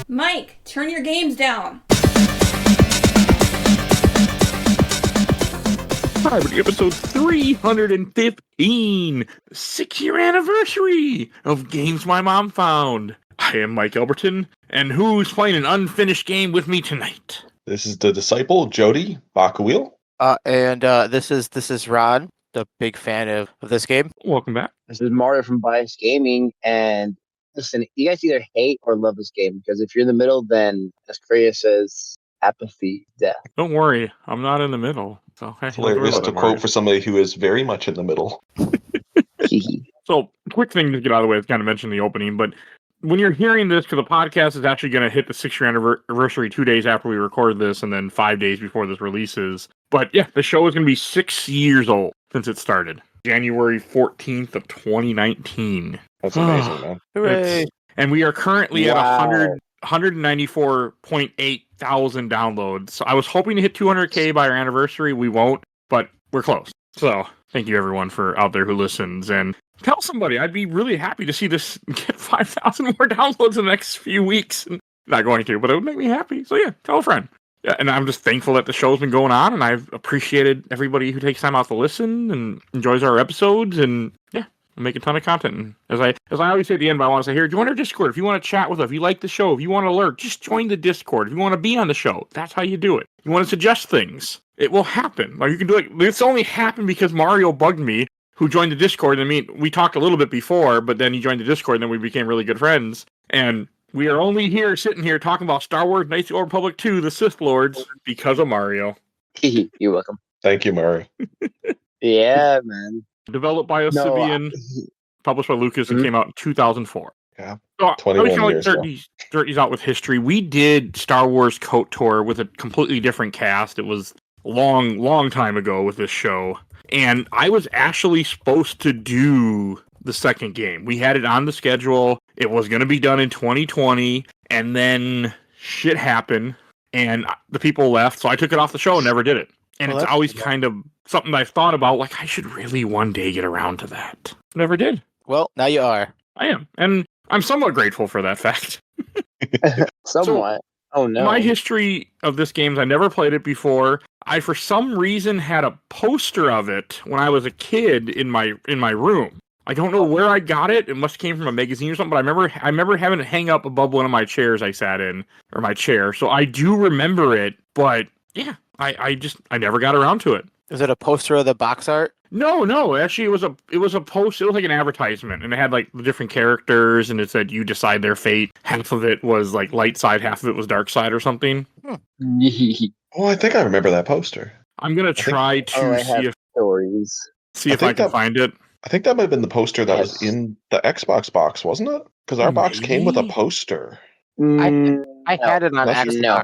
Mike, turn your games down. Hi, everybody. Episode 315, 6-year anniversary of Games My Mom Found. I am Mike Albertin, and who's playing an unfinished game with me tonight? This is the disciple, Jody, Bakawheel. This is Rohn, the big fan of this game. Welcome back. This is Mario from Bias Gaming, and listen, you guys either hate or love this game, because if you're in the middle, then, as Kreia says, apathy, death. Don't worry, I'm not in the middle. So, hey, Hilarious to quote for somebody who is very much in the middle. So, quick thing to get out of the way, I kind of mentioned in the opening, but when you're hearing this, because the podcast is actually going to hit the 6-year anniversary 2 days after we record this, and then 5 days before this releases. But yeah, the show is going to be 6 years old since it started. January 14th of 2019. That's amazing, man. Hooray! And we are currently at 194.8 thousand downloads. So I was hoping to hit 200K by our anniversary. We won't, but we're close. So thank you everyone for out there who listens, and tell somebody. I'd be really happy to see this get 5,000 more downloads in the next few weeks. Not going to, but it would make me happy. So yeah, tell a friend. Yeah, and I'm just thankful that the show's been going on, and I've appreciated everybody who takes time out to listen and enjoys our episodes, and yeah, we make a ton of content. And as I always say at the end, but I want to say here, join our Discord if you want to chat with us, if you like the show, if you want to alert, just join the Discord. If you want to be on the show, that's how you do it. You want to suggest things, it will happen. Like you can do it. This only happened because Mario bugged me, who joined the Discord. I mean, we talked a little bit before, but then he joined the Discord, and then we became really good friends. And we are only sitting here talking about Star Wars Knights of the Old Republic 2, the Sith Lords, because of Mario. You're welcome. Thank you, Murray. Yeah, man. Developed by Sibian, published by Lucas, and came out in 2004. Yeah, So 21 I always years start these out with history. We did Star Wars KOTOR with a completely different cast. It was a long time ago with this show. And I was actually supposed to do the second game. We had it on the schedule. It was going to be done in 2020, and then shit happened, and the people left, so I took it off the show and never did it. And it's always kind of something I've thought about, like, I should really one day get around to that. Never did. Well, now you are. I am, and I'm somewhat grateful for that fact. Somewhat. Oh, no. My history of this game is I never played it before. I, for some reason, had a poster of it when I was a kid in my room. I don't know where I got it. It must have came from a magazine or something, but I remember having it hang up above one of my chairs I sat in, or my chair. So I do remember it, but yeah, I never got around to it. Is it a poster of the box art? No. Actually, it was a post. It was like an advertisement, and it had like the different characters, and it said you decide their fate. Half of it was like light side, half of it was dark side, or something. Oh, I think I remember that poster. I'm gonna try to see if I can find it. I think that might have been the poster that was in the Xbox box, wasn't it? Because our box came with a poster. I had it on That's Xbox,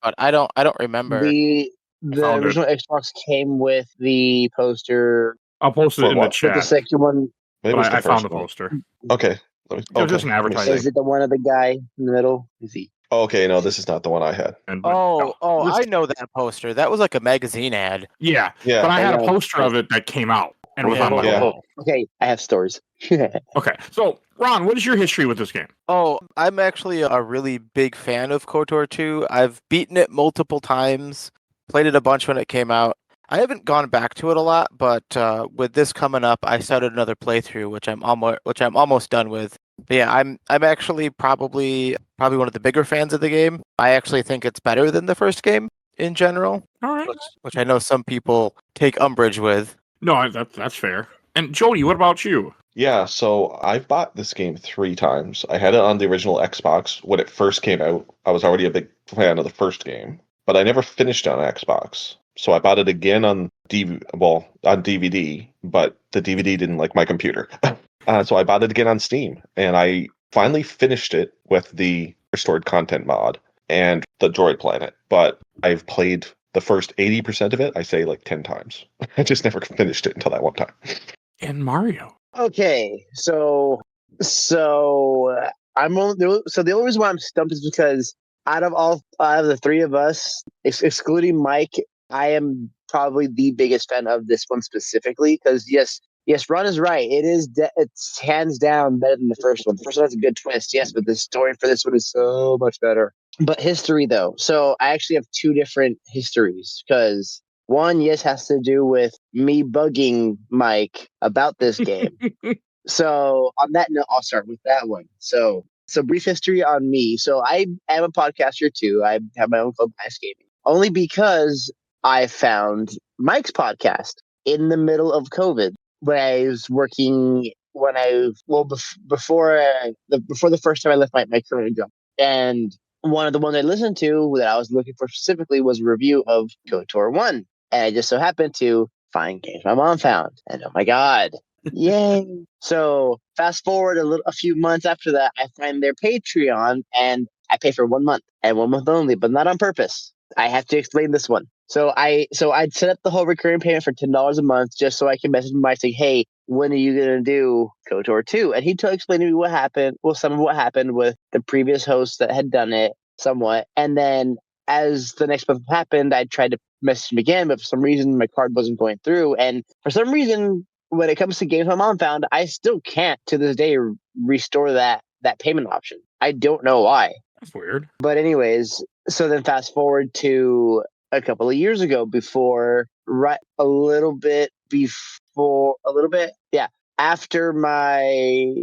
but I don't remember. The original Xbox came with the poster. I'll post it in the chat. The second one. Maybe it was I the found first the one. poster. Okay. It was just an advertising. Is it the one of the guy in the middle? Is he? Okay, no, this is not the one I had. I know that poster. That was like a magazine ad. Yeah. Yeah. But I had a poster of it that came out and was on my wall. Okay, I have stories. Okay, so Ron, what is your history with this game? Oh, I'm actually a really big fan of KOTOR 2. I've beaten it multiple times, played it a bunch when it came out. I haven't gone back to it a lot, but with this coming up, I started another playthrough, which I'm almost done with. But yeah, I'm actually probably one of the bigger fans of the game. I actually think it's better than the first game in general. All right. Which I know some people take umbrage with. No, that's fair. And Jody, what about you? Yeah, so I've bought this game 3 times. I had it on the original Xbox when it first came out. I was already a big fan of the first game, but I never finished it on Xbox. So I bought it again on DVD, but the DVD didn't like my computer. So I bought it again on Steam, and I finally finished it with the restored content mod and the Droid Planet. But I've played the first 80% of it, I say, like 10 times. I just never finished it until that one time. And Mario. Okay, so I'm only the only reason why I'm stumped is because out of the three of us, excluding Mike, I am probably the biggest fan of this one specifically. Because yes, Yes, Ron is right. It's hands down better than the first one. The first one has a good twist, yes, but the story for this one is so much better. But history, though. So I actually have two different histories because one, yes, has to do with me bugging Mike about this game. So on that note, I'll start with that one. So brief history on me. So I am a podcaster too. I have my own club, Ice Gaming, only because I found Mike's podcast in the middle of COVID when I was working before the first time I left my current job. And one of the ones I listened to that I was looking for specifically was a review of KOTOR 1. And I just so happened to find games my mom found. And oh my God. Yay. So fast forward a few months after that, I find their Patreon and I pay for 1 month and 1 month only, but not on purpose. I have to explain this one. So I'd set up the whole recurring payment for $10 a month just so I can message Mike saying, hey, when are you gonna do KOTOR 2? And he explained to me what happened, some of what happened with the previous host that had done it somewhat. And then as the next month happened, I tried to message him again, but for some reason my card wasn't going through. And for some reason, when it comes to games my mom found, I still can't to this day restore that payment option. I don't know why. That's weird. But anyways, so then fast forward to a couple of years ago after my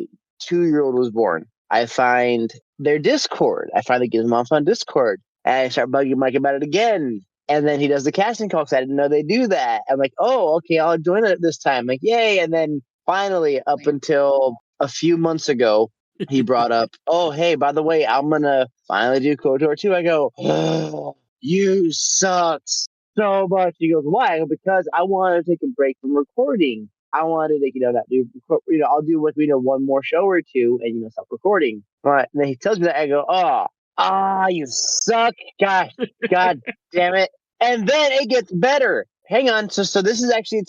2-year-old was born, I find their Discord. I finally get his mom on Discord. And I start bugging Mike about it again. And then he does the casting call because I didn't know they do that. I'm like, oh, okay, I'll join it this time. Like, yay. And then finally, up until a few months ago, he brought up, oh, hey, by the way, I'm going to finally do KOTOR 2. I go, oh, you suck so much. He goes, why? I go, because I want to take a break from recording. I want to take, I'll do one more show or two and, stop recording. All right. And then he tells me that. I go, you suck. Gosh, God damn it. And then it gets better. Hang on. So this is actually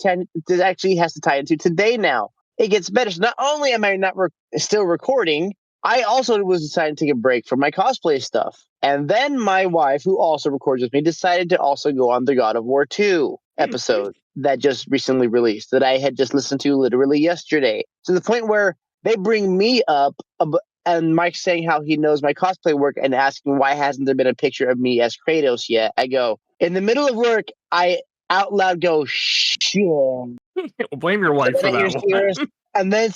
this actually has to tie into today now. It gets better. So not only am I not still recording, I also was deciding to take a break from my cosplay stuff. And then my wife, who also records with me, decided to also go on the God of War 2 episode that just recently released that I had just listened to literally yesterday. To the point where they bring me up and Mike's saying how he knows my cosplay work and asking why hasn't there been a picture of me as Kratos yet. I go, in the middle of work, I out loud go, shit. Blame your wife for that one. And then,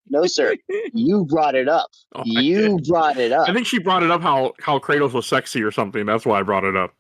no, sir. You brought it up. Oh, You brought it up. I think she brought it up how Kratos was sexy or something. That's why I brought it up.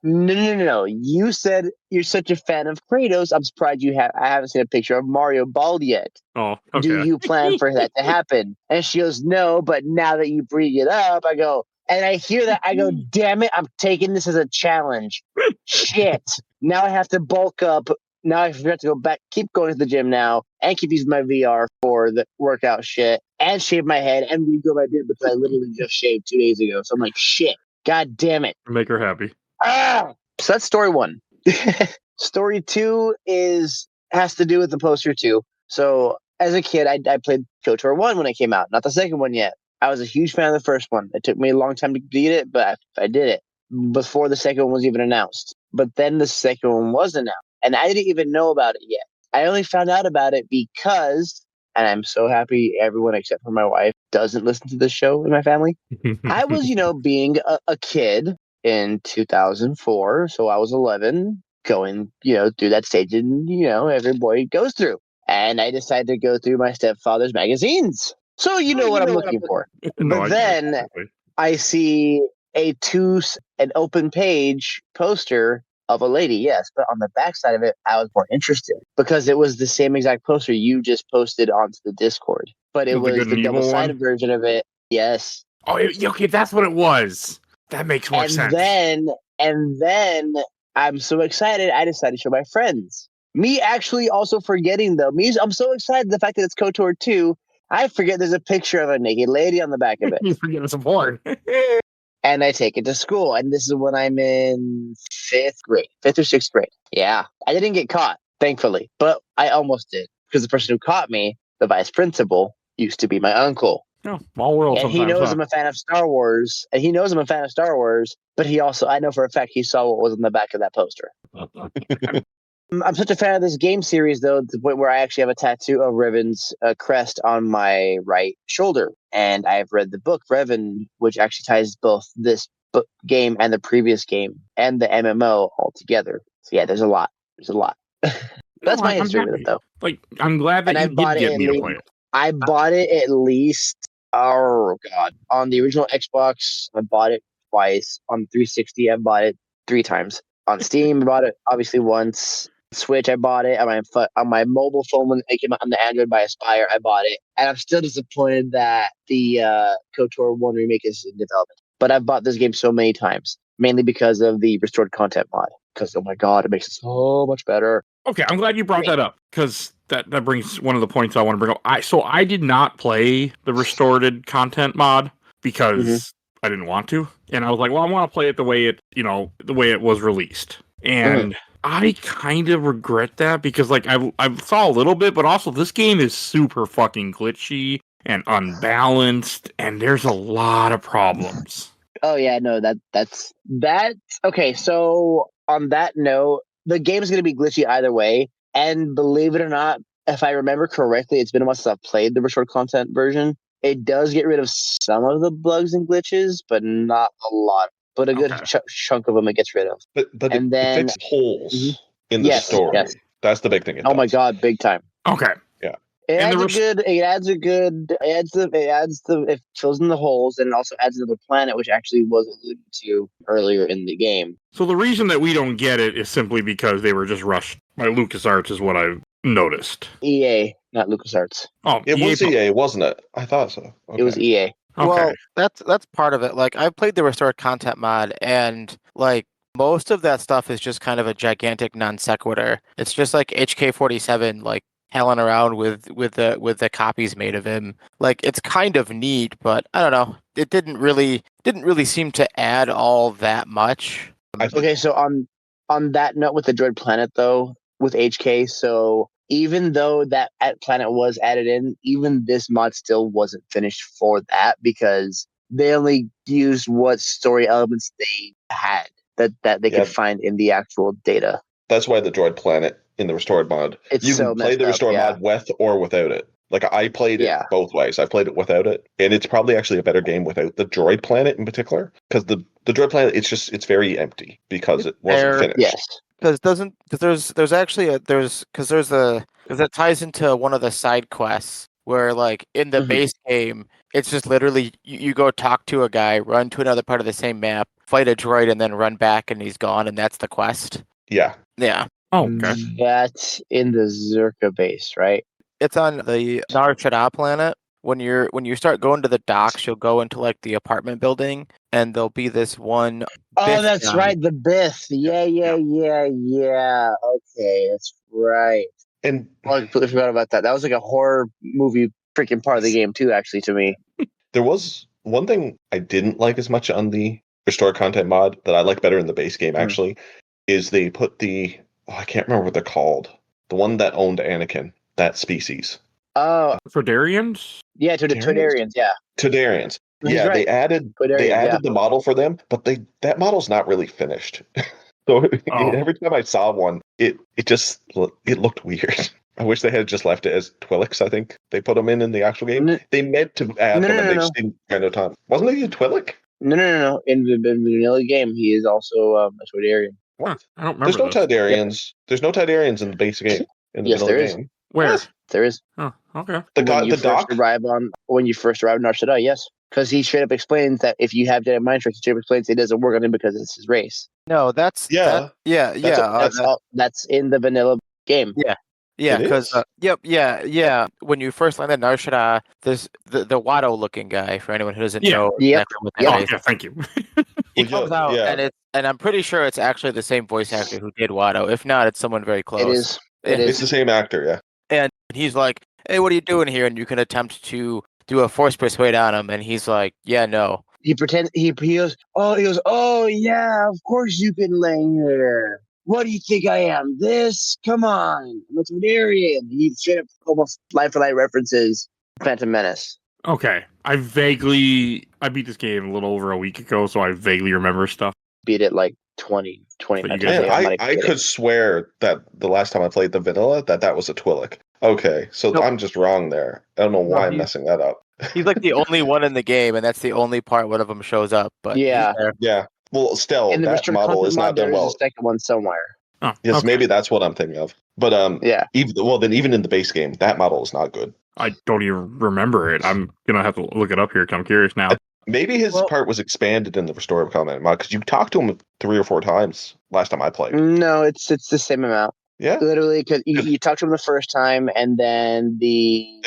No. You said you're such a fan of Kratos. I'm surprised I haven't seen a picture of Mario bald yet. Oh, okay. Do you plan for that to happen? And she goes, no, but now that you bring it up, I go, and I hear that, I go, damn it, I'm taking this as a challenge. Shit. Now I have to bulk up. Now I have to go back, keep going to the gym now, and keep using my VR for the workout shit, and shave my head, and regrow my beard because I literally just shaved 2 days ago. So I'm like, shit. God damn it. Make her happy. So that's story 1. Story 2 has to do with the poster 2. So as a kid, I played KOTOR 1 when it came out, not the second one yet. I was a huge fan of the first one. It took me a long time to beat it, but I did it before the second one was even announced. But then the second one was announced, and I didn't even know about it yet. I only found out about it because, and I'm so happy everyone except for my wife doesn't listen to this show in my family. I was, being a kid in 2004, so I was 11, going, through that stage, and every boy goes through. And I decided to go through my stepfather's magazines. So what I'm looking for. No, But then I see an open page poster of a lady, yes, but on the backside of it, I was more interested because it was the same exact poster you just posted onto the Discord, but it was the double-sided version of it. Yes. Oh, okay, that's what it was. That makes more sense. And then I'm so excited, I decided to show my friends. Me actually also forgetting, though. I'm so excited the fact that it's KOTOR 2, I forget there's a picture of a naked lady on the back of it. You forget it's a porn. And I take it to school. And this is when I'm in 5th or 6th grade. Yeah. I didn't get caught, thankfully. But I almost did. Because the person who caught me, the vice principal, used to be my uncle. Oh, small world. And he knows I'm a fan of Star Wars. But he also, I know for a fact, he saw what was on the back of that poster. I'm such a fan of this game series, though, to the point where I actually have a tattoo of Revan's crest on my right shoulder. And I've read the book Revan, which actually ties both this book game and the previous game and the MMO all together. So yeah, there's a lot. There's a lot. That's my I'm history with it, happy. though. Like, I'm glad that And you I bought did it get at me to least. play it. I bought it at least. Oh god! On the original Xbox, I bought it twice. On 360, I bought it 3 times. On Steam, I bought it obviously once. Switch, I bought it. On my mobile phone when it came out on the Android by Aspire, I bought it. And I'm still disappointed that the KOTOR 1 remake is in development. But I've bought this game so many times, mainly because of the restored content mod. Because oh my god, it makes it so much better. Okay, I'm glad you brought that up because that brings one of the points I want to bring up. I did not play the restored content mod because I didn't want to, and I was like, well, I want to play it the way it was released, and I kind of regret that because like I saw a little bit, but also this game is super fucking glitchy and unbalanced, and there's a lot of problems. Oh yeah, no, that's okay. So on that note, the game is going to be glitchy either way. And believe it or not, if I remember correctly, it's been a while since I've played the restored content version. It does get rid of some of the bugs and glitches, but not a lot. But a good chunk of them it gets rid of. But and it then fixed holes in the story. Yes. That's the big thing. Oh my god, big time. Okay. Yeah. It fills in the holes, and it also adds another planet, which actually was alluded to earlier in the game. So the reason that we don't get it is simply because they were just rushed by LucasArts, is what I've noticed. EA, not LucasArts. Oh, it was EA, wasn't it? I thought so. Okay. It was EA. Okay. Well, that's part of it. Like, I've played the restored content mod, and like most of that stuff is just kind of a gigantic non sequitur. It's just like HK-47, like howling around with the copies made of him. Like, it's kind of neat, but I don't know. It didn't really seem to add all that much. Okay, so on that note with the Droid Planet though, with HK, so even though that planet was added in, even this mod still wasn't finished for that because they only used what story elements they had that they could find in the actual data. That's why the Droid Planet in the restored mod, you can play the restored mod with or without it. Like, I played it both ways. I played it without it, and it's probably actually a better game without the Droid Planet in particular, because the Droid Planet, it's very empty because it wasn't finished. Yes. Because that ties into one of the side quests where, like, in the base game, it's just literally you go talk to a guy, run to another part of the same map, fight a droid, and then run back, and he's gone, and that's the quest. Yeah. Oh, okay. That's in the Zerka base, right? It's on the Nar Shaddaa planet. When you start going to the docks, you'll go into like the apartment building, and there'll be this one. Oh, that's right, the Bith. Yeah. Okay, that's right. And I completely forgot about that. That was like a horror movie freaking part of the game too, actually, to me. There was one thing I didn't like as much on the restored content mod that I like better in the base game, actually, is they put I can't remember what they're called. The one that owned Anakin, that species. Oh. Todarians? Yeah, Todarians, yeah. Todarians. Yeah, they added the model for them, but that model's not really finished. So every time I saw one, it looked weird. I wish they had just left it as Twi'leks. I think they put them in the actual game. They meant to add them, and they just didn't kind of time. Wasn't he a Twi'lek? No. In the vanilla game, he is also a Todarian. What? I don't remember. There's no Tydarians. There's no Tydarians in the base game. In the vanilla game. Where? What? There is. Oh, okay. When you first arrive on Nar Shaddaa, yes. Because he straight up explains that if you have Jedi mind tricks, he straight up explains it doesn't work on him because it's his race. No, that's in the vanilla game. Yeah, because when you first landed Nar Shaddaa, there's the Watto looking guy. For anyone who doesn't know, exactly what that is. Yeah, thank you. He comes out, and I'm pretty sure it's actually the same voice actor who did Watto. If not, it's someone very close. It is. It's the same actor, yeah. And he's like, "Hey, what are you doing here?" And you can attempt to do a force persuade on him, and he's like, "Yeah, no." He pretends he goes, "Oh yeah, of course you can lay here. What do you think I am? This? Come on, I'm a Todarian." He straight up almost line for line references Phantom Menace. Okay, I beat this game a little over a week ago, so I vaguely remember stuff. Beat it like 20, So 25 you times. guys- Man, I'm not even I kidding. could swear that the last time I played the vanilla, that was a Twi'lek. Okay, so Nope. I'm just wrong there. I don't know why No, I'm messing that up. He's like the only one in the game, and that's the only part one of them shows up. But he's Yeah. there. Yeah. Well, still, In the that restricted model content is not mod, there done is a well. second one somewhere. Oh, Yes, okay. maybe that's what I'm thinking of. But Yeah. even in the base game, that model is not good. I don't even remember it. I'm gonna have to look it up here. 'Cause I'm curious now. Maybe his Well- part was expanded in the restorative combat mod because you talked to him 3 or 4 times last time I played. No, it's the same amount. Yeah. Literally, because you talk to him the first time, and then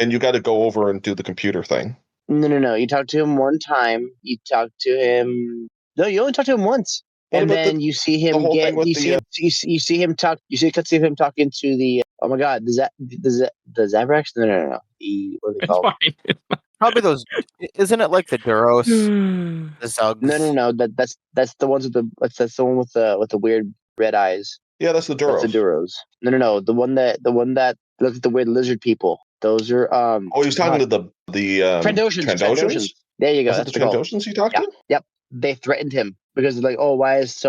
And you got to go over and do the computer thing. No. You talk to him one time. You talk to him. No, you only talk to him once. What And about then you see him whole get. thing with You see him. You see him talk. You see a cutscene of him talking to the. Oh my God! The Zabrax? No. What are they It's called? fine. Probably those. Isn't it like the Duros, the Zugs? No. That's the ones with the. That's the one with the weird red eyes. Yeah, that's the That's Duros. the Duros. No. The one that looks like the weird lizard people. Those are Oh, he was talking to the Trandoshans. There you go. Was it That's the what they're called. Trandoshans you talked to? Yep. They threatened him because they're like, oh, why is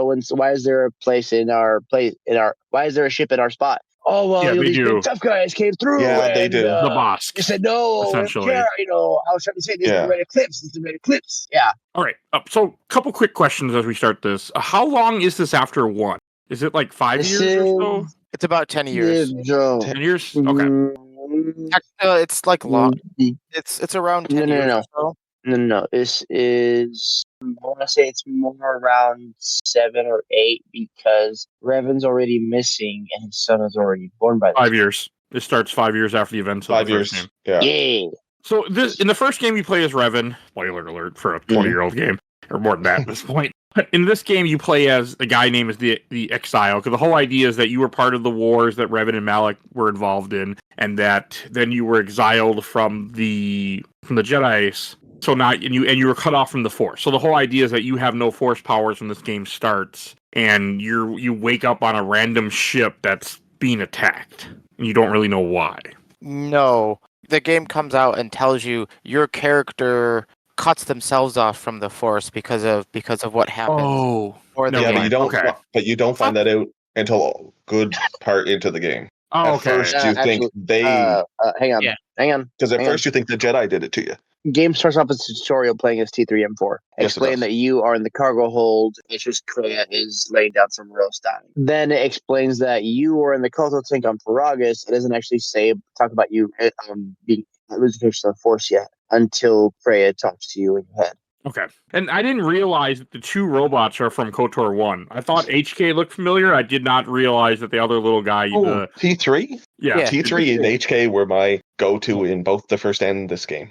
there a place in our why is there a ship in our spot? Oh well, Yeah, they these do. big tough guys came through. Yeah, they and, do. The boss. You said no, we don't essentially. care. I was trying to say this is Yeah. the red eclipse. This is the red eclipse. Yeah. All right. So, a couple quick questions as we start this. How long is this after 1? Is it like 5 This years or so? It's about 10 years. 10 years? Okay. It's like long. It's around 10 years or so. No. This is. I want to say it's more around 7 or 8 because Revan's already missing and his son is already born by this 5 years. It starts 5 years after the events of 5 the first years. game. Yeah. Yeah. So in the first game you play as Revan. Spoiler alert for a 20-year-old game, or more than that at this point. But in this game you play as a guy named as the Exile, because the whole idea is that you were part of the wars that Revan and Malak were involved in, and that then you were exiled from the Jedi. So now you were cut off from the Force. So the whole idea is that you have no Force powers when this game starts, and you wake up on a random ship that's being attacked, and you don't really know why. No, the game comes out and tells you your character cuts themselves off from the Force because of what happens. Oh, Or the never Yeah, game. but you don't. Okay. But you don't find that out until a good part into the game. Oh, At okay. first, you think they hang on. Yeah. Hang on. because at hang first you think the Jedi did it to you. Game starts off as a tutorial playing as T3M4. Yes, it Explain does. that you are in the cargo hold. It's just Kreia is laying down some roast on. Then it explains that you are in the Koto tank on Paragus. It doesn't actually talk about you being losing connection to the Force yet until Kreia talks to you in your head. Okay. And I didn't realize that the 2 robots are from KOTOR 1. I thought HK looked familiar. I did not realize that the other little guy, T3? Yeah. T3 and HK were my go-to in both the first and this game.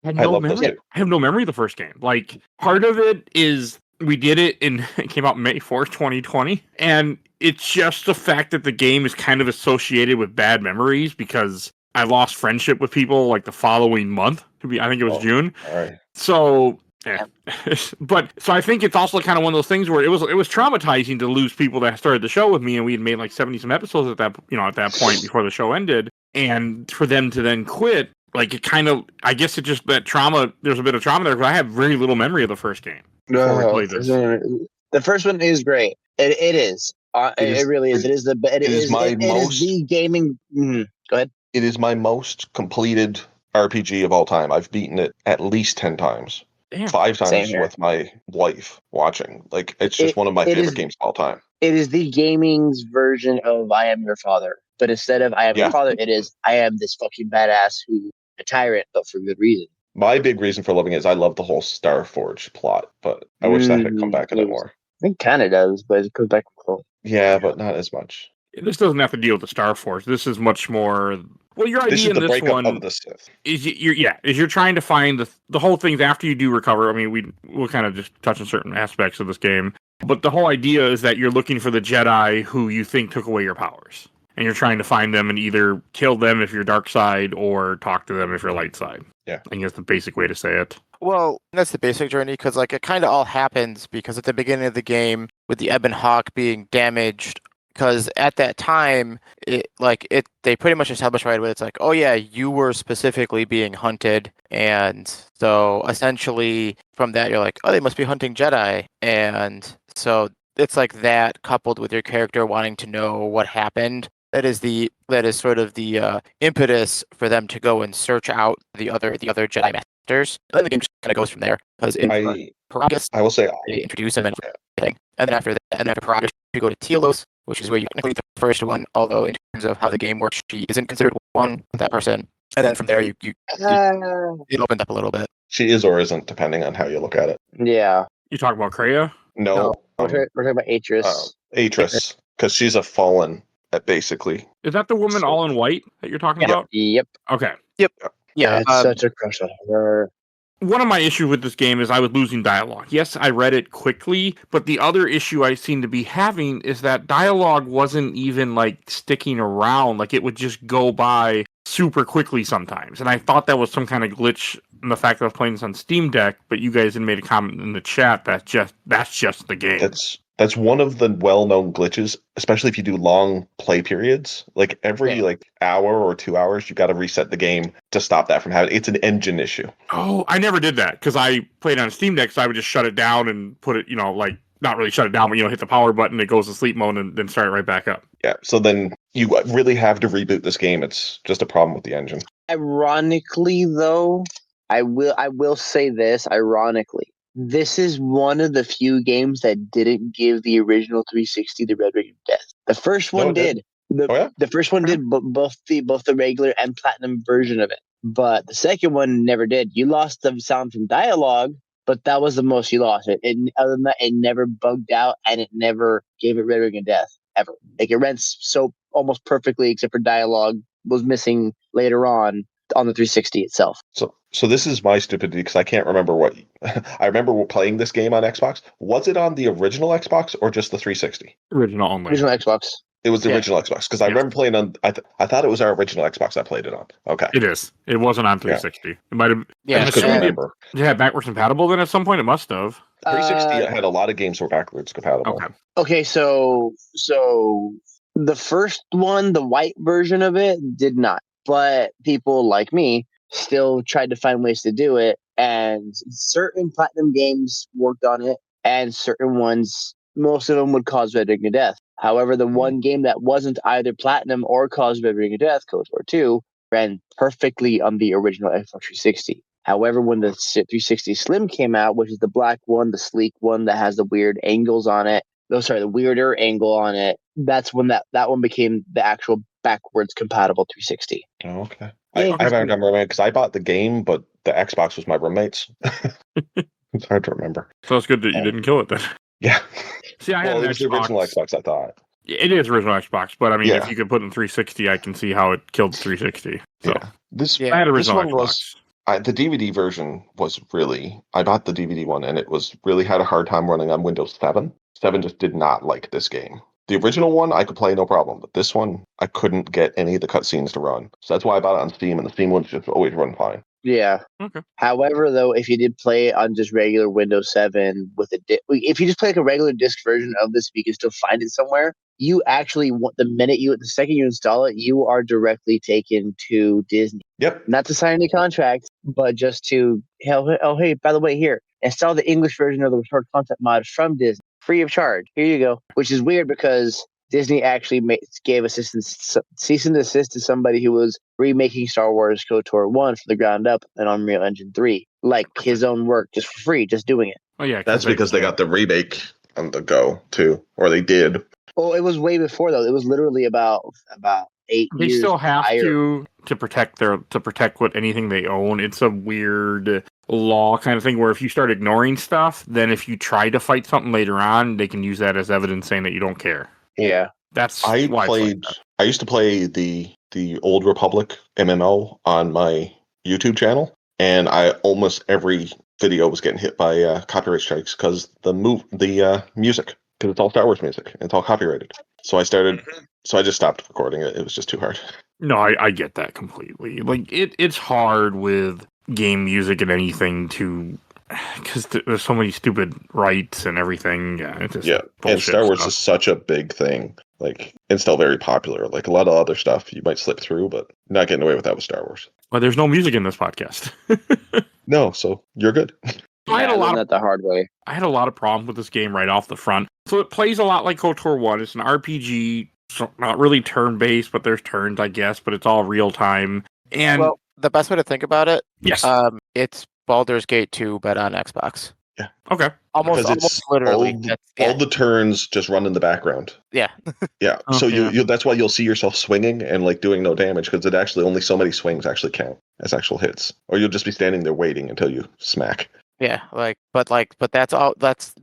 I I love those memory. two. I have no memory of the first game. Like, part of it is we did it it came out May 4th, 2020. And it's just the fact that the game is kind of associated with bad memories because I lost friendship with people like the following month. I think it was June. All right. So, yeah. So I think it's also kind of one of those things where it was traumatizing to lose people that started the show with me, and we had made like 70 some episodes at that point before the show ended, and for them to then quit, like it kind of, I guess it just that trauma. There's a bit of trauma there because I have very little memory of the first game. Before we played this. The first one is great. It is. It really is. It is the gaming. Go ahead. It is my most completed RPG of all time. I've beaten it at least 10 times. Damn. 5 Same times here. with my wife watching. Like, it's just one of my favorite games of all time. It is the gaming's version of I Am Your Father. But instead of I Am Your Father, it is I am this fucking badass who's a tyrant, but for good reason. My big reason for loving it is I love the whole Starforge plot, but I wish that had come back a bit more. I think kind of does, but it goes back and forth. Yeah, but not as much. This doesn't have to deal with the Star Force. This is much more. Well, your This idea is the in this breakup one of the Sith. is you're trying to find the whole things after you do recover. I mean, we'll kind of just touch on certain aspects of this game, but the whole idea is that you're looking for the Jedi who you think took away your powers, and you're trying to find them and either kill them if you're dark side or talk to them if you're light side. Yeah, I think that's the basic way to say it. Well, that's the basic journey because like it kind of all happens because at the beginning of the game with the Ebon Hawk being damaged. Because at that time, they pretty much established right away. It's like, oh yeah, you were specifically being hunted, and so essentially from that you're like, oh, they must be hunting Jedi, and so it's like that coupled with your character wanting to know what happened. That is sort of the impetus for them to go and search out the other Jedi masters. And then the game just kind of goes from there because in Paragus I will say, they introduce them and everything, and then after Paragus you go to Telos, which is where you technically the first one. Although in terms of how the game works, she isn't considered one that person. And then from there it opened up a little bit. she is or isn't, depending on how you look at it. Yeah. You talk about Kreia? No, We're talking about Atris. Atris, because she's a fallen, basically. Is that the woman all in white that you're talking about? Yep. Okay. Yeah, I had such a crush on her. One of my issues with this game is I was losing dialogue. Yes, I read it quickly, but the other issue I seem to be having is that dialogue wasn't even like sticking around. Like it would just go by super quickly sometimes. And I thought that was some kind of glitch in the fact that I was playing this on Steam Deck, but you guys had made a comment in the chat that that's just the game. That's one of the well-known glitches, especially if you do long play periods. Like every hour or 2 hours, you got to reset the game to stop that from happening. It's an engine issue. Oh, I never did that because I played on Steam Deck, so I would just shut it down and put it, not really shut it down, but hit the power button, it goes to sleep mode, and then start it right back up. Yeah, so then you really have to reboot this game. It's just a problem with the engine. Ironically, though, I will say this. Ironically, this is one of the few games that didn't give the original 360 the Red Ring of Death. The first one did. The first one did both the regular and platinum version of it. But the second one never did. You lost the sound from dialogue, but that was the most you lost. Other than that, it never bugged out, and it never gave it Red Ring of Death ever. Like it ran so almost perfectly, except for dialogue was missing later on the 360 itself. So this is my stupidity because I can't remember what I remember playing this game on Xbox. Was it on the original Xbox or just the 360? Original only. Original Xbox. It was the original Xbox because I remember playing on. I thought it was our original Xbox I played it on. Okay, it is. It wasn't on 360. It might have. I just couldn't remember. Yeah, backwards compatible. Then at some point it must have. 360 had a lot of games that were backwards compatible. Okay, so the first one, the white version of it, did not. But people like me still tried to find ways to do it, and certain platinum games worked on it, and certain ones, most of them would cause Red Ring of Death. However, the one game that wasn't either platinum or caused Red Ring of Death, KOTOR 2, ran perfectly on the original Xbox 360. However, when the 360 Slim came out, which is the black one, the sleek one that has the weird angles on it, the weirder angle on it, that's when that one became the actual backwards compatible 360. Oh, okay. I haven't remember because I bought the game, but the Xbox was my roommate's. It's hard to remember. So it's good that you didn't kill it then. Yeah. See, I had it was the original Xbox, I thought. It is original Xbox, but I mean, if you could put in 360, I can see how it killed 360. So I had original Xbox. The DVD version was really. I bought the DVD one, and it was really had a hard time running on Windows 7. 7 just did not like this game. The original one I could play no problem, but this one I couldn't get any of the cutscenes to run. So that's why I bought it on Steam, and the Steam ones just always run fine. Yeah. Okay. However, though, if you did play it on just regular Windows 7 with if you just play like a regular disc version of this, you can still find it somewhere. You actually the second you install it, you are directly taken to Disney. Yep. Not to sign any contract, but just to hey, by the way, here, install the English version of the Restored Content mod from Disney, free of charge. Here you go. Which is weird because Disney actually gave cease and desist to somebody who was remaking Star Wars KOTOR 1 from the ground up and Unreal Engine 3. Like his own work, just for free, just doing it. Oh, yeah. That's because they got the remake on the go, too. Or they did. Oh, it was way before, though. It was literally about 8 years. They still have prior. to protect what anything they own. It's a weird law kind of thing where if you start ignoring stuff, then if you try to fight something later on, they can use that as evidence saying that you don't care. Yeah. That's I used to play the Old Republic MMO on my YouTube channel, and almost every video was getting hit by copyright strikes because the music, because it's all Star Wars music, and it's all copyrighted. So I just stopped recording it. It was just too hard. No, I get that completely. Like it's hard with game music and anything because there's so many stupid rights and everything. Yeah, it's just and Star Wars is such a big thing. Like, it's still very popular. Like, a lot of other stuff you might slip through, but you're not getting away with that with Star Wars. Well, there's no music in this podcast. No, so you're good. I had a lot learned that the hard way. I had a lot of problems with this game right off the front. So it plays a lot like KOTOR 1. It's an RPG, so not really turn-based, but there's turns, I guess, but it's all real-time. And Well, the best way to think about it, yes. It's Baldur's Gate 2, but on Xbox. Yeah. Okay. Because Almost it's literally. all the turns just run in the background. Yeah. Yeah. Oh, So yeah. you that's why you'll see yourself swinging and like doing no damage, because it actually only so many swings actually count as actual hits, or you'll just be standing there waiting until you smack. Yeah, but that's all. That's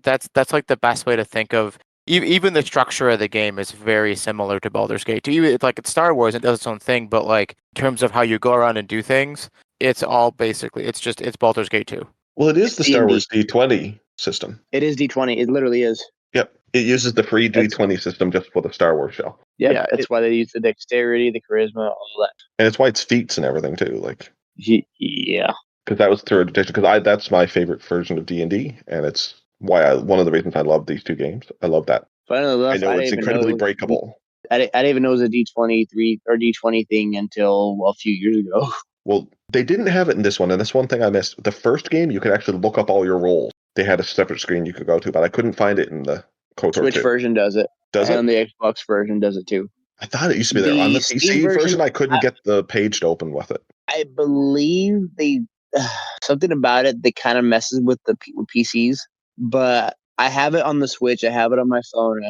like the best way to think of. Even the structure of the game is very similar to Baldur's Gate 2. It's Star Wars, it does its own thing, but like in terms of how you go around and do things, it's all basically it's Baldur's Gate 2. Well, it is the Star D&D. Wars D20 system. It is D20. It literally is. Yep. It uses the free D20 system just for the Star Wars shell. Yep. Yeah, That's why they use the dexterity, the charisma, all that. And it's why it's feats and everything too, like Yeah. because that was through addiction. Because that's my favorite version of D&D, and it's why one of the reasons I love these two games. I love that. Funnily enough, I know it's incredibly breakable. I didn't even know it was a D23 or D20 thing until a few years ago. Well, they didn't have it in this one, and that's one thing I missed. The first game, you could actually look up all your rolls. They had a separate screen you could go to, but I couldn't find it in the KOTOR Switch 2. version does it. Does And it? the Xbox version does it too. I thought it used to be there. On The the Steam PC version, version, I couldn't get the page to open with it. I believe they something about it. They kind of messes with with PCs, but I have it on the Switch. I have it on my phone.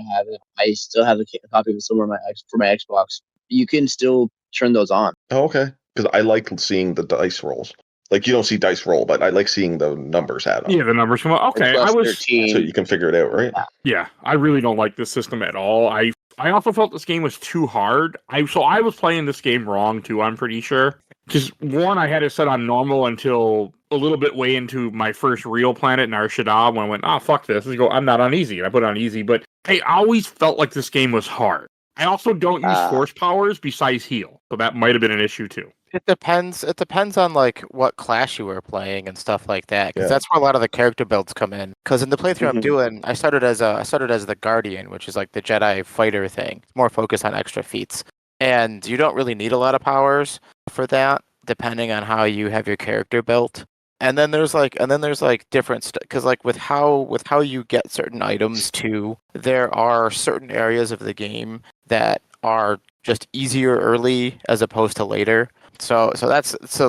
I still have a copy of it somewhere for my Xbox. You can still turn those on. Oh, okay. Because I like seeing the dice rolls. Like, you don't see dice roll, but I like seeing the numbers add up. Yeah, the numbers come up. Okay, Plus I was 13. So you can figure it out, right? Yeah, I really don't like this system at all. I also felt this game was too hard. I was playing this game wrong too, I'm pretty sure. Because one, I had it set on normal until a little bit way into my first real planet, Nar Shaddaa, when I went, fuck this. I'm not on easy. And I put it on easy, but I always felt like this game was hard. I also don't use force powers besides heal, so that might have been an issue too. It depends. It depends on like what class you were playing and stuff like that. Because Yeah. that's where a lot of the character builds come in. Because in the playthrough I'm Mhm. doing, I started as the Guardian, which is like the Jedi fighter thing. It's more focused on extra feats, and you don't really need a lot of powers for that, depending on how you have your character built. And then there's like different stuff, because like with how you get certain items too, there are certain areas of the game that are just easier early as opposed to later. So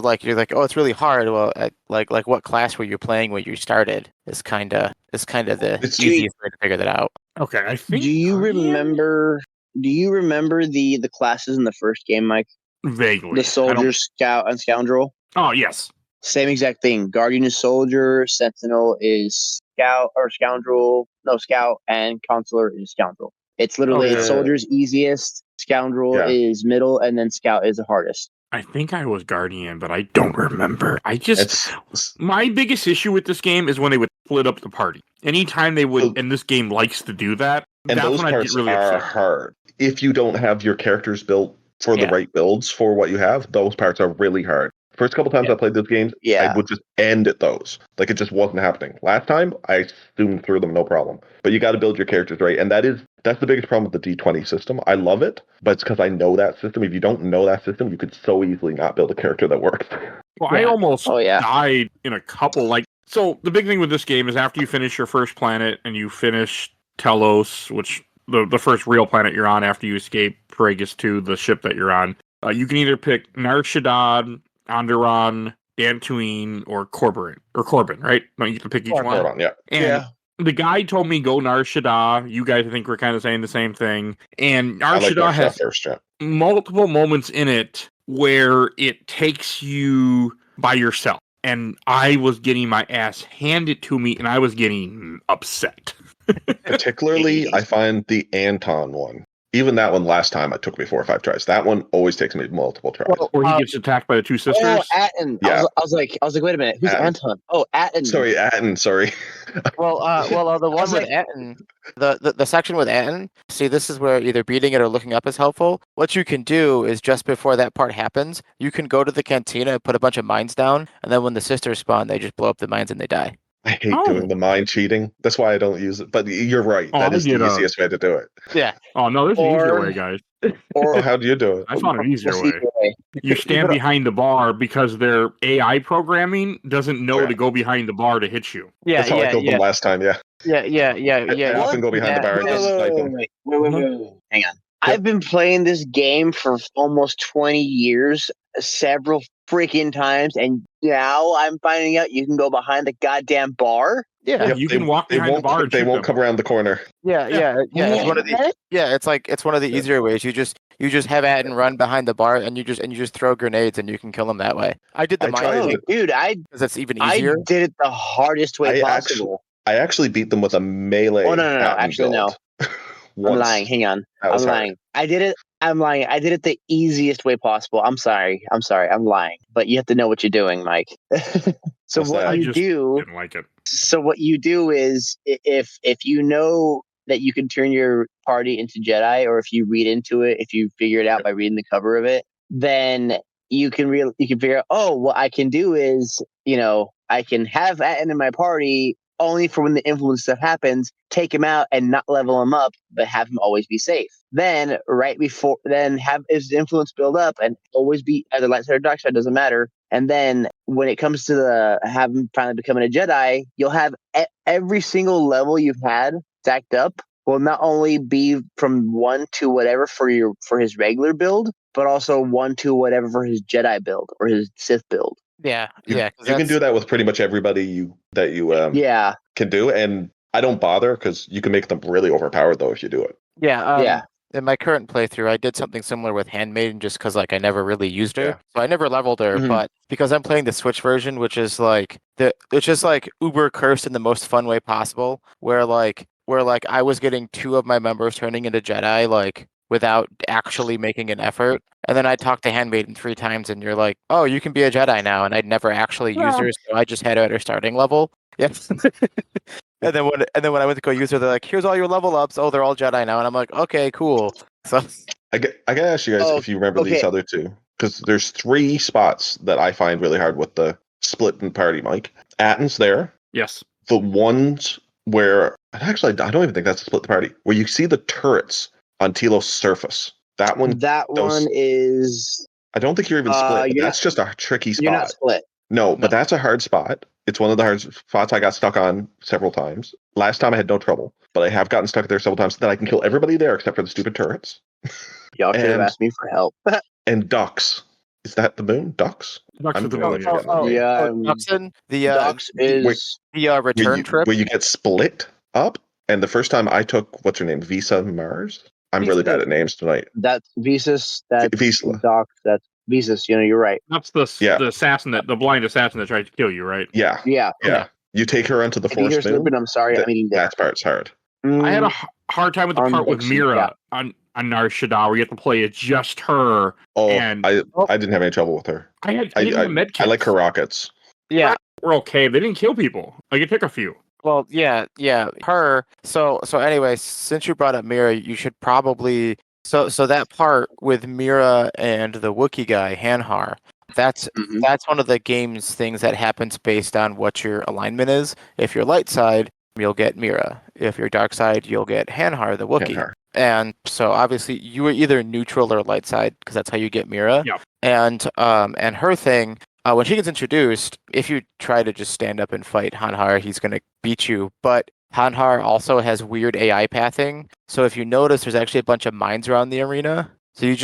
like you're like, oh, it's really hard. Well, like what class were you playing when you started is kind of the It's easiest way to figure that out. Okay, I think. Do you Guardian? remember? Do you remember the classes in the first game, Mike? Vaguely. The soldier, scout, and scoundrel. Oh, yes. Same exact thing. Guardian is soldier. Sentinel is scout or scoundrel. No, scout, and counselor is scoundrel. It's literally Okay. soldier's easiest. Scoundrel is middle, and then scout is the hardest. I think I was Guardian, but I don't remember. It's My biggest issue with this game is when they would split up the party. Anytime they would, and this game likes to do that, and that's those when I get parts really are upset. hard. If you don't have your characters built for the right builds for what you have, those parts are really hard. First couple times I played those games, I would just end at those. Like, it just wasn't happening. Last time, I zoomed through them, no problem. But you got to build your characters right, and that's the biggest problem with the D20 system. I love it, but it's because I know that system. If you don't know that system, you could so easily not build a character that works. Well, I almost yeah. died in a couple, so the big thing with this game is after you finish your first planet and you finish Telos, which the first real planet you're on after you escape Paragus 2, the ship that you're on, you can either pick Nar Shaddaa, Onderon, Dantooine, or Corbin, right? No, you can pick each one. Corbin, yeah. And the guy told me go Nar Shaddaa. You guys, I think, were kind of saying the same thing. And Nar Shaddaa has multiple moments in it where it takes you by yourself. And I was getting my ass handed to me, and I was getting upset. Particularly, I find the Anton one. Even that one last time, it took me 4 or 5 tries. That one always takes me multiple tries. Or he gets attacked by the two sisters. Oh, Atten. Yeah. I was like, wait a minute, who's Anton? Oh, Atten. Sorry, Atten. Sorry. The one with Atten, the section with Atten. See, this is where either beating it or looking up is helpful. What you can do is just before that part happens, you can go to the cantina, put a bunch of mines down, and then when the sisters spawn, they just blow up the mines and they die. I hate doing the mind cheating. That's why I don't use it. But you're right. Oh, That I is the did, easiest way to do it. Yeah. Oh no, there's an easier Or- way, guys. Or Oh, how do you do it? I found an easier what's way. the other way? You stand behind the bar because their AI programming doesn't know yeah. to go behind the bar to hit you. Yeah, That's how I killed them last time. Yeah. yeah. I often go behind the bar and Wait, just snipe them. wait. Hang on. I've been playing this game for almost 20 years, several freaking times, and now I'm finding out you can go behind the goddamn bar. Yeah. You can walk behind the bar and They shoot won't them. come around the corner. Yeah. It's one of the What? it's one of the easier ways. You just have Atten run behind the bar and you just throw grenades and you can kill them that way. I did the I mind tried Oh, it. dude, because that's even I easier. did it the hardest way I possible. I actually beat them with a melee. Oh, no. Patton Actually, no. build. I'm Once. lying. Hang on. That I'm was hard. lying. I'm lying. I did it the easiest way possible. I'm sorry. I'm lying. But you have to know what you're doing, Mike. So What's what that? I you just do didn't like it. So what you do is if you know that you can turn your party into Jedi, or if you read into it, if you figure it out by reading the cover of it, then you can figure out, oh, what I can do is, I can have Atten in my party only for when the influence stuff happens, take him out and not level him up, but have him always be safe. Then have his influence build up and always be either light side or dark side, doesn't matter. And then when it comes to have him finally becoming a Jedi, you'll have every single level you've had stacked up will not only be from 1 to whatever for his regular build, but also 1 to whatever for his Jedi build or his Sith build. Yeah. You, Yeah. you can do that with pretty much everybody you Yeah. can do, and I don't bother because you can make them really overpowered though if you do it. Yeah. Yeah. In my current playthrough, I did something similar with Handmaiden just because I never really used her, Yeah. so I never leveled her. Mhm. But because I'm playing the Switch version, which is like uber cursed in the most fun way possible, where I was getting 2 of my members turning into Jedi without actually making an effort, and then I talked to Handmaiden 3 times, and you're like, oh, you can be a Jedi now, and I'd never actually used her, so I just had her at her starting level. Yeah. And then when I went to go use her, they're like, "Here's all your level ups. Oh, they're all Jedi now." And I'm like, "Okay, cool." So I gotta ask you guys if you remember these okay. other 2, because there's 3 spots that I find really hard with the split and party, Mike. Atten's there. Yes. The ones where actually I don't even think that's a split the party, where you see the turrets on Telos' surface. That one, One is I don't think you're even split. But you're that's just a tricky spot. you're not split. No, but that's a hard spot. It's one of the hard spots I got stuck on several times. Last time I had no trouble, but I have gotten stuck there several times. That I can kill everybody there except for the stupid turrets. Y'all should have And- asked me for help. And ducks. Is that the moon? Ducks? Ducks I'm at the doing moon, it yeah. again. Yeah, Duxon, the Ducks is return trip. Where you get split up. And the first time I took, what's her name? Visa Mars? I'm really bad at names tonight. that's Visas. That's Visla. Doc. That's Visas. You're right. That's the Yeah. the assassin the blind assassin that tried to kill you, right? Yeah. Yeah. You take her onto the If you hear force moon. slipping, I'm sorry. I'm eating That part's hard. I had a hard time with the part with Duxon, Mira on Nar Shaddaa where you have to play as just her. Oh, And- I didn't have any trouble with her. I didn't have med I like kits. her rockets. Yeah. We're okay. They didn't kill people. Like it took a few. Well, yeah. Her. So anyway, since you brought up Mira, you should probably so that part with Mira and the Wookiee guy Hanhar. That's one of the game's things that happens based on what your alignment is. If you're light side, you'll get Mira. If you're dark side, you'll get Hanhar, the Wookiee. Hanhar. And so obviously you were either neutral or light side because that's how you get Mira. Yeah. And her thing, when she gets introduced, if you try to just stand up and fight Hanhar, he's gonna beat you. But Hanhar also has weird AI pathing. So if you notice, there's actually a bunch of mines around the arena. So you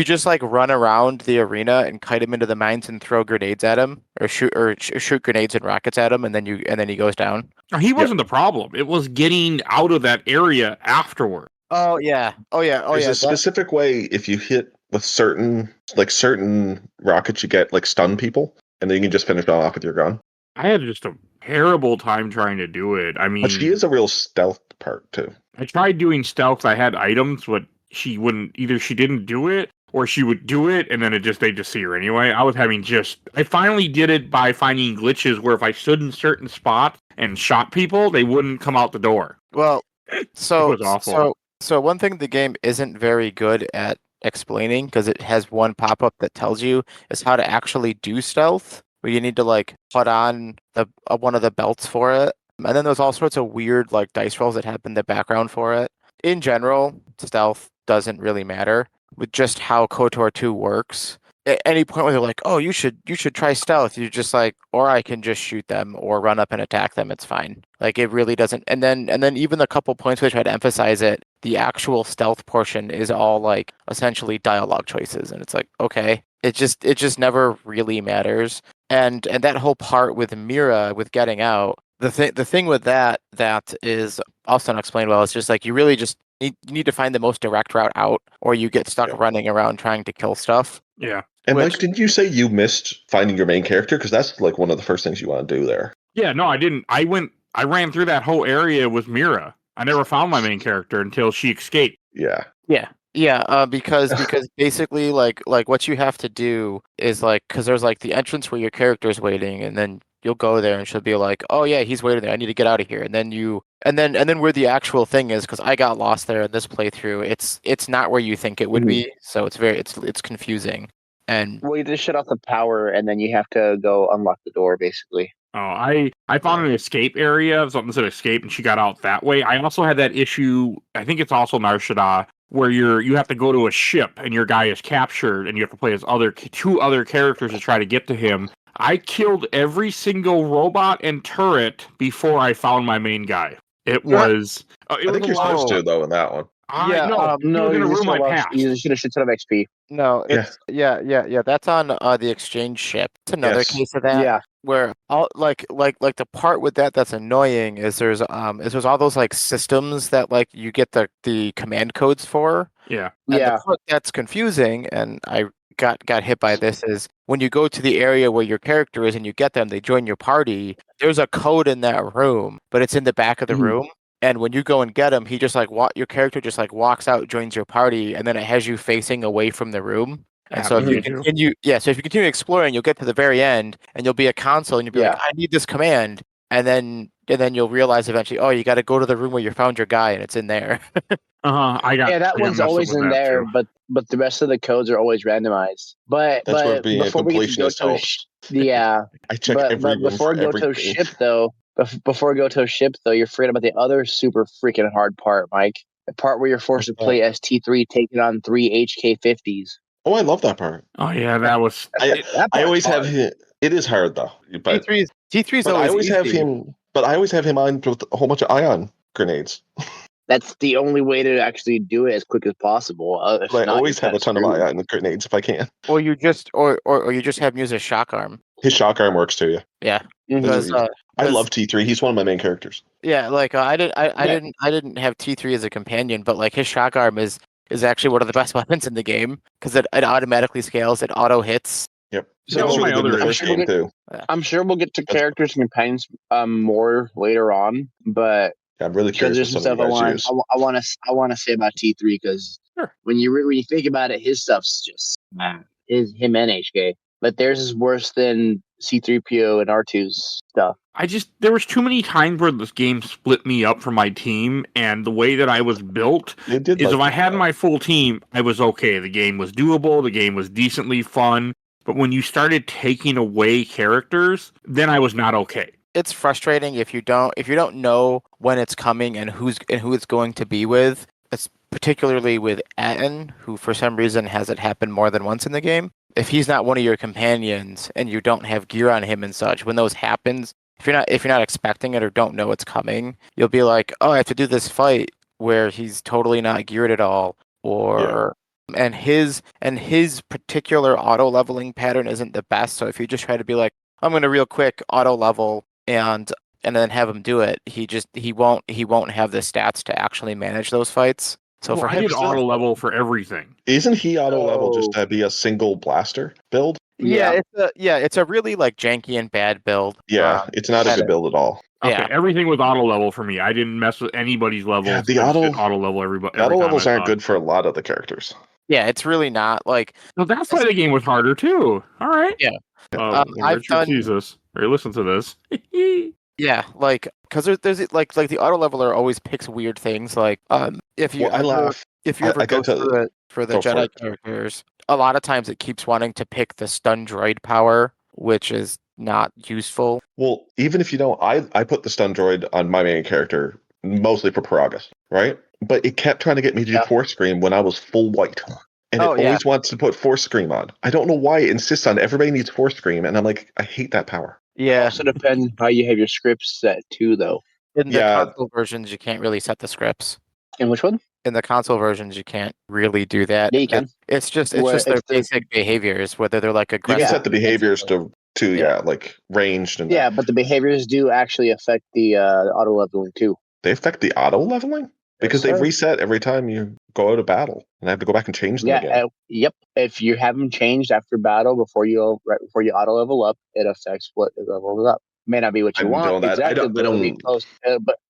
just like run around the arena and kite him into the mines and throw grenades at him, or shoot grenades and rockets at him, and then he goes down. He wasn't the problem. It was getting out of that area afterward. Oh yeah. There's a specific way if you hit with certain rockets, you get like stun people, and then you can just finish them off with your gun. I had just a terrible time trying to do it. I mean, But she is a real stealth part too. I tried doing stealth. I had items, but she wouldn't. Either she didn't do it, or she would do it, and then they just see her anyway. I finally did it by finding glitches where if I stood in certain spots and shot people, they wouldn't come out the door. Well, It was awful. So one thing the game isn't very good at explaining, because it has one pop-up that tells you, is how to actually do stealth. where you need to like put on the one of the belts for it. And then there's all sorts of weird like dice rolls that happen in the background for it. In general, stealth doesn't really matter with just how KOTOR 2 works. At any point where they're like, "Oh, you should try stealth," you're just like, or I can just shoot them or run up and attack them. It's fine. Like it really doesn't. And then even the couple points where I try to emphasize it, the actual stealth portion is all like essentially dialogue choices, and it's like, okay, it just never really matters. And that whole part with Mira with getting out, the thing with that is also not explained well. It's just like you really just you need to find the most direct route out, or you get stuck running around trying to kill stuff. Yeah. And Mike, didn't you say you missed finding your main character? Because that's like one of the first things you want to do there. Yeah, no, I didn't. I ran through that whole area with Mira. I never found my main character until she escaped. Yeah. Yeah, because basically like what you have to do is like because there's like the entrance where your character's waiting, and then you'll go there and she'll be like, "Oh yeah, he's waiting there. I need to get out of here." And then where the actual thing is, because I got lost there in this playthrough, it's not where you think it would be, so it's confusing. And Well, you just shut off the power, and then you have to go unlock the door, basically. Oh, I found an escape area. Something said escape, and she got out that way. I also had that issue. I think it's also Nar Shaddaa, where you have to go to a ship, and your guy is captured, and you have to play as two other characters to try to get to him. I killed every single robot and turret before I found my main guy. It was. I think you're supposed to though in that one. No, you're gonna ruin my you past. just get a shit ton of XP. no, it's yeah. That's on the exchange ship. It's another case of that. Yeah. Where all like the part with that's annoying is there's all those like systems that like you get the command codes for. Yeah. And the part that's confusing, and I got hit by this, is when you go to the area where your character is and you get them, they join your party. There's a code in that room, but it's in the back of the room. And when you go and get him, he just like your character just like walks out, joins your party, and then it has you facing away from the room. And so if you continue exploring, you'll get to the very end, and you'll be a console, and you'll be like, "I need this command," and then you'll realize eventually, oh, you got to go to the room where you found your guy, and it's in there. That one's always in there, but the rest of the codes are always randomized. But that's where being a before we get to completionist helps. I check every room before we go to a ship though. Before we go to a ship though, you're forgetting about the other super freaking hard part, Mike. The part where you're forced to play as T3 taking on 3 HK50s. Oh, I love that part. Oh yeah, that was. I always have him. It is hard though. But T3's always I always easy. have him. But I always have him on with a whole bunch of ion grenades. That's the only way to actually do it as quick as possible. I always have a ton of ion grenades if I can. Or you just or you just have him use a shock arm. His shock arm works too. Yeah. Because I love T3. He's one of my main characters. Yeah, like I didn't have T3 as a companion, but like his shock arm is actually one of the best weapons in the game because it automatically scales, it auto hits. Yep. So that was my other issue too. I'm sure we'll get to characters and companions more later on, but I'm really curious. There's some stuff I want to say about T3 because when you think about it, his stuff's just him and HK, but theirs is worse than C3PO and R2's stuff. There was too many times where this game split me up from my team, and the way that I was built if I had my full team, I was okay. The game was doable, the game was decently fun, but when you started taking away characters, then I was not okay. It's frustrating if you don't know when it's coming and who it's going to be with. It's particularly with Atten, who for some reason has it happen more than once in the game. If he's not one of your companions and you don't have gear on him and such, when those happens, if you're not expecting it or don't know it's coming, you'll be like, oh, I have to do this fight where he's totally not geared at all, and his particular auto leveling pattern isn't the best. So if you just try to be like, I'm gonna real quick auto level and then have him do it, he won't have the stats to actually manage those fights. So for him, I did auto level for everything. Isn't he auto level just to be a single blaster build? It's a really like janky and bad build. Yeah, it's not a good build at all. Okay, everything was auto level for me. I didn't mess with anybody's levels. Yeah, the auto level everybody. Auto levels aren't good for a lot of the characters. Yeah, it's really not like. No, that's why the game was harder too. All right. Yeah. Richard sees this or listen to this. Yeah, like because there's like the auto leveler always picks weird things. Like if you ever go through it for the Jedi characters, a lot of times it keeps wanting to pick the stun droid power which is not useful. Well, even if you don't, I put the stun droid on my main character mostly for Paragus, right? But it kept trying to get me to do Force Scream when I was full white. And it always wants to put Force Scream on. I don't know why it insists on everybody needs Force Scream, and I'm like, I hate that power. It also depends how you have your scripts set too, though. In the console versions, you can't really set the scripts. In which one? In the console versions, you can't really do that. Yeah, you can. It's just their basic behaviors, whether they're like aggressive. You can set the behaviors to like ranged and but the behaviors do actually affect the auto leveling too. They affect the auto leveling? Because they reset every time you go out of battle, and I have to go back and change them again. Yep. If you have them changed after battle before you auto level up, it affects what it levels up. May not be what you want exactly, but it'll be close.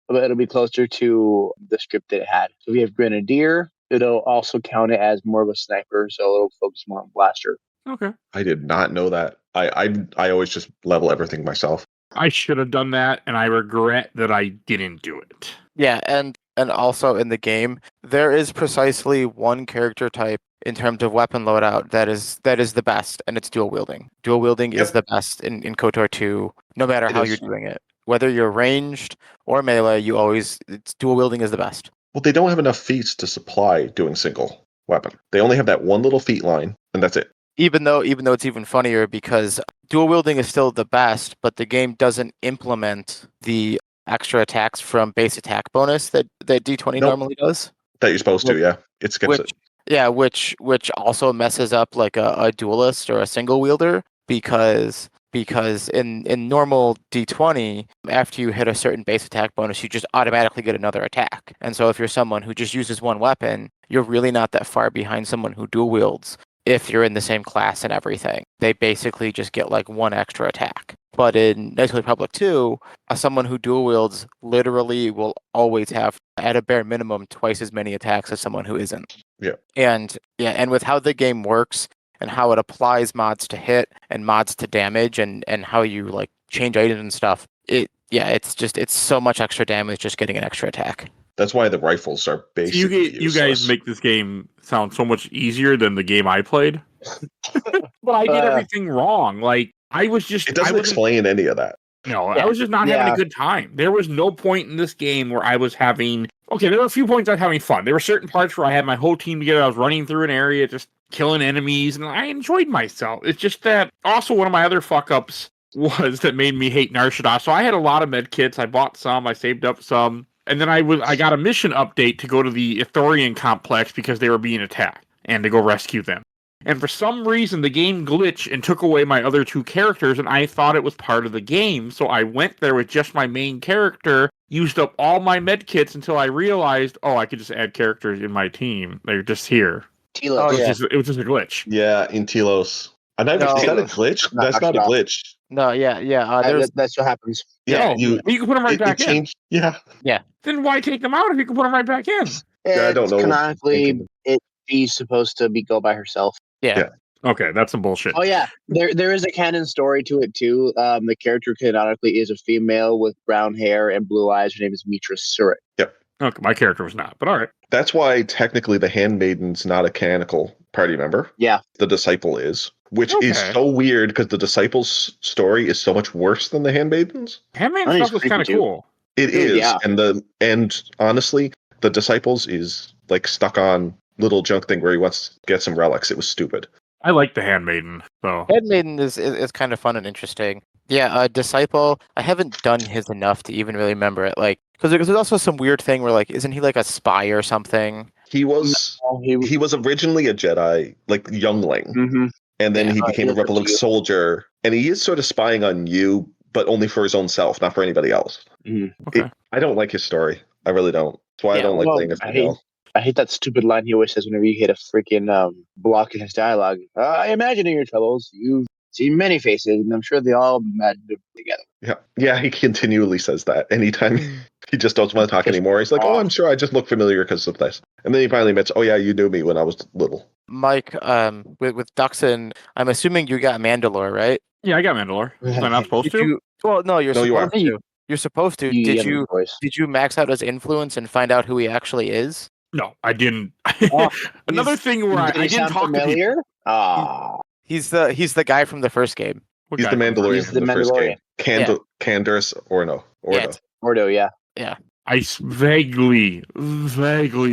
But it'll be closer to the script that it had. So if you have Grenadier, it'll also count it as more of a sniper, so it'll focus more on blaster. Okay. I did not know that. I always just level everything myself. I should have done that, and I regret that I didn't do it. Yeah, and also in the game, there is precisely one character type in terms of weapon loadout that is the best, and it's dual wielding. Dual wielding is the best in KOTOR 2, no matter how you're doing it. Whether you're ranged or melee, dual wielding is the best. Well, they don't have enough feats to supply doing single weapon. They only have that one little feat line, and that's it. Even though it's even funnier because dual wielding is still the best, but the game doesn't implement the extra attacks from base attack bonus that D20 normally does. That you're supposed to, it skips it. Yeah, which also messes up like a duelist or a single wielder because in normal D20, after you hit a certain base attack bonus, you just automatically get another attack. And so if you're someone who just uses one weapon, you're really not that far behind someone who dual wields. If you're in the same class and everything, they basically just get like one extra attack. But in Knights of the Republic 2, someone who dual wields literally will always have, at a bare minimum, twice as many attacks as someone who isn't. Yeah. And with how the game works and how it applies mods to hit and mods to damage and how you like change items and stuff, it's so much extra damage just getting an extra attack. That's why the rifles are basically you guys make this game sound so much easier than the game I played. But I did everything wrong. Like, I was just... It doesn't explain any of that. No, I was just not having a good time. There was no point in this game where I was having... Okay, there were a few points I was having fun. There were certain parts where I had my whole team together. I was running through an area, just killing enemies, and I enjoyed myself. It's just that... Also, one of my other fuck-ups was that made me hate Nar Shaddaa. So I had a lot of med kits. I bought some. I saved up some. And then I got a mission update to go to the Ithorian complex because they were being attacked and to go rescue them. And for some reason, the game glitched and took away my other two characters, and I thought it was part of the game. So I went there with just my main character, used up all my med kits until I realized, I could just add characters in my team. They're just here. Telos. It was just a glitch. Yeah, in Telos. Is that a glitch? That's not a glitch. No, that's what happens. Yeah, you can put them right back in. Yeah. Then why take them out if you can put them right back in? I don't know. Canonically, she's supposed to go by herself. Yeah. Okay, that's some bullshit. Oh yeah, there is a canon story to it too. The character canonically is a female with brown hair and blue eyes. Her name is Mitra Surit. Yep. Okay, my character was not, but all right. That's why technically the Handmaiden's not a canonical party member. Yeah. The Disciple is, which is so weird because the Disciple's story is so much worse than the Handmaiden's. Handmaiden's stuff was kind of cool. It is, and honestly, the Disciples is like stuck on little junk thing where he wants to get some relics. It was stupid. I like the Handmaiden, so Handmaiden is kind of fun and interesting. Yeah, Disciple. I haven't done his enough to even really remember it. Like, because there's also some weird thing where like, isn't he like a spy or something? He was originally a Jedi, like youngling, and then he became a Republic soldier, and he is sort of spying on you, but only for his own self, not for anybody else. Okay. I don't like his story. I really don't. That's why I don't like playing as Miguel. I hate that stupid line he always says whenever you hit a freaking block in his dialogue. I imagine in your troubles, you've seen many faces, and I'm sure they all met together. Yeah, he continually says that. Anytime he just doesn't want to talk anymore, he's like, I'm sure I just look familiar because of this. And then he finally admits, you knew me when I was little. Mike, with Duxon, I'm assuming you got Mandalore, right? Yeah, I got Mandalore. Was I not supposed to? No, you're supposed to. You You're supposed to. Did you max out his influence and find out who he actually is? No, I didn't. Another thing where I didn't talk familiar? to people. He's the guy from the first game. What He's guy the from Mandalorian He's from the the first game. Mandalorian. Candace Orno. Yeah, Ordo, yeah. I vaguely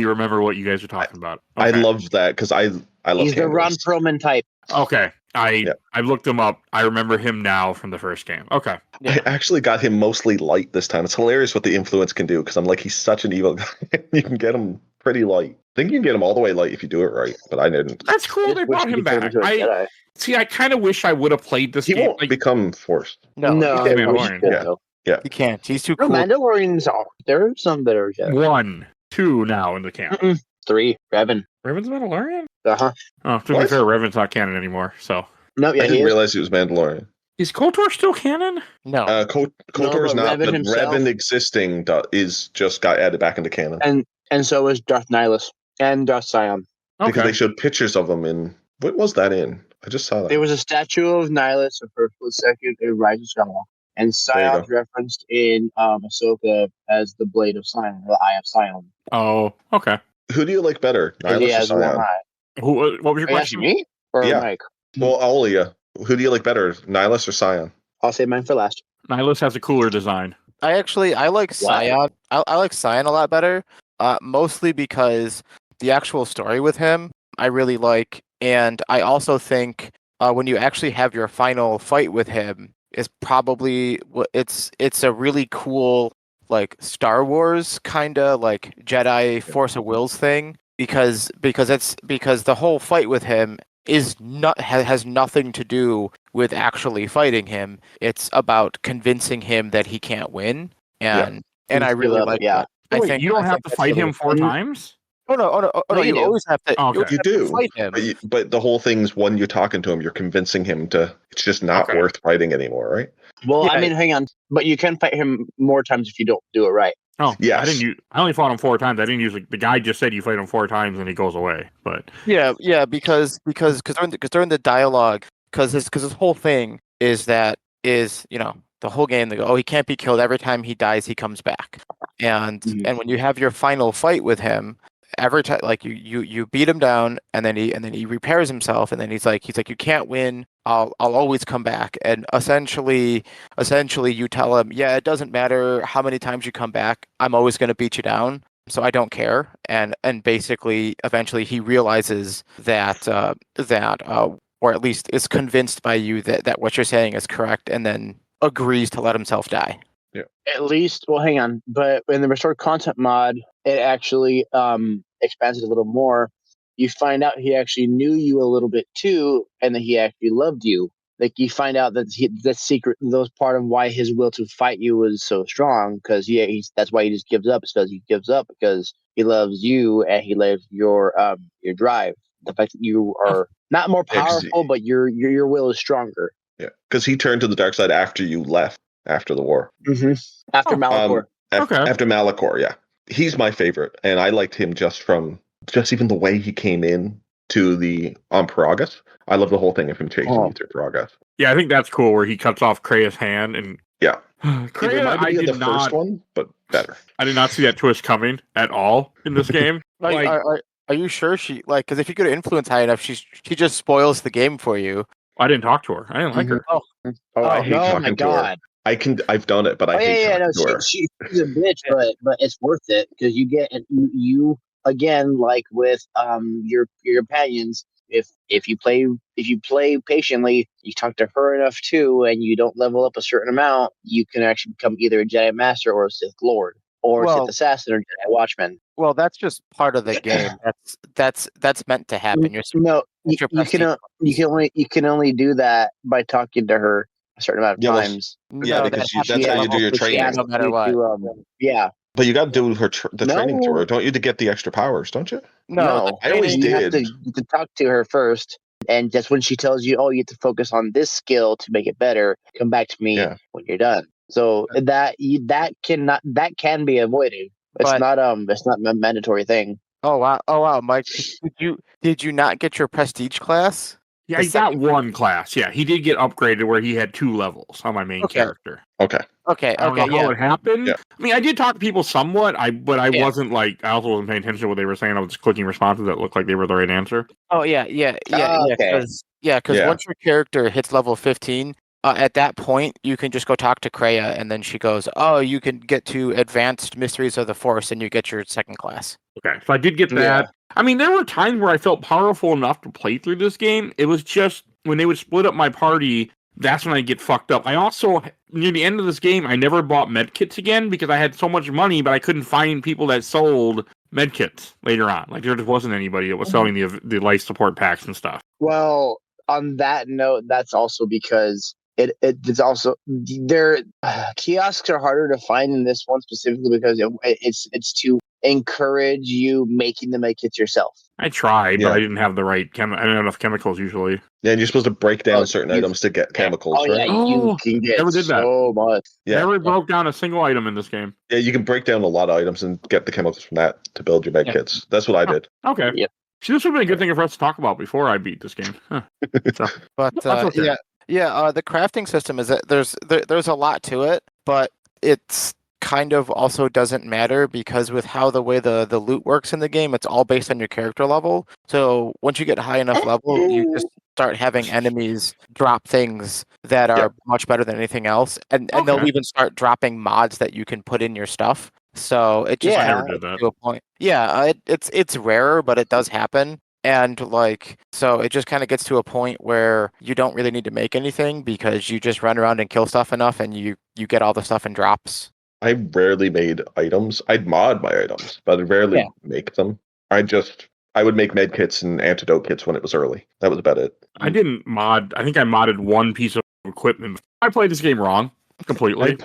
remember what you guys are talking about. I Okay. loved that because I love He's the Ron Candace. Perlman type. Okay. Yeah. I looked him up. I remember him now from the first game. Okay. I actually got him mostly light this time. It's hilarious what the influence can do because I'm like, he's such an evil guy. You can get him pretty light. I think you can get him all the way light if you do it right, but I didn't. That's cool. They Just wish brought he him could turn back. into a Jedi. I kind of wish I would have played this He game. won't become forced. No, No, he's he Mandalorian. should, Yeah. though. he can't. He's too No, cool. Mandalorians are. There are some that are Jedi. 1, 2 now in the camp. 3, Revan. Revan's Mandalorian? Uh-huh. Oh, to be What? fair, Revan's not canon anymore. So No, yeah, I he didn't is. realize he was Mandalorian. is KOTOR still canon? No. KOTOR's but not, Revan but himself- Revan existing is just got added back into canon And so is Darth Nihilus and Darth Sion. because Okay. they showed pictures of them in. What was that in? I just saw that. There was a statue of Nihilus for a second in Rise of Skywalker. And Sion's referenced in Ahsoka as the Blade of Sion, the Eye of Sion. Oh, okay. Who do you like better, And he Nihilus or has one Sion? eye. What was your Are you asking question? me? Or Yeah. Mike? Well, Aulia. Who do you like better, Nihilus or Sion? I'll say mine for last. Nihilus has a cooler design. I like Sion. I like Sion a lot better, mostly because the actual story with him I really like, and I also think when you actually have your final fight with him is probably it's a really cool like Star Wars kind of like Jedi Force of Wills thing because the whole fight with him has nothing to do with actually fighting him. It's about convincing him that he can't win, and I really like that. Oh, wait, you don't have to fight him 4 times? Oh no! you You do. always have to. Oh, okay. always You have to do, fight him. but the whole thing's when you're talking to him, you're convincing him to. It's just not Okay. worth fighting anymore, right? Well, Yeah. I mean, hang on. But you can fight him more times if you don't do it right. Oh, Yes. I only fought him 4 times. I didn't use the guy just said you fight him 4 times and he goes away. But Yeah, because during the dialogue, because his whole thing is the whole game they go, oh, he can't be killed. Every time he dies, he comes back. And when you have your final fight with him, every time like you beat him down and then he repairs himself and then he's like you can't win. I'll always come back. And essentially you tell him, yeah, it doesn't matter how many times you come back, I'm always going to beat you down. So I don't care. And basically eventually he realizes that or at least is convinced by you that what you're saying is correct and then agrees to let himself die. At least, well, hang on. But in the restored content mod, it actually expands it a little more. You find out he actually knew you a little bit too, and that he actually loved you. Like you find out that that secret, that was part of why his will to fight you was so strong. Because that's why he just gives up. It's because he gives up because he loves you and he loves your drive. The fact that you are not more powerful, but your will is stronger. Yeah, because he turned to the dark side after you left, after the war. Mm-hmm. After Malachor. After Malachor, yeah. He's my favorite, and I liked him just even the way he came in to the on Paragus. I love the whole thing of him chasing you through Paragus. yeah, I think that's cool where he cuts off Krea's hand and Yeah. Kreia, I did did the not first one, but better. I did not see that twist coming at all in this game. Like, Are you sure she like? Because if you go to influence high enough, she just spoils the game for you. I didn't talk to her. I didn't like her. I hate talking to her. I've done it, but I hate talking to her. She's a bitch, but it's worth it because you get you again like with your companions. If you play patiently, you talk to her enough too, and you don't level up a certain amount, you can actually become either a Jedi Master or a Sith Lord or a Sith Assassin or Jedi Watchman. Well, that's just part of the game. That's meant to happen. You can only do that by talking to her a certain amount of times. Because that's how you do your training. No matter what. But you got to do her the training to her, don't you, to get the extra powers, don't you? No, I always you did. have to talk to her first, and just when she tells you, "Oh, you have to focus on this skill to make it better," come back to me when you're done. So that can be avoided. It's not a mandatory thing. Oh wow, Mike, did you not get your prestige class? Yeah, he got 1 class. Yeah, he did get upgraded where he had 2 levels on my main character. Okay. Okay. I don't know how it happened. Yeah. I mean, I did talk to people somewhat, but I wasn't like, I also wasn't paying attention to what they were saying. I was just clicking responses that looked like they were the right answer. Oh yeah. Because once your character hits level 15, at that point, you can just go talk to Kreia, and then she goes, "Oh, you can get to Advanced Mysteries of the Force, and you get your second class." Okay, so I did get that. Yeah. I mean, there were times where I felt powerful enough to play through this game. It was just when they would split up my party, that's when I get fucked up. I also, near the end of this game, I never bought medkits again because I had so much money, but I couldn't find people that sold medkits later on. Like, there just wasn't anybody that was selling the life support packs and stuff. Well, on that note, that's also because it's also there. Kiosks are harder to find in this one specifically because it's to encourage you making the medkits yourself. I tried, Yeah. but I didn't have the right I didn't have enough chemicals usually. Yeah, and you're supposed to break down Oh, certain you- items to get chemicals, Oh yeah, right? you Oh, can get never did that. so much. Yeah. Never broke down a single item in this game. Yeah, you can break down a lot of items and get the chemicals from that to build your med Yeah. kits. That's what I did. Okay. Yep. See, this would be a good thing for us to talk about before I beat this game. Huh. So, But That's okay. the crafting system is that there's a lot to it, but it's kind of also doesn't matter because with how the way the loot works in the game, it's all based on your character level. So once you get high enough level, you just start having enemies drop things that are much better than anything else, and they'll Okay. even start dropping mods that you can put in your stuff. So it just I Yeah. never did that. to a point. Yeah, it's rarer, but it does happen. And so it just kind of gets to a point where you don't really need to make anything because you just run around and kill stuff enough, and you get all the stuff in drops. I rarely made items. I'd mod my items, but I'd rarely make them. I would make med kits and antidote kits when it was early. That was about it. I didn't mod. I think I modded one piece of equipment. I played this game wrong completely.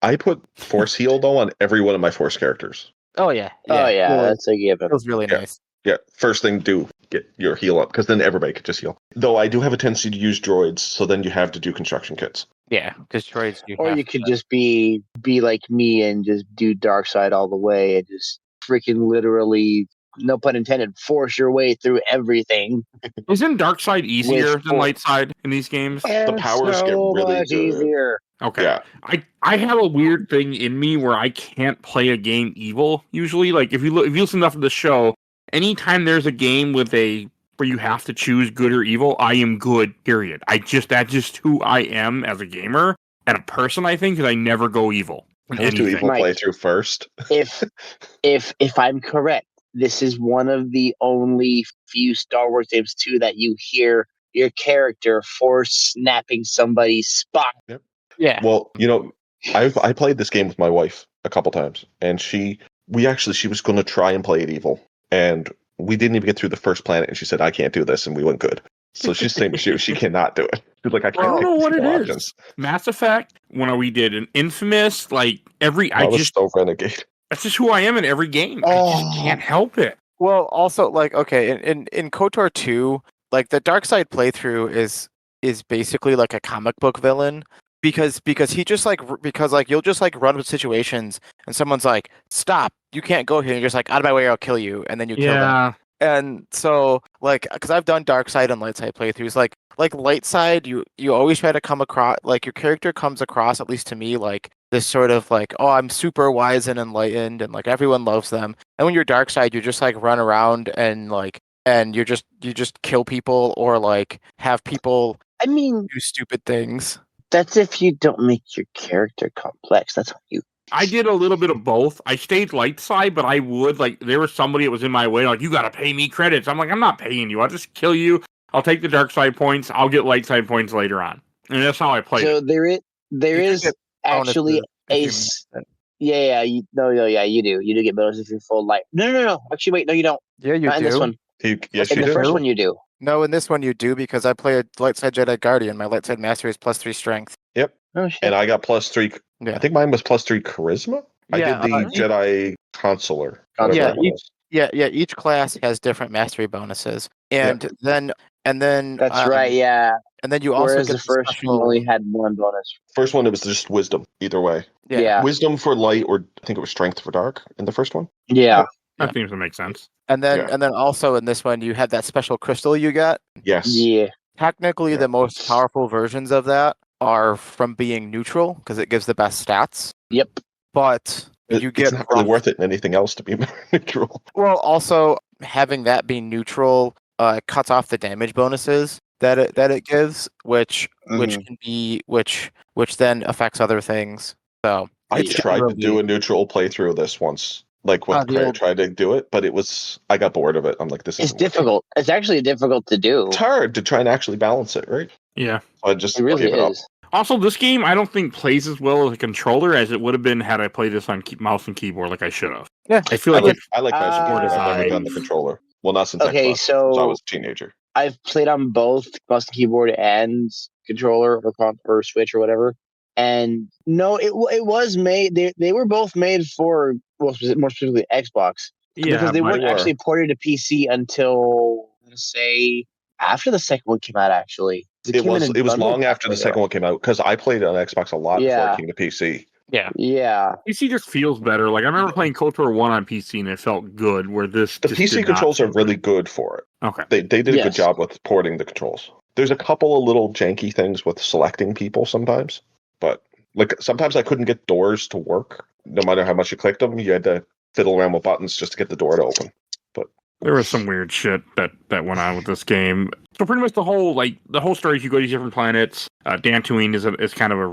I put force heal though on every one of my force characters. Oh yeah. Oh yeah, that's a given. It was really Yeah. nice. Yeah, first thing do get your heal up because then everybody could just heal. Though I do have a tendency to use droids, so then you have to do construction kits. Yeah, because droids do. Or you could just be like me and just do dark side all the way and just freaking literally, no pun intended, force your way through everything. Isn't dark side easier With than light side in these games? The powers get so really much good. easier. Okay. Yeah. I have a weird thing in me where I can't play a game evil usually. Like if you listen enough to the show, anytime there's a game with where you have to choose good or evil, I am good, period. That's just who I am as a gamer and a person, I think, because I never go evil. I always do evil Mike. playthrough first. If I'm correct, this is one of the only few Star Wars games too that you hear your character force snapping somebody's spine. Yep. Yeah. Well, I played this game with my wife a couple times, and she was going to try and play it evil, and we didn't even get through the first planet, and she said, "I can't do this," and we went good. So she's saying she cannot do it. She's like, I can't. I don't know what it is. Options. Mass Effect, when we did an Infamous, like I was so renegade. that's just who I am in every game. I just can't help it. Well, also in KOTOR 2, like the dark side playthrough is basically like a comic book villain because he just you'll just run with situations and someone's like, "Stop, you can't go here." And you're just like, "Out of my way, or I'll kill you," and then you kill them. And so because I've done dark side and light side playthroughs, like light side, you always try to come across, like your character comes across, at least to me, like this sort of like, oh, I'm super wise and enlightened and like everyone loves them. And when you're dark side, you just like run around and you just kill people or like have people do stupid things. That's if you don't make your character complex. That's how you. I did a little bit of both. I stayed light side, but I would there was somebody that was in my way, like, you gotta pay me credits. I'm like, I'm not paying you. I'll just kill you. I'll take the dark side points. I'll get light side points later on. And that's how I played So it. there is actually you do. You do get bonus if you're full light. No. Actually, wait, no, you don't. Yeah, you Not do. in this one. Yes, In you the do. first one, you do. No, in this one you do because I play a light side Jedi Guardian. My light side mastery is +3 strength. Yep. Oh shit. And I got +3. Yeah. I think mine was +3 charisma. Yeah, I did the Jedi consular. Yeah, whatever that was. Yeah. Each class has different mastery bonuses, and then That's right. Yeah. And then you also Whereas get the first one only had one bonus. First one, it was just wisdom. Either way, Yeah. wisdom for light, or I think it was strength for dark in the first one. Yeah. That seems to make sense. And then Yeah. and then also in this one you have that special crystal you get. Yes. Yeah. Technically, Yeah. the most powerful versions of that are from being neutral because it gives the best stats. Yep. But you get It's not really worth it in anything else to be neutral. Well, also having that be neutral cuts off the damage bonuses that it gives, which Mhm. can be which then affects other things. So I it's tried to generally- do a neutral playthrough of this once, like with the Craig. old- Tried to do it, but I got bored of it. I'm like, this It's isn't working. difficult. It's actually difficult to do. It's hard to try and actually balance it, right? Yeah. So I just It really gave it up. is. Also, this game I don't think plays as well as a controller as it would have been had I played this on mouse and keyboard like I should have. Yeah. I feel I like like mouse and more keyboard. I've never design. done the controller. Well, not since Okay, Xbox, since I so was a teenager. I've played on both mouse and keyboard and controller or Switch or whatever. And no, it was made. They were both made for more specifically Xbox because they weren't were. actually ported to PC until say after the second one came out. Actually, It came in was a bundle long pack after the later second one came out because I played it on Xbox a lot before Yeah. it came to PC. Yeah. Yeah, PC just feels better. Like I remember playing KOTOR 1 on PC and it felt good. Where this The just PC did not controls are feel really good. good for it. Okay. They did a Yes. good job with porting the controls. There's a couple of little janky things with selecting people sometimes, but like sometimes I couldn't get doors to work. No matter how much you clicked them, you had to fiddle around with buttons just to get the door to open. But There was some weird shit that went on with this game. So pretty much the whole story is you go to different planets. Dantooine is kind of a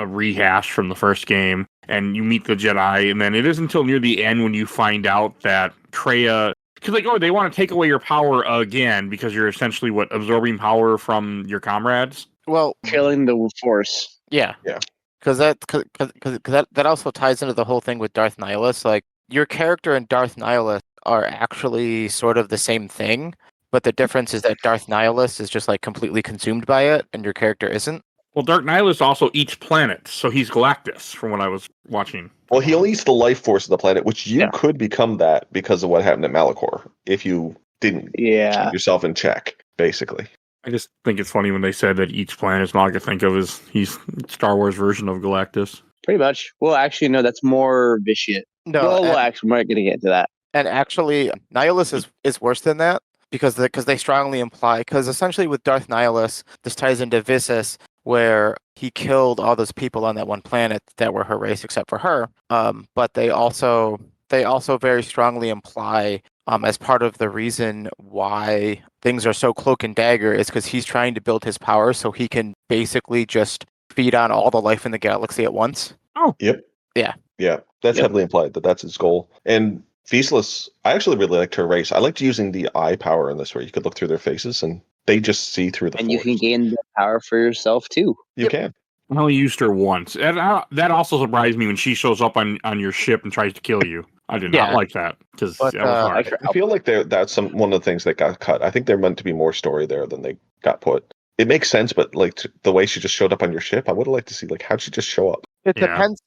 rehash from the first game, and you meet the Jedi, and then it isn't until near the end when you find out that Kreia, because they want to take away your power again because you're essentially absorbing power from your comrades. Well, killing the Force. yeah. Yeah. Because that also ties into the whole thing with Darth Nihilus. Like your character and Darth Nihilus are actually sort of the same thing, but the difference is that Darth Nihilus is just like completely consumed by it, and your character isn't. Well, Dark Nihilus also eats planets, so he's Galactus, from what I was watching. well, he only eats the life force of the planet, which you Yeah. could become that because of what happened at Malachor if you didn't Yeah, keep yourself in check, basically. I just think it's funny when they said that each planet is all I can think of is he's Star Wars version of Galactus. pretty much. Well, actually, no, that's more vicious. No, Well, actually, we're going to get into that. and actually, Nihilus is worse than that because they strongly imply, because essentially with Darth Nihilus, this ties into Visas, where he killed all those people on that one planet that were her race except for her. But they also very strongly imply, as part of the reason why things are so cloak and dagger is because he's trying to build his power so he can basically just feed on all the life in the galaxy at once. Yep. Yeah. Yeah. That's Yep. heavily implied that that's his goal. And Faceless, I actually really liked her race. I liked using the eye power in this where you could look through their faces and they just see through the And force. you can gain the power for yourself, too. You can. I only used her once. And that also surprised me when she shows up on your ship and tries to kill you. I did not Yeah. like that because But, that was hard. I feel like that's one of the things that got cut. I think there meant to be more story there than they got put. It makes sense, but like the way she just showed up on your ship, I would have liked to see like how'd she just show up? It Yeah. depends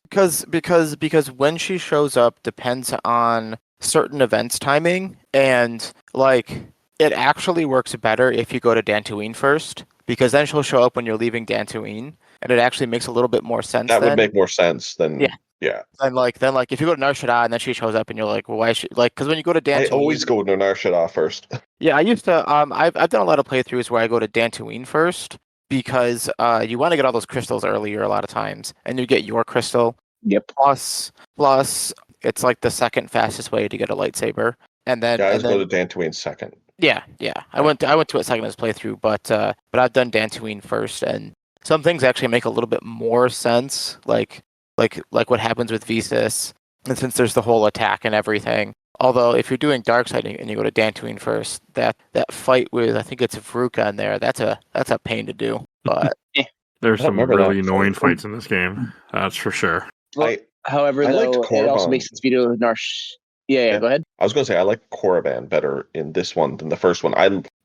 because when she shows up depends on certain events timing, and like it actually works better if you go to Dantooine first, because then she'll show up when you're leaving Dantooine, and it actually makes a little bit more sense. That then. would make more sense than Yeah. yeah. Then like if you go to Nar Shaddaa and then she shows up and you're like, well, why should like because when you go to I Dantooine, always go to Nar Shaddaa first. yeah, I used to I've done a lot of playthroughs where I go to Dantooine first because you want to get all those crystals earlier a lot of times, and you get your crystal. Yep. Plus, it's like the second fastest way to get a lightsaber, and then Yeah, I and always then go to Dantooine second. yeah. I went to it second as playthrough, but I've done Dantooine first, and some things actually make a little bit more sense, like what happens with Visas, and since there's the whole attack and everything. Although if you're doing Darkseid and you go to Dantooine first, that fight with I think it's Vruka in there, that's a pain to do. But There's I some remember that really annoying fight. fights in this game. That's for sure. Well, however, I liked though, it also Korriban. makes sense for you to Narsh. Yeah, Yeah. go ahead. I was going to say I like Korriban better in this one than the first one.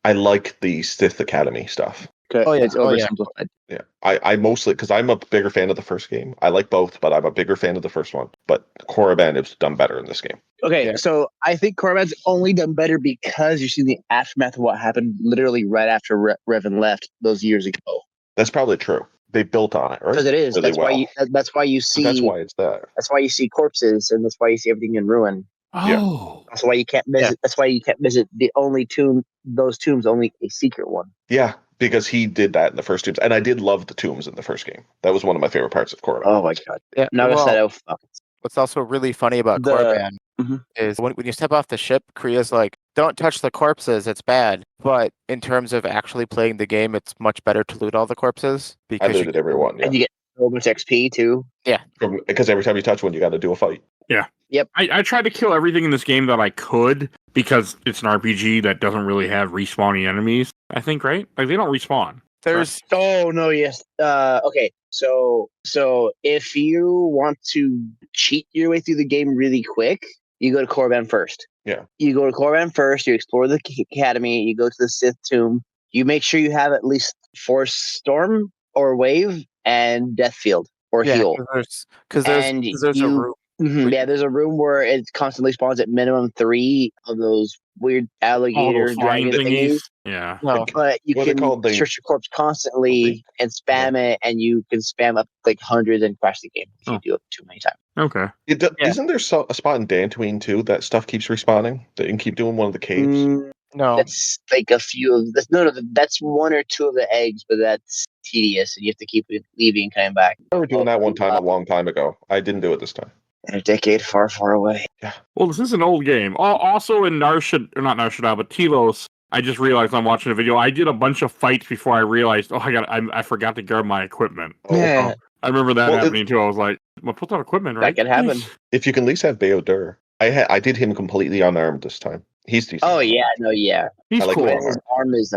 I like the Sith Academy stuff. Okay. Oh, yeah. It's Oh, yeah. oversimplified. Yeah, I mostly because I'm a bigger fan of the first game. I like both, but I'm a bigger fan of the first one. But Korriban is done better in this game. Okay, Yeah. so I think Korriban's only done better because you see the aftermath of what happened literally right after Revan left those years ago. That's probably true. They built on it, right? Because it is. Really That's well. why you see. That's why it's there. That's why you see corpses, and that's why you see everything in ruin. Yeah. Oh. That's why you can't visit. That's why you can't visit the only tomb. Those tombs, only a secret one. Yeah, because he did that in the first tombs, and I did love the tombs in the first game. That was one of my favorite parts of Korriban. Oh my god! yeah, Naga what's also really funny about The- Korriban Mhm. is when you step off the ship, Kreea's like, don't touch the corpses, it's bad. But in terms of actually playing the game, it's much better to loot all the corpses I because looted every one, yeah. And you get so much XP too. Because every time you touch one, you got to do a fight. I tried to kill everything in this game that I could because it's an RPG that doesn't really have respawning enemies. I think, right? Like they don't respawn. there's Oh no, yes. Okay. So if you want to cheat your way through the game really quick, you go to Korriban first. Yeah. You go to Korriban first. You explore the academy. You go to the Sith tomb. You make sure you have at least Force Storm or Wave and Death Field or Heal. because And there's a you- room. Yeah, there's a room where it constantly spawns at minimum 3 of those weird All alligator those flying dragon thingies. thingies. Yeah. No, But you What are they can called? They- search your corpse constantly and spam it, and you can spam up like hundreds and crash the game if you Oh. do it too many times. Okay. Yeah. Isn't there a spot in Dantooine too that stuff keeps respawning? That you can keep doing one of the caves? no. That's like a few of no, that's 1 or 2 of the eggs, but that's tedious, and you have to keep leaving and coming back. I remember doing that one time a long time ago. I didn't do it this time. In a decade far, far away. Well, this is an old game. Also in not Narshada, but Telos, I just realized I'm watching a video. I did a bunch of fights before I realized, I forgot to guard my equipment. Yeah. I remember that Well, happening too. I was like, well, put that equipment, right? That could happen. If you can at least have Bayodur. I did him completely unarmed this time. He's decent. Oh yeah, no, yeah. He's I like cool. the His arm is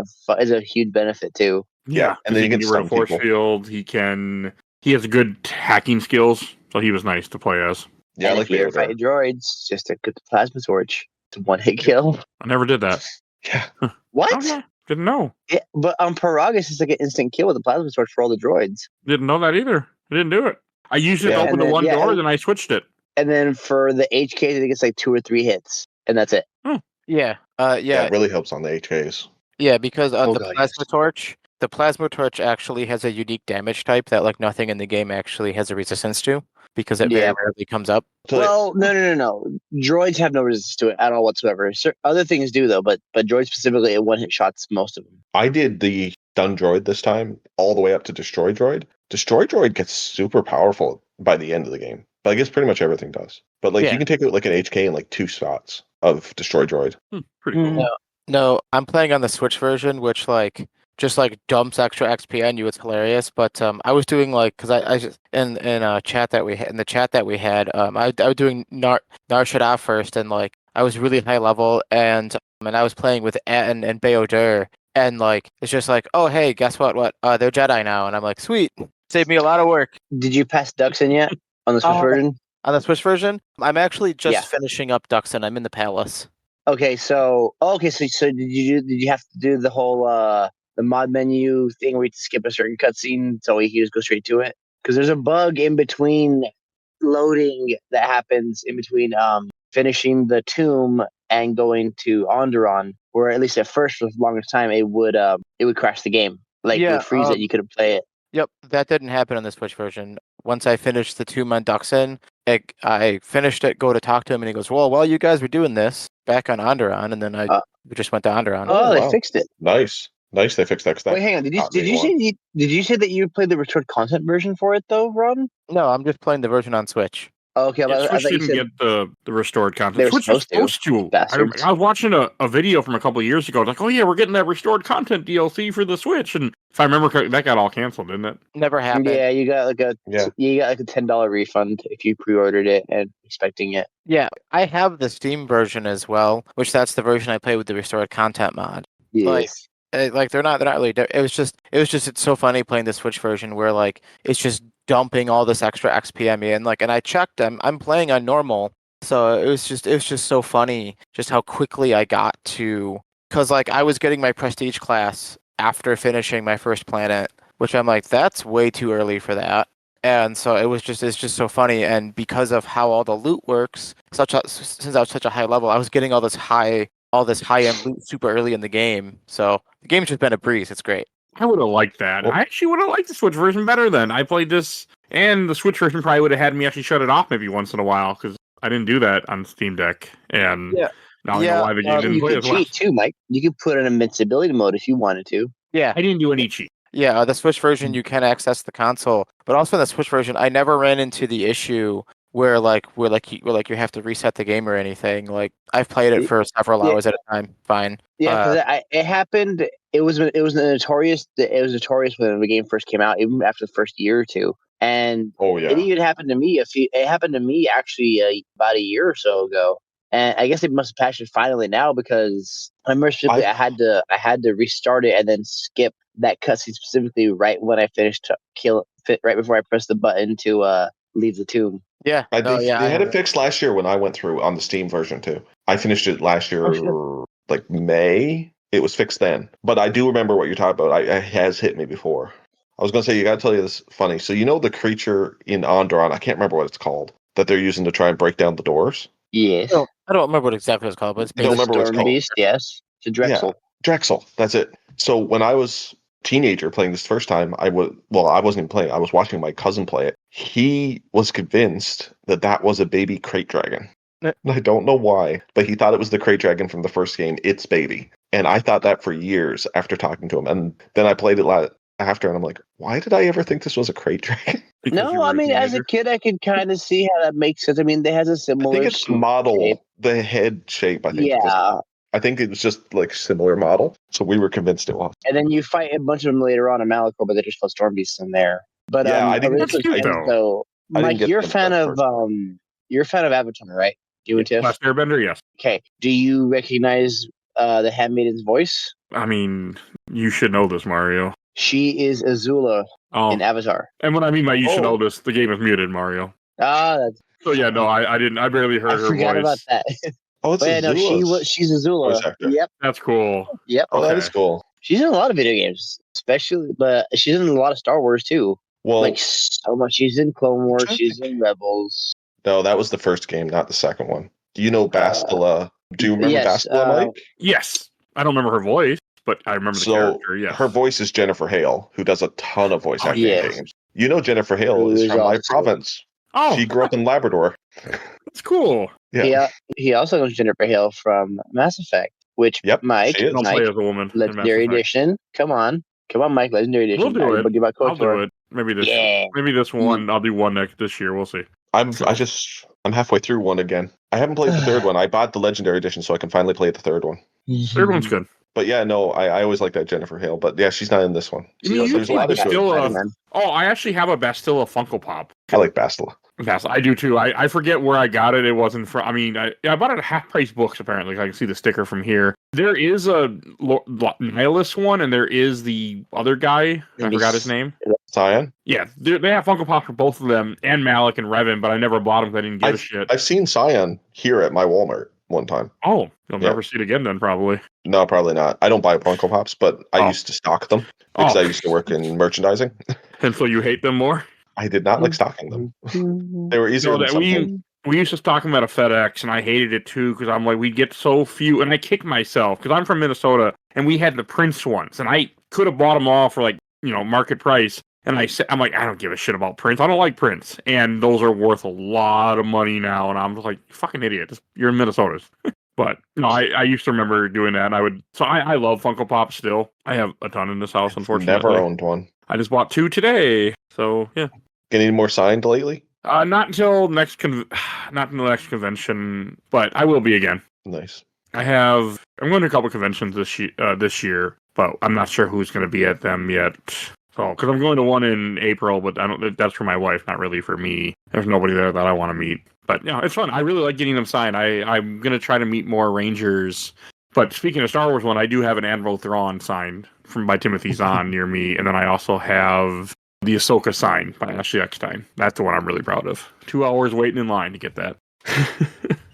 a huge benefit too. Yeah, and then he you can can get rid of stun force people. field. He has good hacking skills, so he was nice to play as. Yeah, I And like if you're Bayodur. fighting droids, just a good plasma torch. It's a 1-hit kill. I never did that. Yeah. What? Okay. Didn't know. Yeah, but on Paragus, it's like an instant kill with a plasma torch for all the droids. Didn't know that either. I didn't do it. I used it Yeah. to open And the then- one yeah, door, and- then I switched it. And then for the HK, I think it's like 2 or 3 hits, and that's it. Yeah. Yeah, it really helps on the HKs. Yeah, because Oh, the God, plasma yes. torch. The plasma torch actually has a unique damage type that like nothing in the game actually has a resistance to because it Yeah. very rarely comes up. So Well, no. Droids have no resistance to it at all whatsoever. Other things do though, but droids specifically, it 1-hit shots most of them. I did the stun droid this time, all the way up to destroy droid. Destroy droid gets super powerful by the end of the game. But I guess pretty much everything does. But like Yeah. you can take out like an HK in like 2 spots of destroy droid. Pretty cool. Mm. No, I'm playing on the Switch version, which like just like dumps extra XP on you. It's hilarious. But I was doing like because I just in a chat that we had in the chat that we had I was doing Nar Shaddaa first, and like I was really high level, and I was playing with Atten and Bayodur, and like it's just like, oh hey, guess what they're Jedi now, and I'm like, sweet, saved me a lot of work. Did you pass Duxon yet on the Switch version? On the Switch version, I'm actually just Yeah. finishing up Duxon. I'm in the palace. Okay, so did you have to do the whole the mod menu thing where you have to skip a certain cutscene so you can just go straight to it? Because there's a bug in between loading that happens in between finishing the tomb and going to Onderon, where at least at first for the longest time it would crash the game. Like it Yeah, would freeze it, you couldn't play it. Yep, that didn't happen on the Switch version. Once I finished the tomb on Duxon, I finished it, go to talk to him, and he goes, well, while you guys were doing this, back on Onderon, and then we just went to Onderon. Oh, they wow. fixed it. Nice. They fixed that. Wait, hang on. Did you say that you played the restored content version for it though, Ron? No, I'm just playing the version on Switch. Oh, okay, Yeah, I Switch thought you didn't said get the restored They content. were Switch was supposed to. supposed to. Bastards. I was watching a video from a couple of years ago. Like, oh yeah, we're getting that restored content DLC for the Switch, and if I remember correctly, that got all canceled, didn't it? Never happened. Yeah, you got like a Yeah. $10 refund if you pre-ordered it and expecting it. Yeah, I have the Steam version as well, which that's the version I play with the restored content mod. Yes. Like they're not really. It was just it's so funny playing the Switch version where like it's just dumping all this extra XP on me, and I checked. I'm playing on normal, so it was just so funny just how quickly I got to, because like I was getting my prestige class after finishing my first planet, which I'm like, that's way too early for that. And so it's just so funny, and because of how all the loot works, since I was such a high level, I was getting all this high end loot super early in the game. So the game's just been a breeze. It's great. I would have liked that. Well- I actually would have liked the Switch version better then. I played this, and the Switch version probably would have had me actually shut it off maybe once in a while, because I didn't do that on Steam Deck. And Yeah. now I know why the game didn't You play could as well. cheat too, Mike. You could put an invincibility mode if you wanted to. Yeah. I didn't do any cheat. Yeah, the Switch version, you can access the console, but also in the Switch version, I never ran into the issue where you have to reset the game or anything. Like I've played it for several hours at a time. Fine. Yeah, because it happened. It was notorious. It was notorious when the game first came out, even after the first year or two. And it even happened to me. It happened to me actually about a year or so ago. And I guess they must have patched it finally now because I remember specifically I had to restart it and then skip that cutscene specifically right when I finished right before I pressed the button to leave the tomb. Yeah. They had it fixed last year when I went through on the Steam version too. I finished it last year, like May. It was fixed then. But I do remember what you're talking about. It has hit me before. I was going to say, you got to tell you this funny. So you know the creature in Onderon, I can't remember what it's called, that they're using to try and break down the doors? Yes. I don't remember what exactly it's called, but it's You don't remember what it's called? Beast, yes. It's a Drexel. Yeah, Drexel, that's it. So when I was a teenager playing this first time, I wasn't even playing. I was watching my cousin play it. He was convinced that was a baby crate dragon. I don't know why, but he thought it was the crate dragon from the first game, It's Baby. And I thought that for years after talking to him. And then I played it after, and I'm like, why did I ever think this was a crate dragon? No, I mean, as a kid, I could kind of see how that makes sense. I mean, they has a similar. I think it's model, the head shape. I think. Yeah. I think it was just like similar model, so we were convinced it was. And then you fight a bunch of them later on in Malachor, but they just put Storm Beasts in there. But yeah, I didn't. That's cute though. So, Mike, you're a fan of Avatar, right? You and Tiff? Last Airbender, yes. Okay. Do you recognize the Handmaiden's voice? I mean, you should know this, Mario. She is Azula in Avatar. And what I mean by you should know this, the game is muted, Mario. That's... So yeah, no, I didn't. I barely heard her voice. I forgot about that. Oh, it's no, she's Azula. Yep. That's cool. Yep. Oh, that is cool. She's in a lot of video games, especially, but she's in a lot of Star Wars too. Well, like so much. She's in Clone Wars. She's in Rebels. No, that was the first game, not the second one. Do you know Bastila? Do you remember Bastila, Mike? Yes. I don't remember her voice, but I remember the character, yes. Her voice is Jennifer Hale, who does a ton of voice acting in games. You know Jennifer Hale is from my province. Oh. She grew up in Labrador. That's cool. Yeah. He also knows Jennifer Hale from Mass Effect, which Mike, don't play as a woman. Legendary Edition. Come on, Mike, Legendary Edition. We'll do it. I'll do it. Maybe this one. I'll do one this year. We'll see. I'm halfway through one again. I haven't played the third one. I bought the Legendary Edition so I can finally play the third one. Third one's good. But yeah, no, I always like that Jennifer Hale. But yeah, she's not in this one. There's a lot of I actually have a Bastila Funko Pop. I like Bastila. I do too. I forget where I got it. It wasn't from. I mean, I bought it at Half Price Books. Apparently, I can see the sticker from here. There is a Nihilus one, and there is the other guy. I forgot his name. Cyan. Yeah, they have Funko Pops for both of them, and Malik and Revan. But I never bought them. I didn't give a shit. I've seen Cyan here at my Walmart one time. Oh, you'll never see it again then, probably. No, probably not. I don't buy Funko Pops, but I used to stock them because I used to work in merchandising. And so you hate them more? I did not like stocking them. They were easier than something. We used to stock them at a FedEx, and I hated it too because I'm like, we'd get so few, and I kicked myself because I'm from Minnesota, and we had the Prince ones, and I could have bought them all for market price. And I'm like, I don't give a shit about Prince. I don't like Prince, and those are worth a lot of money now. And I'm just like, you fucking idiot. You're in Minnesota. But no, I used to remember doing that. And I love Funko Pop still. I have a ton in this house, unfortunately. Never owned one. I just bought 2 today. So yeah. Get any more signed lately? Not until not in the next convention, but I will be again. Nice. I'm going to a couple conventions this year, but I'm not sure who's going to be at them yet. So, because I'm going to one in April, but that's for my wife, not really for me. There's nobody there that I want to meet. But it's fun. I really like getting them signed. I'm going to try to meet more Rangers. But speaking of Star Wars one, I do have an Admiral Thrawn signed by Timothy Zahn near me. And then I also have the Ahsoka signed by Ashley Eckstein. That's the one I'm really proud of. 2 hours waiting in line to get that.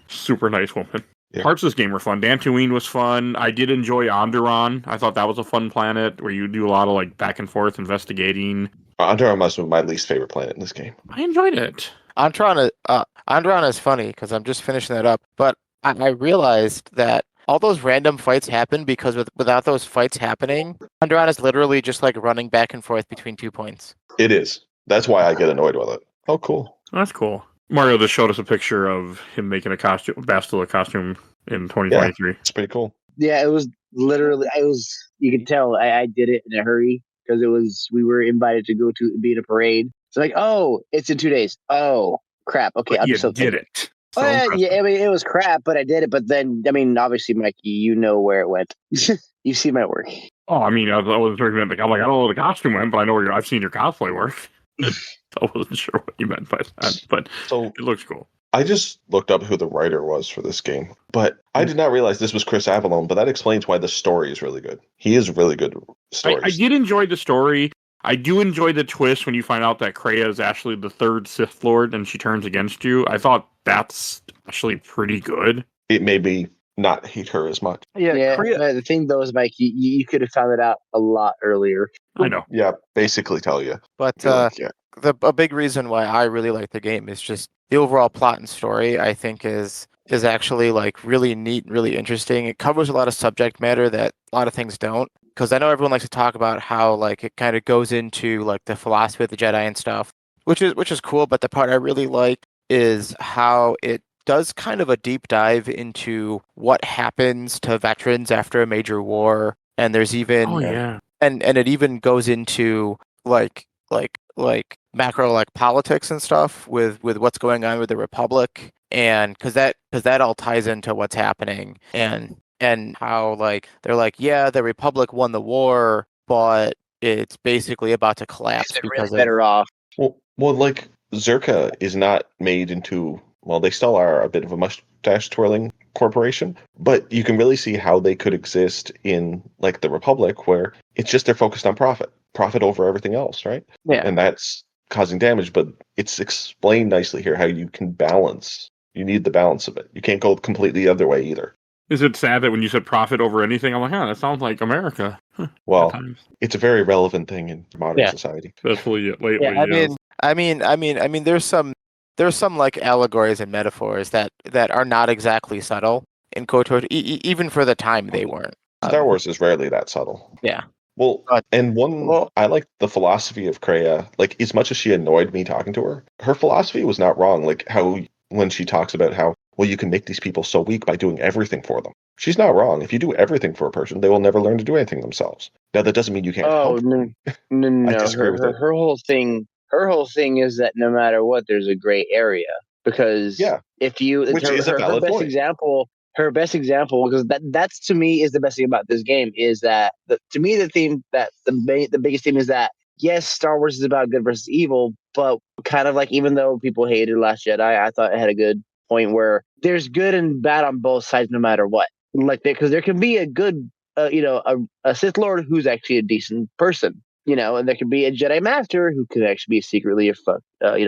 Super nice woman. Yeah. Parts of this game were fun. Dantooine was fun. I did enjoy Onderon. I thought that was a fun planet where you do a lot of back and forth investigating. Onderon must be my least favorite planet in this game. I enjoyed it. Onderon is funny because I'm just finishing that up, but I realized that all those random fights happen because without those fights happening, Onderon is literally just like running back and forth between 2 points. It is. That's why I get annoyed with it. Oh, cool. That's cool. Mario just showed us a picture of him making a Bastila costume in 2023. Yeah, it's pretty cool. Yeah, it was literally. You can tell I did it in a hurry because we were invited to go to be in a parade. It's like, oh, it's in 2 days. Oh, crap. Okay, But I'm you so did it. Oh, So yeah, impressive. yeah, I mean, it was crap, but I did it. But then, I mean, obviously, Mike, you know where it went. You see my work. Oh, I mean, I was talking about, I'm like, I don't know where the costume went, but I know where I've seen your cosplay work. I wasn't sure what you meant by that, but So it looks cool. I just looked up who the writer was for this game, but I did not realize this was Chris Avellone, but that explains why the story is really good. He is really good I stories. did enjoy the story. I do enjoy the twist when you find out that Kreia is actually the third Sith Lord and she turns against you. I thought that's actually pretty good. It made me not hate her as much. Yeah, but the thing though is, Mike, you could have found it out a lot earlier. I know. Yeah, basically tell you. But You're like, yeah. a big reason why I really like the game is just the overall plot and story. I think is actually like really neat, and really interesting. It covers a lot of subject matter that a lot of things don't. Because I know everyone likes to talk about how like it kind of goes into like the philosophy of the Jedi and stuff, which is cool. But the part I really like is how it does kind of a deep dive into what happens to veterans after a major war, and there's even Oh, yeah. and it even goes into like macro like politics and stuff with what's going on with the Republic, and because that all ties into what's happening, and how like they're like, yeah, the Republic won the war, but it's basically about to collapse They're because really better off. Well, like Zerka is not made into. Well, they still are a bit of a mustache twirling corporation, but you can really see how they could exist in like the Republic, where it's just they're focused on profit over everything else, right? Yeah. And that's causing damage. But it's explained nicely here how you can balance. You need the balance of it. You can't go completely the other way either. Is it sad that when you said profit over anything, I'm like, that sounds like America. At Well, times. it's a very relevant thing in modern Yeah. society. Especially lately. Yeah, Yes. I mean, there's some like allegories and metaphors that are not exactly subtle in KOTOR, even for the time they weren't. Star Wars is rarely that subtle. Yeah. Well, But- and I like the philosophy of Kreia. Like, as much as she annoyed me talking to her, her philosophy was not wrong. Like, how when she talks about how, well, you can make these people so weak by doing everything for them. She's not wrong. If you do everything for a person, they will never learn to do anything themselves. Now, that doesn't mean you can't Oh help. no! I disagree with it. Her whole thing is that no matter what, there's a gray area, because Yeah. if you Which is a her valid best point. example, because that's to me is the best thing about this game is that to me the theme that the biggest theme is that yes, Star Wars is about good versus evil, but kind of like even though people hated Last Jedi, I thought it had a good point where there's good and bad on both sides no matter what. Like because there can be a good a Sith Lord who's actually a decent person, and there could be a Jedi Master who could actually be secretly a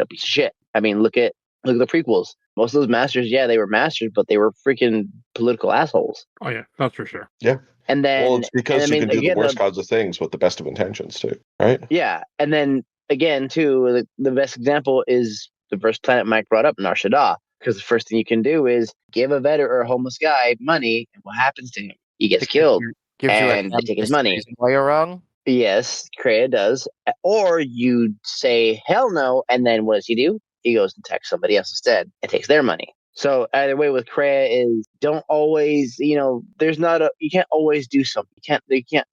piece of shit. I mean, look at the prequels. Most of those masters, yeah, they were masters, but they were freaking political assholes. Oh, yeah. That's for sure. Yeah. And then, Well, it's because and you I can mean, do the again, worst kinds of things with the best of intentions, too. Right? yeah, and then again, too, the best example is the first planet Mike brought up, Nar Shaddaa, because the first thing you can do is give a veteran or a homeless guy money, and what happens to him? He gets killed, Gives you a and they take his money. reason why you're wrong. Yes, Kreia does. Or you say hell no, and then what does he do? He goes and attacks somebody else instead and takes their money. So either way with Kreia is don't always, there's not you can't always do something.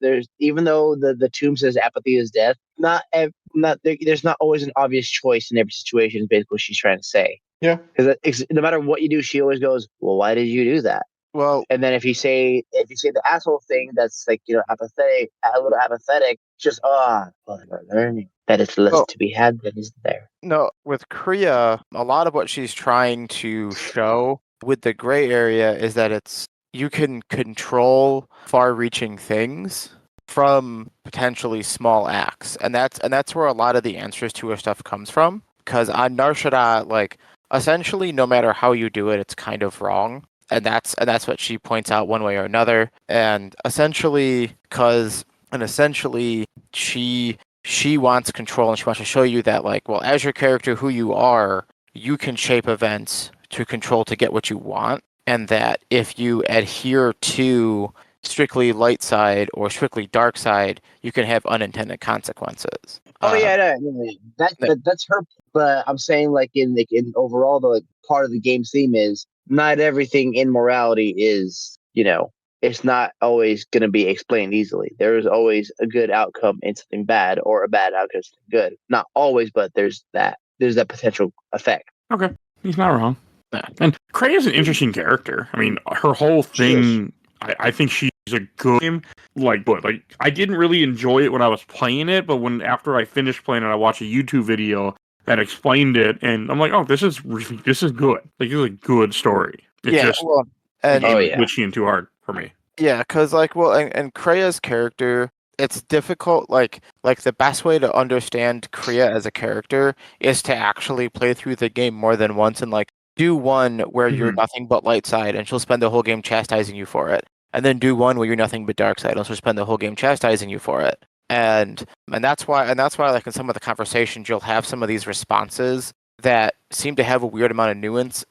There's even though the tomb says apathy is death, there's not always an obvious choice in every situation is basically what she's trying to say. Yeah. Because no matter what you do, she always goes, well, why did you do that? Well, And then if you say the asshole thing, that's like apathetic, a little apathetic. Just we're learning that it's less Well- to be had than is there. no, with Kreia, a lot of what she's trying to show with the gray area is that you can control far-reaching things from potentially small acts, and that's where a lot of the answers to her stuff comes from. Because on Nar Shaddaa, like essentially, no matter how you do it, it's kind of wrong. And that's what she points out one way or another. And essentially, she wants control, and she wants to show you that, like, well, as your character, who you are, you can shape events to control to get what you want, and that if you adhere to strictly light side or strictly dark side, you can have unintended consequences. That's her. But I'm saying, like in overall, the part of the game's theme is not everything in morality is it's not always going to be explained easily. There is always a good outcome in something bad, or a bad outcome in something good. Not always, but there's that potential effect. Okay, he's not wrong. Yeah. And Cray is an interesting character. I mean, her whole thing. I think she's a good game. Like, but like, I didn't really enjoy it when I was playing it, but after I finished playing it, I watched a YouTube video that explained it, and I'm like, oh, this is good. Like, this is a good story. It's Yeah, just well, the and game Oh, is yeah. glitchy and too hard for me. yeah, because like, well, and Krea's character, it's difficult. Like the best way to understand Krea as a character is to actually play through the game more than once and like do one where you're Mhm. nothing but light side, and she'll spend the whole game chastising you for it, and then do one where you're nothing but dark side, and she'll spend the whole game chastising you for it. And that's why like in some of the conversations you'll have some of these responses that seem to have a weird amount of nuance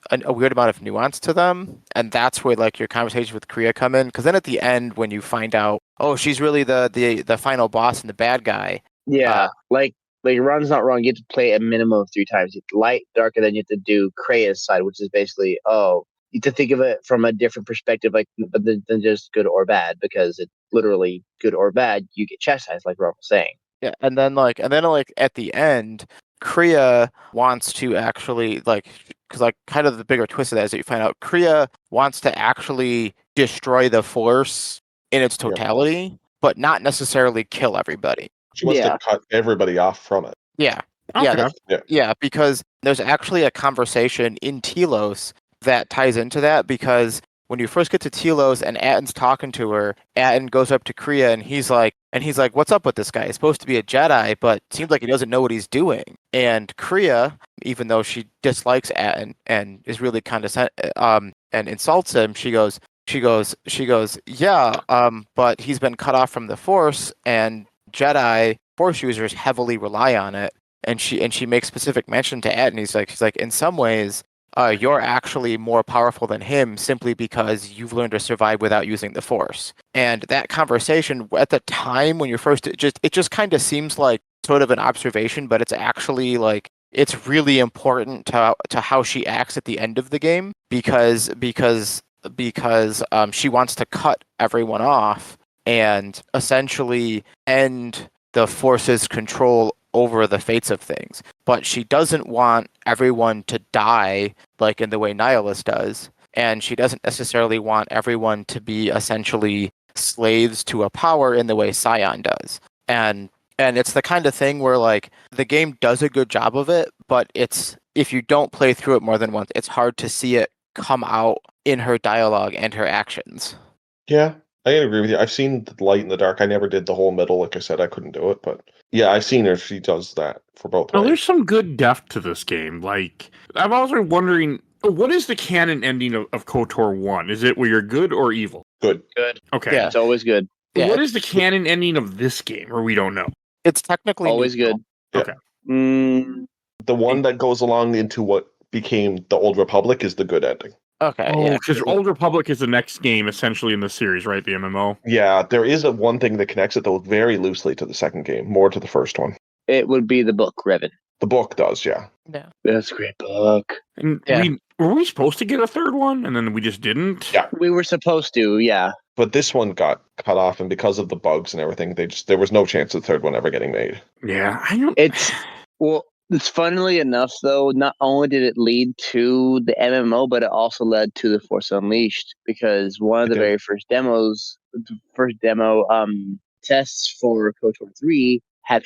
to them, and that's where like your conversations with Krea come in. Because then at the end, when you find out, oh, she's really the final boss and the bad guy. Yeah, like Ron's not wrong. You have to play a minimum of 3 times. You have to light, dark, and then you have to do Krea's side, which is basically you have to think of it from a different perspective, like than just good or bad, because it's literally good or bad. You get chastised, like Ron was saying. Yeah, and then like at the end, Krea wants to actually like because like kind of the bigger twist of that is that you find out Krea wants to actually destroy the Force in its Yep. totality, but not necessarily kill everybody. She wants Yeah. to cut everybody off from it. Yeah. Okay. Yeah, because there's actually a conversation in Telos that ties into that because when you first get to Telos and Atton's talking to her, Atton goes up to Krea and he's like, what's up with this guy? He's supposed to be a Jedi, but seems like he doesn't know what he's doing. And Krea, even though she dislikes Atton and is really and insults him, she goes, yeah, but he's been cut off from the Force and Jedi Force users heavily rely on it. And she makes specific mention to Ed, and she's like, in some ways, you're actually more powerful than him simply because you've learned to survive without using the Force. And that conversation at the time when you're first, it just kind of seems like sort of an observation, but it's actually like it's really important to how she acts at the end of the game because she wants to cut everyone off and essentially end the Force's control over the fates of things. But she doesn't want everyone to die like in the way Nihilus does. And she doesn't necessarily want everyone to be essentially slaves to a power in the way Scion does. And it's the kind of thing where like the game does a good job of it, but it's if you don't play through it more than once, it's hard to see it come out in her dialogue and her actions. Yeah, I agree with you. I've seen the light and the dark. I never did the whole middle. Like I said, I couldn't do it, but yeah, I've seen her. She does that for both Now, ways. there's some good depth to this game. Like, I'm also wondering, what is the canon ending of KOTOR 1? Is it where you're good or evil? Good. Okay. Yeah. It's always good. Yeah, What is the canon ending of this game, or we don't know? It's technically Always neutral. good. Okay. The one that goes along into what became the Old Republic is the good ending. Okay. Oh, Yeah. because Old Republic is the next game, essentially, in the series, right? The MMO? Yeah, there is one thing that connects it, though, very loosely to the second game, more to the first one. It would be the book, Revan. The book does, yeah. Yeah. That's a great book. And Yeah. were we supposed to get a third one, and then we just didn't? Yeah. We were supposed to, yeah. But this one got cut off, and because of the bugs and everything, there was no chance of the third one ever getting made. Yeah, I don't... It's funnily enough, though, not only did it lead to the MMO, but it also led to the Force Unleashed, because one of the very first demo tests for KOTOR 3 had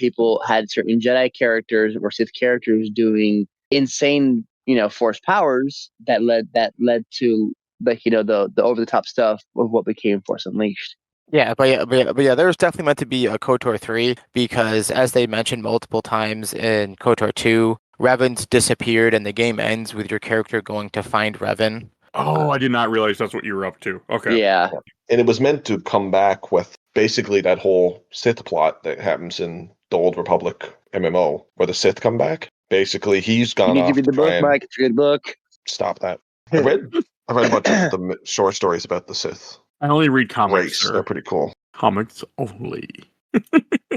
certain Jedi characters or Sith characters doing insane, Force powers that led to the over the top stuff of what became Force Unleashed. Yeah, but yeah, there's definitely meant to be a KOTOR 3 because, as they mentioned multiple times in KOTOR 2, Revan's disappeared and the game ends with your character going to find Revan. Oh, I did not realize that's what you were up to. Okay. Yeah. And it was meant to come back with basically that whole Sith plot that happens in the Old Republic MMO, where the Sith come back. Basically, he's You gone need off to read the try book, and Mike. It's a good book. stop that. I read a bunch of the short stories about the Sith I only read comics. race. Sir. They're pretty cool. Comics only.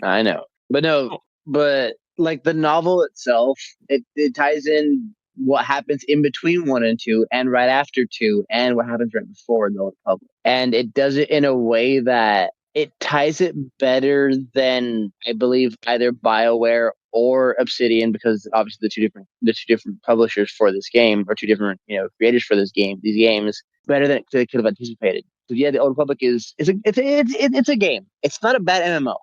I know. But like the novel itself, it ties in what happens in between 1 and 2 and right after 2 and what happens right before in the Old Republic. And it does it in a way that it ties it better than I believe either BioWare or Obsidian, because obviously the two different publishers for this game, or two different creators for these games, better than they could have anticipated. So yeah, the Old Republic it's a game. It's not a bad MMO,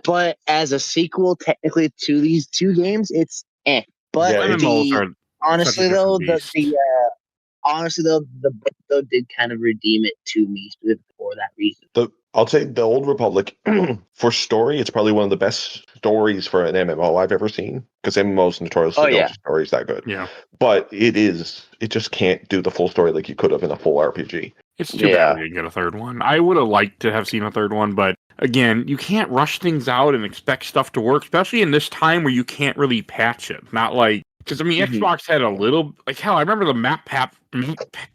but as a sequel, technically to these two games, it's eh. But Yeah, MMOs are such a honestly though, different beast. the book though did kind of redeem it to me specifically for that reason. I'll say the Old Republic for story, it's probably one of the best stories for an MMO I've ever seen. Because MMOs notoriously don't do stories that good. Yeah. But it just can't do the full story like you could have in a full RPG. It's too bad we didn't get a third one. I would have liked to have seen a third one, but again, you can't rush things out and expect stuff to work, especially in this time where you can't really patch it. Not like, because I mean, Xbox had a little, like hell, I remember the map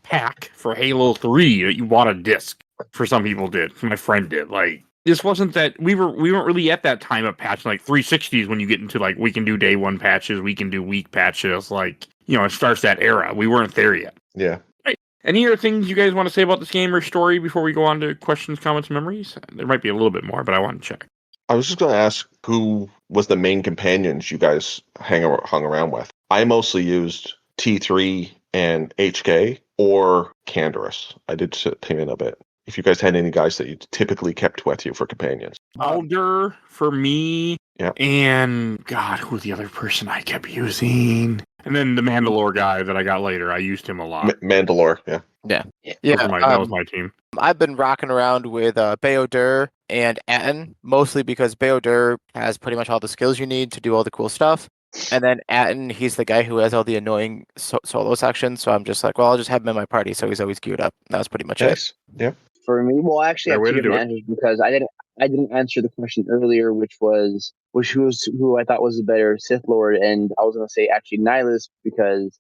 pack for Halo 3 that you bought a disc. For some people did. My friend did. Like, this wasn't that we weren't really at that time of patching like 360s when you get into like we can do day one patches, we can do week patches, like it starts that era. We weren't there yet. Yeah. Right. Any other things you guys want to say about this game or story before we go on to questions, comments, memories? There might be a little bit more, but I want to check. I was just going to ask who was the main companions you guys hung around with. I mostly used T3 and HK or Canderous. I did ping in a bit. If you guys had any guys that you typically kept with you for companions. Alder for me. Yeah. And God, who was the other person I kept using? And then the Mandalore guy that I got later. I used him a lot. Mandalore, yeah. Yeah. That was my team. I've been rocking around with Bayodur and Atten, mostly because Bayodur has pretty much all the skills you need to do all the cool stuff. And then Atten, he's the guy who has all the annoying solo sections. So I'm just like, well, I'll just have him in my party. So he's always geared up. That was pretty much it. Yeah. For me, well, actually, I have two different answers because I didn't answer the question earlier, which was who I thought was the better Sith Lord, and I was going to say actually Nihilus because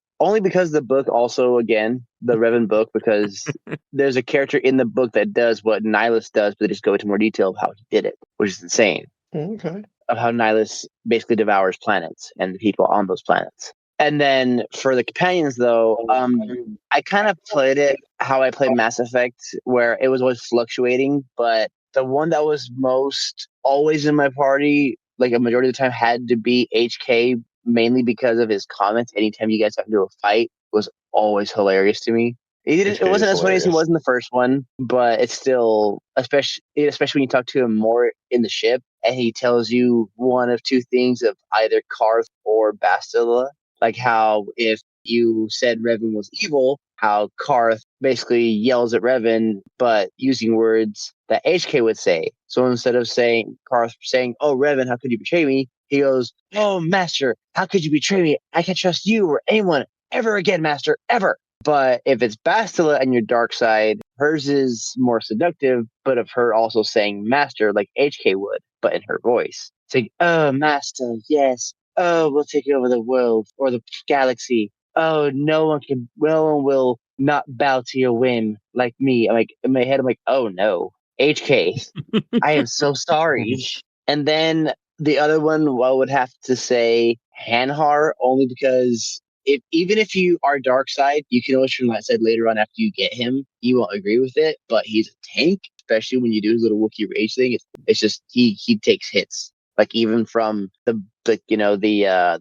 the book also again the Revan book because there's a character in the book that does what Nihilus does, but they just go into more detail of how he did it, which is insane. Okay. Of how Nihilus basically devours planets and the people on those planets. And then for the companions, though, I kind of played it how I played Mass Effect, where it was always fluctuating. But the one that was most always in my party, like a majority of the time, had to be HK, mainly because of his comments. Anytime you guys got into a fight, was always hilarious to me. It wasn't as funny as he was in the first one, but it's still, especially when you talk to him more in the ship, and he tells you one of two things of either Karth or Bastila. Like how if you said Revan was evil, how Karth basically yells at Revan, but using words that HK would say. So instead of Karth saying, "Oh, Revan, how could you betray me?" he goes, "Oh, Master, how could you betray me? I can't trust you or anyone ever again, Master, ever." But if it's Bastila and your dark side, hers is more seductive, but of her also saying Master like HK would, but in her voice. Saying, "Oh, Master, yes. Oh, we'll take over the world or the galaxy. Oh, no one will not bow to your whim like me." I'm like, in my head, I'm like, oh no, HK, I am so sorry. And then the other one, I would have to say Hanhar, only because even if you are dark side, you can always turn light side later on after you get him. You won't agree with it, but he's a tank, especially when you do his little Wookiee rage thing. It's just he takes hits. Like even from the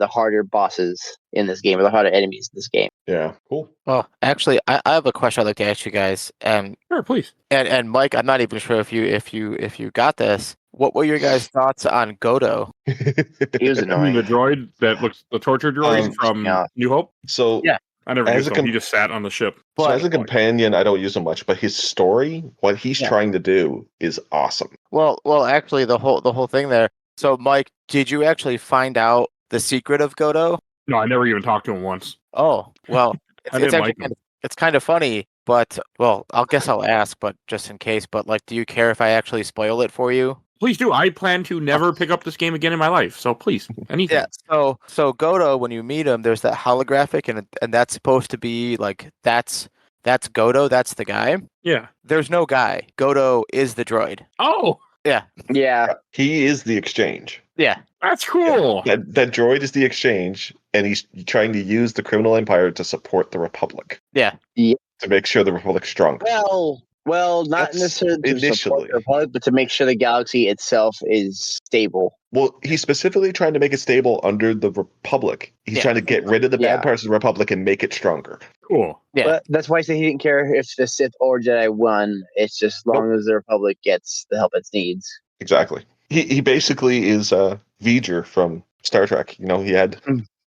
harder bosses in this game or the harder enemies in this game. Yeah, cool. Well, actually, I have a question I'd like to ask you guys. Sure, please. And Mike, I'm not even sure if you got this. What were your guys' thoughts on Godo? He was I annoying. mean, the droid that looks the torture droid from New Hope. So yeah. I never used him. He just sat on the ship. So as a companion, I don't use him much, but his story, what he's trying to do, is awesome. Well, actually, the whole thing there. So, Mike, did you actually find out the secret of Godo? No, I never even talked to him once. Oh, well, it's like him. It's kind of funny, but well, I'll ask, but just in case. But like, do you care if I actually spoil it for you? Please do. I plan to never pick up this game again in my life. So please, anything. Yeah. So Godo, when you meet him, there's that holographic, and that's supposed to be like that's Godo. That's the guy. Yeah. There's no guy. Godo is the droid. Oh. Yeah. Yeah. He is the exchange. Yeah. That's cool. Yeah. That droid is the exchange, and he's trying to use the criminal empire to support the Republic. Yeah. To make sure the Republic's strong. Well, Well, not That's necessarily to support initially. the Republic, but to make sure the galaxy itself is stable. Well, he's specifically trying to make it stable under the Republic. He's Yeah. trying to get rid of the Yeah. bad parts of the Republic and make it stronger. Cool. Yeah. But that's why I say he didn't care if the Sith or Jedi won. It's just as long as the Republic gets the help it needs. Exactly. He basically is V'ger from Star Trek. You know, he had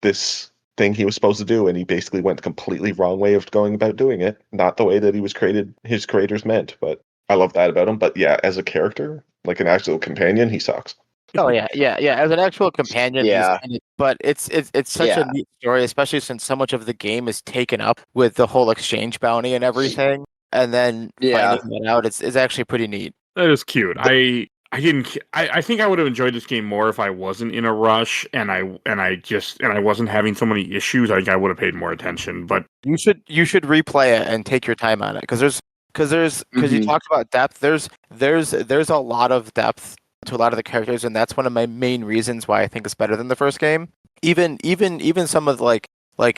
this thing he was supposed to do, and he basically went the completely wrong way of going about doing it. Not the way that he was created, his creators meant. But I love that about him. But yeah, as a character, like an actual companion, he sucks. Oh yeah. As an actual companion, Yeah. but it's such a neat story, especially since so much of the game is taken up with the whole exchange bounty and everything, and then finding that out, it's actually pretty neat. That is cute. I think I would have enjoyed this game more if I wasn't in a rush and I wasn't having so many issues. I think I would have paid more attention. But You should replay it and take your time on it because you talked about depth. There's a lot of depth to a lot of the characters, and that's one of my main reasons why I think it's better than the first game. Even some of like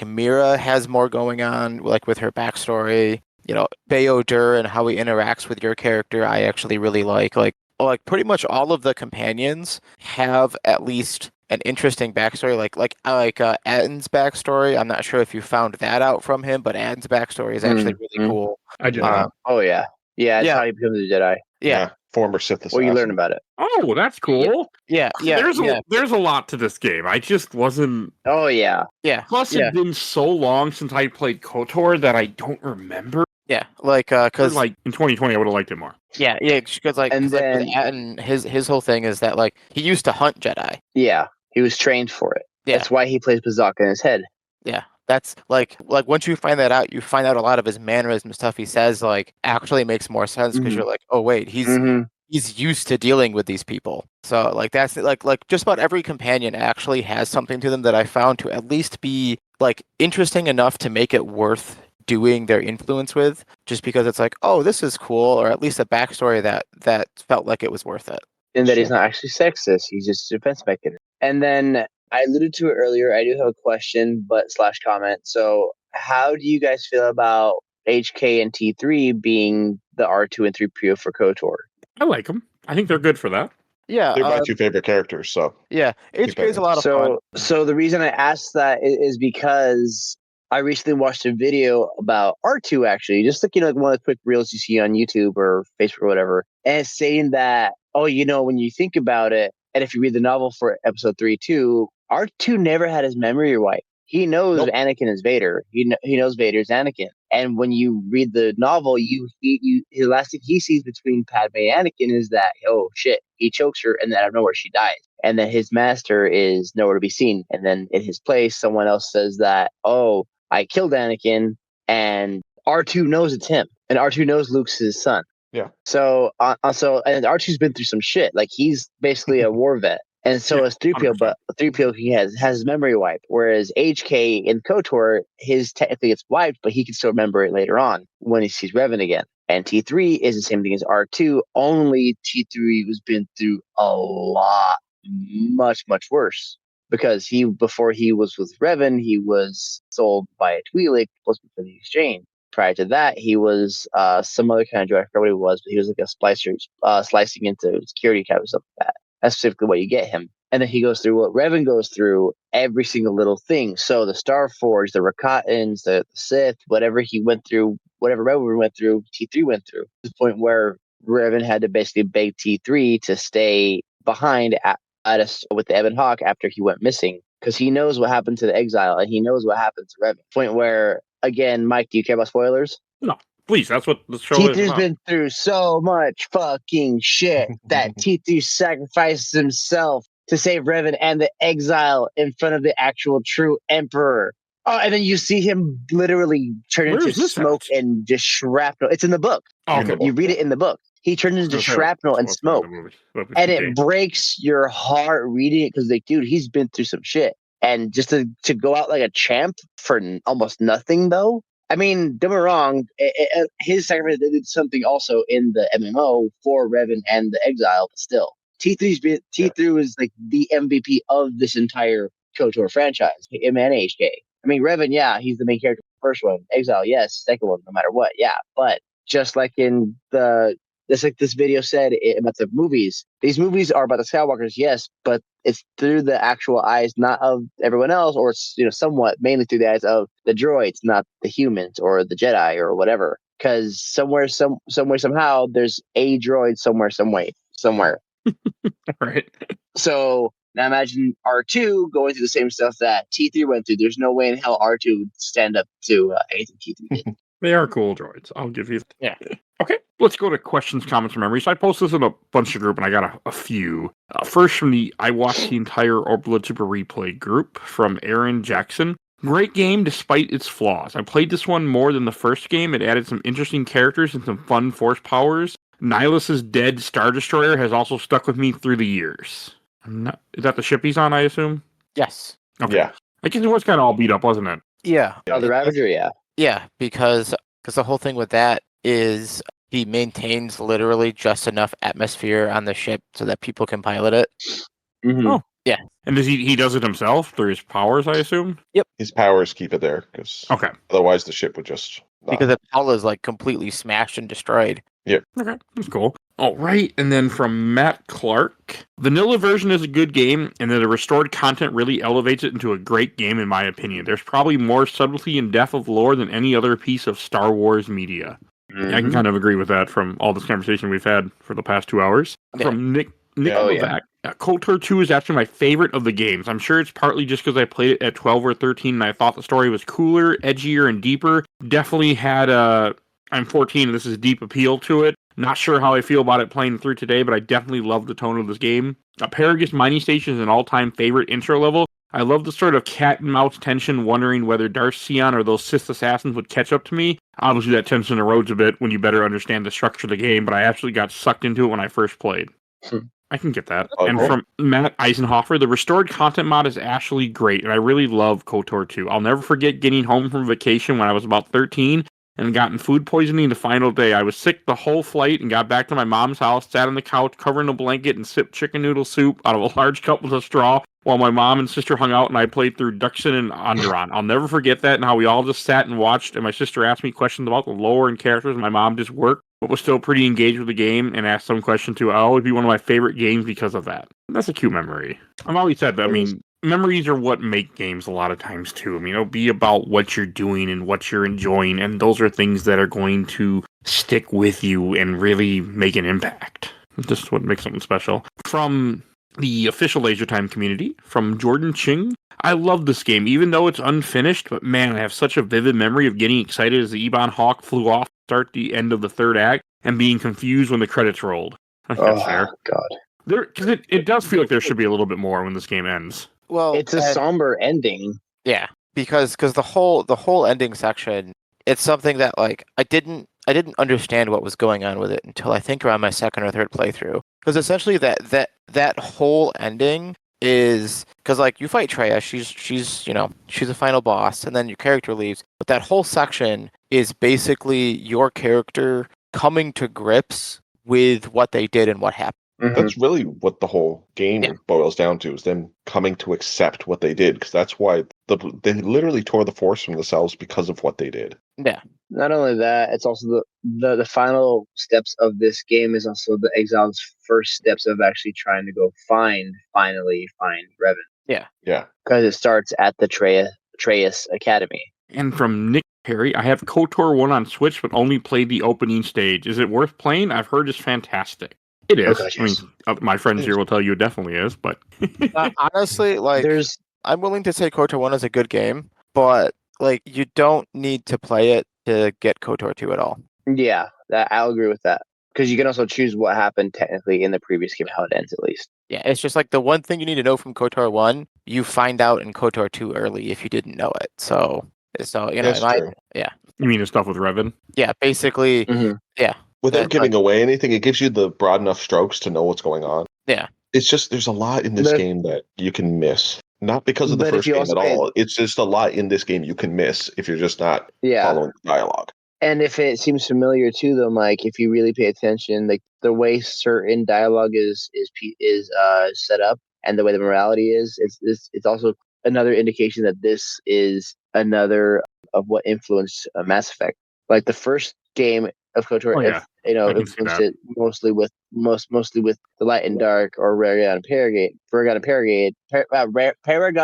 Mira has more going on, like with her backstory. You know, Bayo Dur and how he interacts with your character, I actually really like. Like pretty much all of the companions have at least an interesting backstory. Like Aden's backstory. I'm not sure if you found that out from him, but Aden's backstory is actually really cool. I did. Oh yeah. Yeah, it's how he becomes a Jedi. Yeah. Former Sith assassin. Well, you learn about it. Oh, that's cool. Yeah. There's a lot to this game. I just wasn't. Oh yeah. Yeah. Plus, it's been so long since I played KOTOR that I don't remember. Yeah, because like in 2020, I would have liked it more. Yeah, because like, and then with Aden, his whole thing is that like he used to hunt Jedi. Yeah, he was trained for it. Yeah. That's why he plays Bazooka in his head. Yeah, that's like once you find that out, you find out a lot of his mannerism stuff he says like actually makes more sense because you're like, oh wait, he's used to dealing with these people. So like that's like just about every companion actually has something to them that I found to at least be like interesting enough to make it worth doing their influence with, just because it's like, oh, this is cool, or at least a backstory that felt like it was worth it. And that he's not actually sexist, he's just a defense mechanism. And then I alluded to it earlier, I do have a question but / comment. So how do you guys feel about HK and T3 being the R2 and 3PO for KOTOR? I like them. I think they're good for that. Yeah, they're my two favorite characters. So yeah, HK is a lot of fun. So the reason I asked that is because I recently watched a video about R2 actually, just like, like one of the quick reels you see on YouTube or Facebook or whatever, and it's saying that, when you think about it, and if you read the novel for episode 3 too, R2 never had his memory wiped. He knows Anakin is Vader. He knows Vader's Anakin. And when you read the novel, the last thing he sees between Padme and Anakin is that, oh shit, he chokes her, and then out of nowhere she dies. And then his master is nowhere to be seen. And then in his place, someone else says that, oh, I killed Anakin, and R2 knows it's him, and R2 knows Luke's his son. Yeah. So and R2's been through some shit. Like he's basically a war vet, and so is 3PO. 100%. But 3PO he has his memory wiped, whereas HK in KOTOR his technically gets wiped, but he can still remember it later on when he sees Revan again. And T3 is the same thing as R2. Only T3 has been through a lot, much worse. Because before he was with Revan, he was sold by a Twi'lek, supposed to be for the exchange. Prior to that, he was some other kind of droid. I forgot what he was, but he was like a splicer, slicing into security cameras, stuff like that. That's specifically what you get him. And then he goes through what Revan goes through, every single little thing. So the Starforge, the Rakatans, the Sith, whatever he went through, whatever Revan went through, T3 went through. To the point where Revan had to basically beg T3 to stay behind with the Ebon Hawk after he went missing, because he knows what happened to the exile and he knows what happened to Revan. Point where, again, Mike, do you care about spoilers? No, please. That's what the show is T3's about. been through so much fucking shit that T3 sacrifices himself to save Revan and the exile in front of the actual true Emperor. Oh, and then you see him literally turn into smoke and just shrapnel. It's in the book. Oh, okay. You read it in the book. He turns into shrapnel and smoke. And it breaks your heart reading it because, like, dude, he's been through some shit. And just to go out like a champ for almost nothing, though. I mean, don't get me wrong, his sacrifice did something also in the MMO for Revan and the Exile, but still. T3 is like the MVP of this entire KOTOR franchise, him and HK. I mean, Revan, yeah, he's the main character for the first one. Exile, yes, second one, no matter what, yeah. But just like in just like this video said about the movies. These movies are about the Skywalkers, yes, but it's through the actual eyes, not of everyone else, or it's somewhat mainly through the eyes of the droids, not the humans or the Jedi or whatever. Because somewhere, somehow, there's a droid somewhere. Right. So now imagine R2 going through the same stuff that T3 went through. There's no way in hell R2 would stand up to anything T3 did. They are cool droids. I'll give you. Yeah. Okay, let's go to questions, comments, and memories. I posted this in a bunch of group, and I got a few. First, I watched the entire Orblood Super Replay group from Aaron Jackson. Great game despite its flaws. I played this one more than the first game. It added some interesting characters and some fun force powers. Nihilus's dead Star Destroyer has also stuck with me through the years. Is that the ship he's on, I assume? Yes. Okay. Yeah. I guess it was kind of all beat up, wasn't it? Yeah. Oh, the Ravager, yeah. Yeah, because the whole thing with that is he maintains literally just enough atmosphere on the ship so that people can pilot it. Mm-hmm. Oh. Yeah. And does he does it himself through his powers, I assume? His powers keep it there because Okay. otherwise the ship would just not. Because the hull is like completely smashed and destroyed. Okay, that's cool. All right, and then from Matt Clark, vanilla version is a good game, and then the restored content really elevates it into a great game, in my opinion. There's probably more subtlety and depth of lore than any other piece of Star Wars media. Mm-hmm. I can kind of agree with that from all this conversation we've had for the past 2 hours. Yeah. From Nick Oh, Levac, KOTOR 2 is actually my favorite of the games. I'm sure it's partly just because I played it at 12 or 13 and I thought the story was cooler, edgier, and deeper. Definitely had I'm 14 and this is deep appeal to it. Not sure how I feel about it playing through today, but I definitely love the tone of this game. Paragus Mining Station is an all-time favorite intro level. I love the sort of cat and mouse tension, wondering whether Darth Sion or those Sith assassins would catch up to me. Obviously, that tension erodes a bit when you better understand the structure of the game, but I actually got sucked into it when I first played. I can get that. Oh, and cool. from Matt Eisenhofer, the restored content mod is actually great, and I really love KOTOR 2. I'll never forget getting home from vacation when I was about 13 and gotten food poisoning the final day. I was sick the whole flight and got back to my mom's house, sat on the couch, covered in a blanket, and sipped chicken noodle soup out of a large cup with a straw while my mom and sister hung out and I played through Duxon and Onderon. I'll never forget that and how we all just sat and watched, and my sister asked me questions about the lore and characters, and my mom just worked, but was still pretty engaged with the game and asked some question too. I'll always be one of my favorite games because of that. That's a cute memory. I've always said that. I mean, memories are what make games a lot of times too. I mean, it'll be about what you're doing and what you're enjoying, and those are things that are going to stick with you and really make an impact. Just what makes something special. From the official Laser Time community, from Jordan Ching, I love this game, even though it's unfinished, but man, I have such a vivid memory of getting excited as the Ebon Hawk flew off to start the end of the third act and being confused when the credits rolled. I think that's fair. God. Because it does feel like there should be a little bit more when this game ends. Well, It's a somber ending. yeah, because the whole ending section, it's something that like I didn't understand what was going on with it until I think around my second or third playthrough. Because essentially that whole ending is because like you fight Traya, she's a final boss, and then your character leaves. But that whole section is basically your character coming to grips with what they did and what happened. Mhm. That's really what the whole game Yeah. boils down to, is them coming to accept what they did, because that's why they literally tore the Force from themselves because of what they did. Yeah. Not only that, it's also the final steps of this game is also the Exile's first steps of actually trying to go finally find Revan. Yeah. Because it starts at the Treyas Academy. And from Nick Perry, I have KOTOR 1 on Switch, but only played the opening stage. Is it worth playing? I've heard it's fantastic. It is. gosh, I mean, yes. my friends here will tell you it definitely is, but Honestly, like There's I'm willing to say KOTOR 1 is a good game, but like you don't need to play it to get KOTOR 2 at all. yeah, that I'll agree with that. Because you can also choose what happened technically in the previous game, how it ends at least. Yeah, it's just like the one thing you need to know from KOTOR 1, you find out in KOTOR 2 early if you didn't know it. So you know, That's true. you mean the stuff with Revan? yeah, basically, Mhm. yeah. Without That, giving away anything, it gives you the broad enough strokes to know what's going on. Yeah. It's just there's a lot in this But- game that you can miss. Not because of the But if first you game also at pay- all. It's just a lot in this game you can miss if you're just not Yeah. following the dialogue. And if it seems familiar to them, like if you really pay attention, like the way certain dialogue is set up and the way the morality is, it's also another indication that this is another of what influenced Mass Effect. Like the first game of KOTOR. Oh, yeah. If I can see influenced that. it mostly with the Light and Dark or Paragon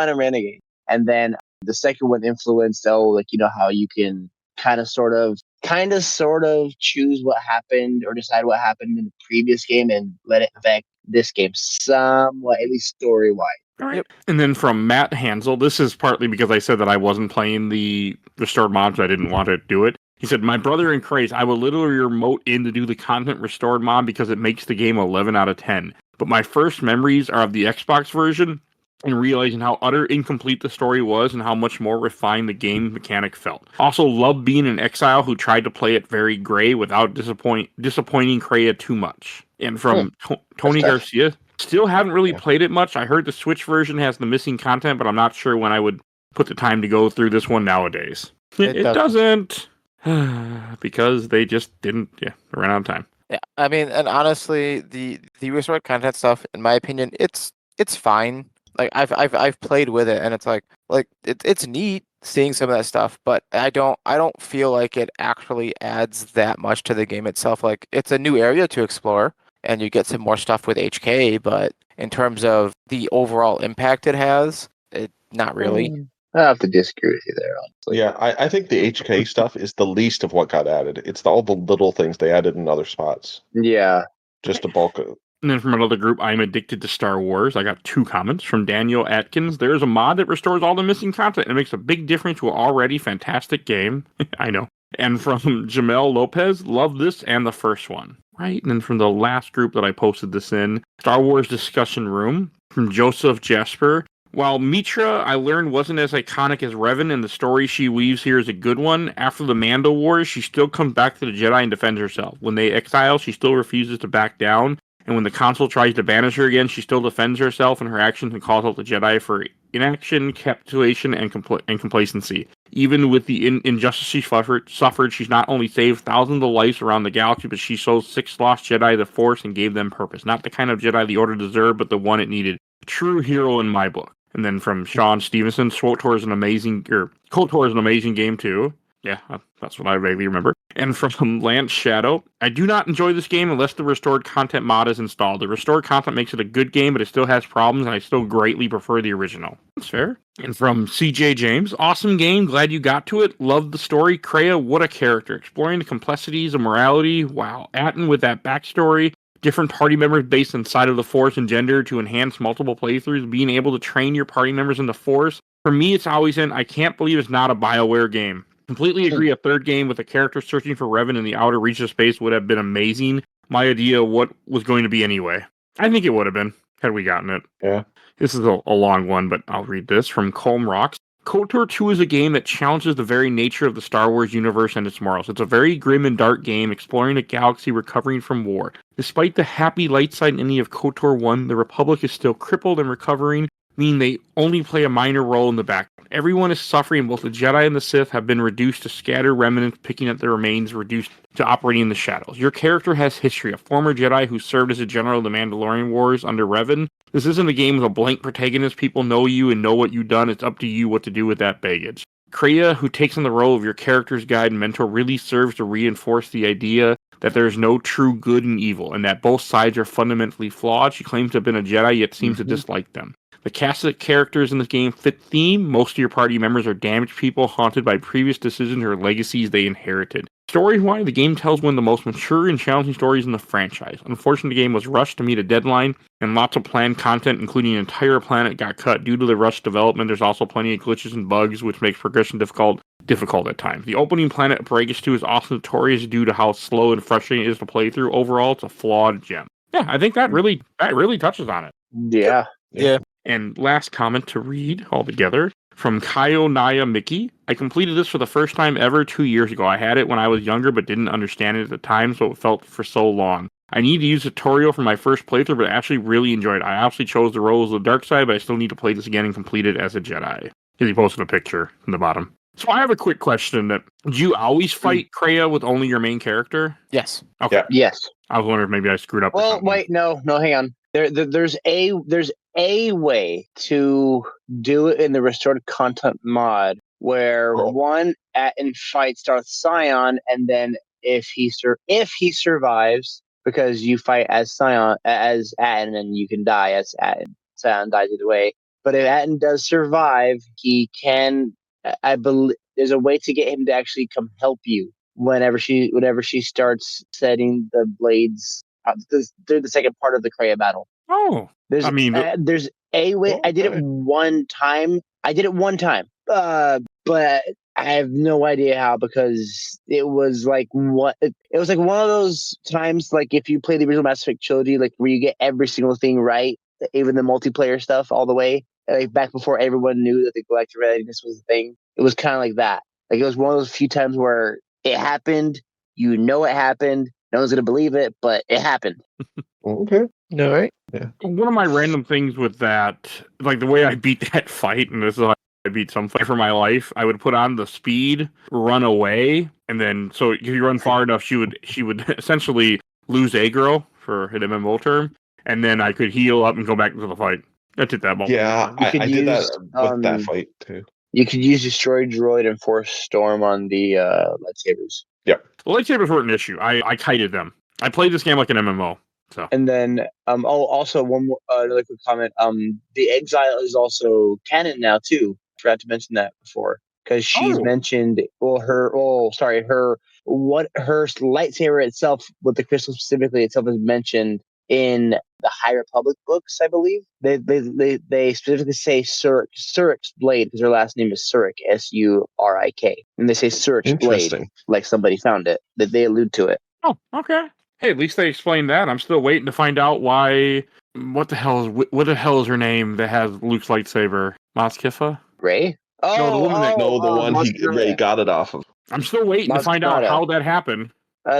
and Renegade, and then the second one influenced how you can kind of sort of choose what happened or decide what happened in the previous game and let it affect this game somewhat, at least story wise. All right. Yep. And then from Matt Hansel, this is partly because I said that I wasn't playing the restored mods, so I didn't want to do it. He said, my brother and Craze, I will literally remote in to do the content restored mod because it makes the game 11 out of 10. But my first memories are of the Xbox version and realizing how utter incomplete the story was and how much more refined the game mechanic felt. Also, loved being an exile who tried to play it very gray without disappointing Kreia too much. And from Tony Garcia, still haven't really played it much. I heard the Switch version has the missing content, but I'm not sure when I would put the time to go through this one nowadays. It doesn't. Because they just didn't, ran out of time. Yeah, I mean, and honestly, the restored content stuff, in my opinion, it's fine. Like I've played with it, and it's it's neat seeing some of that stuff, but I don't feel like it actually adds that much to the game itself. Like it's a new area to explore, and you get some more stuff with HK, but in terms of the overall impact it has, not really. I have to disagree with you there, honestly. Yeah, I think the HK stuff is the least of what got added. It's all the little things they added in other spots. Yeah. Just a bulk of. And then from another group, I'm addicted to Star Wars. I got 2 comments from Daniel Atkins. There's a mod that restores all the missing content and it makes a big difference to an already fantastic game. I know. And from Jamel Lopez, love this and the first one. Right? And then from the last group that I posted this in, Star Wars Discussion Room, from Joseph Jasper. While Mitra, I learned, wasn't as iconic as Revan, and the story she weaves here is a good one, after the Mando Wars, she still comes back to the Jedi and defends herself. When they exile, she still refuses to back down, and when the Council tries to banish her again, she still defends herself and her actions and calls out the Jedi for inaction, capitulation, and complacency. Even with the injustice she suffered, she's not only saved thousands of lives around the galaxy, but she showed 6 lost Jedi the Force and gave them purpose. Not the kind of Jedi the Order deserved, but the one it needed. True hero in my book. And then from Sean Stevenson, KOTOR is an amazing game too. Yeah, that's what I vaguely remember. And from Lance Shadow, I do not enjoy this game unless the restored content mod is installed. The restored content makes it a good game, but it still has problems, and I still greatly prefer the original. That's fair. And from CJ James, awesome game, glad you got to it. Loved the story. Kreia, what a character. Exploring the complexities of morality. Wow. Atten with that backstory. Different party members based on side of the Force and gender to enhance multiple playthroughs, being able to train your party members in the Force. For me, it's always I can't believe it's not a BioWare game. Completely agree, a third game with a character searching for Revan in the outer reaches of space would have been amazing. My idea of what was going to be anyway. I think it would have been, had we gotten it. Yeah. This is a long one, but I'll read this from Colm Rocks. KOTOR 2 is a game that challenges the very nature of the Star Wars universe and its morals. It's a very grim and dark game exploring a galaxy recovering from war. Despite the happy light side ending of KOTOR 1, the Republic is still crippled and recovering, meaning they only play a minor role in the background. Everyone is suffering. Both the Jedi and the Sith have been reduced to scattered remnants, picking up their remains, reduced to operating in the shadows. Your character has history, a former Jedi who served as a general of the Mandalorian Wars under Revan. This isn't a game with a blank protagonist. People know you and know what you've done. It's up to you what to do with that baggage. Kreia, who takes on the role of your character's guide and mentor, really serves to reinforce the idea that there is no true good and evil, and that both sides are fundamentally flawed. She claims to have been a Jedi, yet seems to dislike them. The cast of characters in this game fit theme. Most of your party members are damaged people haunted by previous decisions or legacies they inherited. Story-wise, the game tells one of the most mature and challenging stories in the franchise. Unfortunately, the game was rushed to meet a deadline, and lots of planned content, including an entire planet, got cut. Due to the rushed development, there's also plenty of glitches and bugs, which makes progression difficult at times. The opening planet Paragus 2 is also notorious due to how slow and frustrating it is to play through. Overall, it's a flawed gem. Yeah, I think that really touches on it. Yeah. And last comment to read altogether from Kaio Naya Mickey. I completed this for the first time ever 2 years ago. I had it when I was younger but didn't understand it at the time, so it felt for so long. I need to use a tutorial for my first playthrough, but I actually really enjoyed it. I actually chose the roles of the dark side, but I still need to play this again and complete it as a Jedi. Because he posted a picture in the bottom. So I have a quick question. Do you always fight Kreia with only your main character? Yes. Okay. Yeah. Yes. I was wondering if maybe I screwed up. Well, wait, no, hang on. There's a way to do it in the restored content mod where Atten fights Darth Sion, and then if he survives, because you fight as Scion as Atten, and you can die as Atten. Scion dies either way. But if Atten does survive, he can. I believe there's a way to get him to actually come help you whenever she starts setting the blades. Through the second part of the Kreia battle. Oh, There's I mean, there's a way. I did it Okay. one time. But I have no idea how, because it was like one of those times, like if you play the original Mass Effect trilogy, like where you get every single thing right, even the multiplayer stuff all the way, like back before everyone knew that the galactic readiness was a thing. It was kind of like that. Like it was one of those few times where it happened. You know it happened. No one's gonna believe it, but it happened. Okay. No, right? one of my random things with that, like the way I beat that fight, and this is how I beat some fight for my life, I would put on the speed, run away, and then so if you run far enough, she would essentially lose aggro for an MMO term, and then I could heal up and go back into the fight. I did that multiple Yeah, times. You could I did that use, with that fight too. You could use Destroy Droid and Force Storm on the lightsabers. The lightsabers weren't an issue. I kited them. I played this game like an MMO. So And then, also one more another quick comment. The Exile is also canon now too. Forgot to mention that before, because she's mentioned. Her lightsaber itself, with the crystal specifically itself, is mentioned in the High Republic books, I believe. They specifically say Surik's blade, because her last name is Surik, Surik, and they say Surik's blade, Interesting. like somebody found it. That they allude to it. Oh, okay. Hey, at least they explained that. I'm still waiting to find out why. What the hell is her name that has Luke's lightsaber? Maz Kifa? Ray? No, the woman that- No, the one Ray got it off of. I'm still waiting to Maz find out Kanata. how that happened.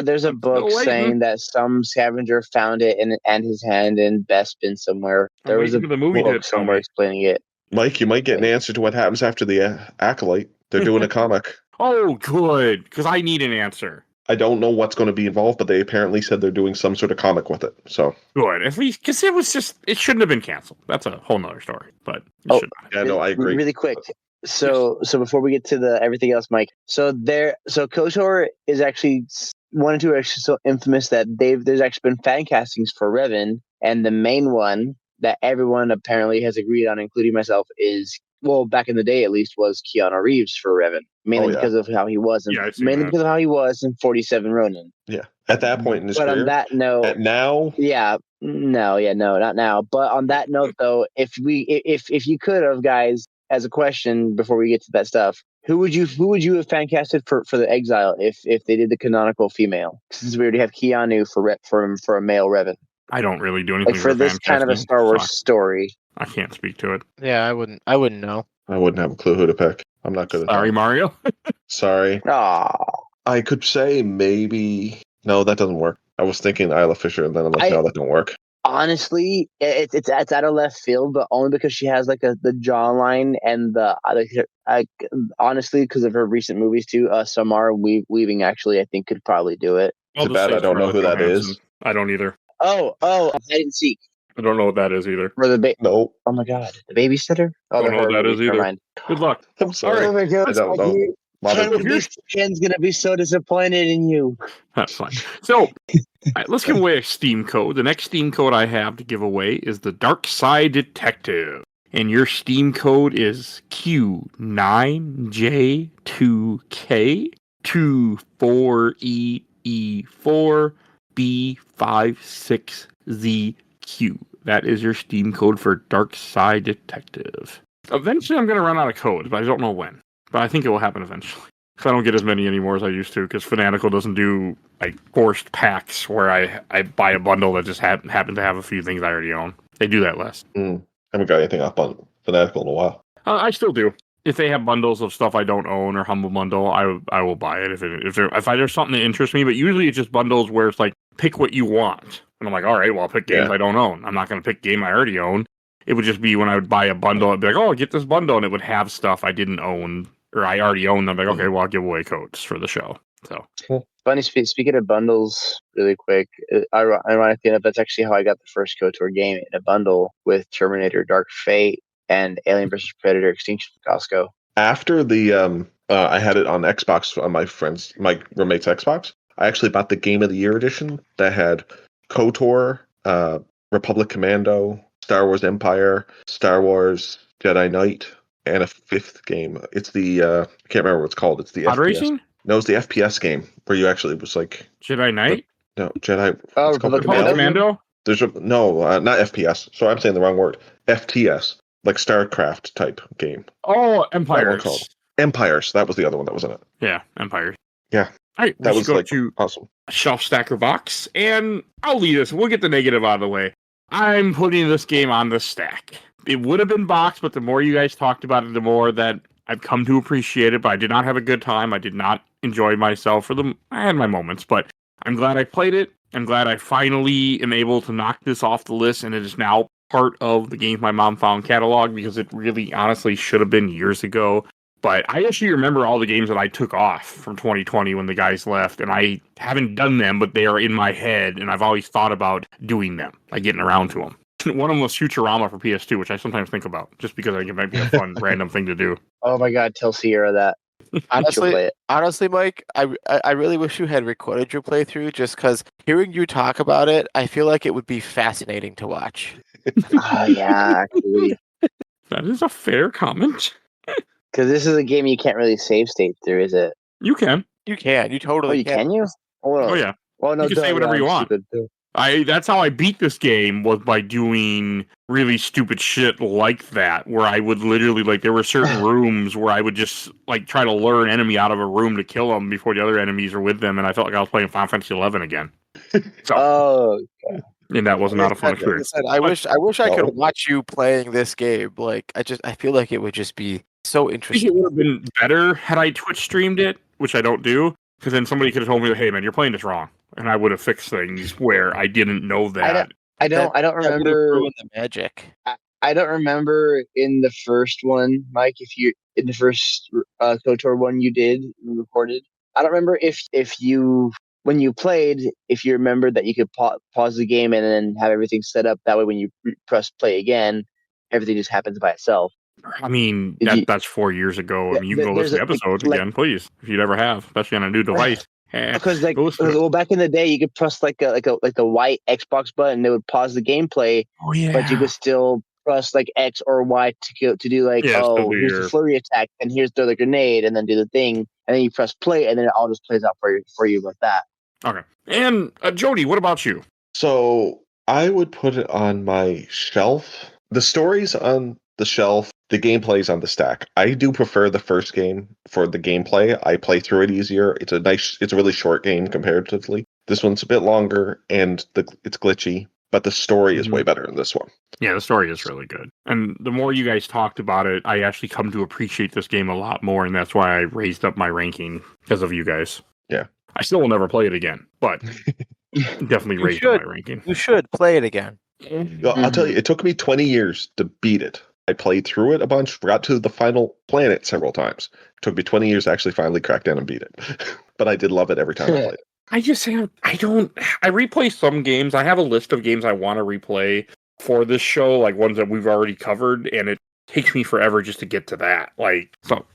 There's a I'm still book waiting. saying that some scavenger found it and his hand in Bespin somewhere. I'm There was a waiting for the movie to book tell somewhere me. explaining it. Mike, you might get an answer to what happens after the Acloyte. They're doing a comic. Oh, good, because I need an answer. I don't know what's going to be involved, but they apparently said they're doing some sort of comic with it. So Good, at least, because it shouldn't have been canceled. That's a whole nother story, but it should not. yeah, no, I agree. Really quick. So before we get to the everything else, Mike. So KOTOR is actually one and two are actually so infamous that there's actually been fan castings for Revan, and the main one that everyone apparently has agreed on, including myself, is, well, back in the day at least, was Keanu Reeves for Revan, mainly because of how he was, I've seen that. because of how he was in 47 Ronin. Yeah, at that point in his But career. on that note, now, no, not now. But on that note, though, if you could have, guys, as a question before we get to that stuff, who would you have fan casted for the Exile if they did the canonical female? Since we already have Keanu for a male Revan. I don't really do anything Like for this kind of a Star Wars story. I can't speak to it. Yeah, I wouldn't know. I wouldn't have a clue who to pick. I'm not good at that. Sorry, Mario. Sorry. Aww. I could say maybe. No, that doesn't work. I was thinking Isla Fisher, and then I'm like, no, that don't work. Honestly, it's out of left field, but only because she has like the jawline and honestly, because of her recent movies too. Samara Weaving actually, I think, could probably do it. Too bad I don't know who that is. I don't either. Oh, hide and seek. I don't know what that is either. For the No. Oh my god, the babysitter. Oh, Don't know what that is either. Mind. Good luck. I'm sorry. Oh my god, I don't know. Ken's gonna be so disappointed in you. That's fine. So, let's give away a Steam code. The next Steam code I have to give away is the Dark Side Detective. And your Steam code is Q9JE2K24EE4B56ZQ. That is your Steam code for Dark Side Detective. Eventually, I'm going to run out of codes, but I don't know when. But I think it will happen eventually. Because I don't get as many anymore as I used to, because Fanatical doesn't do like forced packs where I buy a bundle that just happen to have a few things I already own. They do that less. I haven't got anything up on Fanatical in a while. I still do. If they have bundles of stuff I don't own or Humble Bundle, I will buy it if there's something that interests me. But usually it's just bundles where it's like, pick what you want. And I'm like, all right, well, I'll pick games I don't own. I'm not going to pick game I already own. It would just be when I would buy a bundle, I'd be like, oh, get this bundle, and it would have stuff I didn't own or I already own them. Like, okay, well, I'll give away codes for the show. So funny. Speaking of bundles, really quick, ironically enough, that's actually how I got the first KOTOR game in a bundle with Terminator: Dark Fate and Alien vs Predator: Extinction from Costco. After the I had it on Xbox on my roommate's Xbox. I actually bought the Game of the Year edition that had KOTOR, Republic Commando, Star Wars Empire, Star Wars Jedi Knight, and a fifth game. It's the I can't remember what it's called. It's the Pod FPS. racing? No, it's the FPS game where you actually was like Jedi Knight? no Jedi. Oh, It's called Republic Republic Commando? Commando? not FPS. So I'm saying the wrong word. FTS, like StarCraft type game. Oh, That one Empires. called Empires. That was the other one that was in it. Yeah, Empires. Yeah. All right, That we was should go like to awesome. Shelf Stacker Box, and I'll lead us. We'll get the negative out of the way. I'm putting this game on the stack. It would have been boxed, but the more you guys talked about it, the more that I've come to appreciate it. But I did not have a good time. I did not enjoy myself for them. I had my moments, but I'm glad I played it. I'm glad I finally am able to knock this off the list, and it is now part of the Games My Mom Found catalog because it really honestly should have been years ago. But I actually remember all the games that I took off from 2020 when the guys left, and I haven't done them, but they are in my head, and I've always thought about doing them, like getting around to them. One of them was Futurama for PS2, which I sometimes think about, just because I think it might be a fun, random thing to do. Oh my God, tell Sierra that. She'll play it. Honestly, Mike, I really wish you had recorded your playthrough just because hearing you talk about it, I feel like it would be fascinating to watch. Oh yeah, actually, That is a fair comment. because this is a game you can't really save state through, is it? You can. You can. You Oh, totally you can. can you? Oh, yeah. Well, no, You can say whatever you want. stupid. That's how I beat this game, was by doing really stupid shit like that, where I would literally, like, there were certain rooms where I would just, like, try to lure an enemy out of a room to kill them before the other enemies are with them, and I felt like I was playing Final Fantasy 11 again. So, Oh, and that was not a fun Like I experience. said, I wish I could No. watch you playing this game. Like I feel like it would just be so I think it interesting. would have been better had I Twitch streamed it, which I don't do, because then somebody could have told me, "Hey, man, you're playing this wrong," and I would have fixed things where I didn't know that. I don't That would have remember. ruined the magic. I don't remember in the first one, Mike. If you in the first KOTOR one you recorded, I don't remember if you when you played, if you remembered that you could pause the game and then have everything set up. That way, when you press play again, everything just happens by itself. I mean, Did you- that's 4 years ago. I mean, you can go There's listen to a- episodes like- again, please, if you'd ever have, especially on a new device. Because Go listen to it. well, back in the day, you could press like a white Xbox button, and it would pause the gameplay, Oh yeah, but you could still press like X or Y to do like, Yeah, still do here's your- the flurry attack, and here's the grenade, and then do the thing, and then you press play, and then it all just plays out for you like that. Okay. And Jody, what about you? So I would put it on my shelf. The story's on the shelf. The gameplay's on the stack. I do prefer the first game for the gameplay. I play through it easier. It's a really short game comparatively. This one's a bit longer and it's glitchy, but the story is way better in this one. Yeah, the story is really good. And the more you guys talked about it, I actually come to appreciate this game a lot more, and that's why I raised up my ranking because of you guys. Yeah. I still will never play it again, but definitely You raised up should. my ranking. You should play it again. I'll tell you, it took me 20 years to beat it. I played through it a bunch, got to the final planet several times. It took me 20 years to actually finally crack down and beat it. But I did love it every time I played it. I just say I replay some games. I have a list of games I want to replay for this show, like ones that we've already covered, and it takes me forever just to get to that. Like, so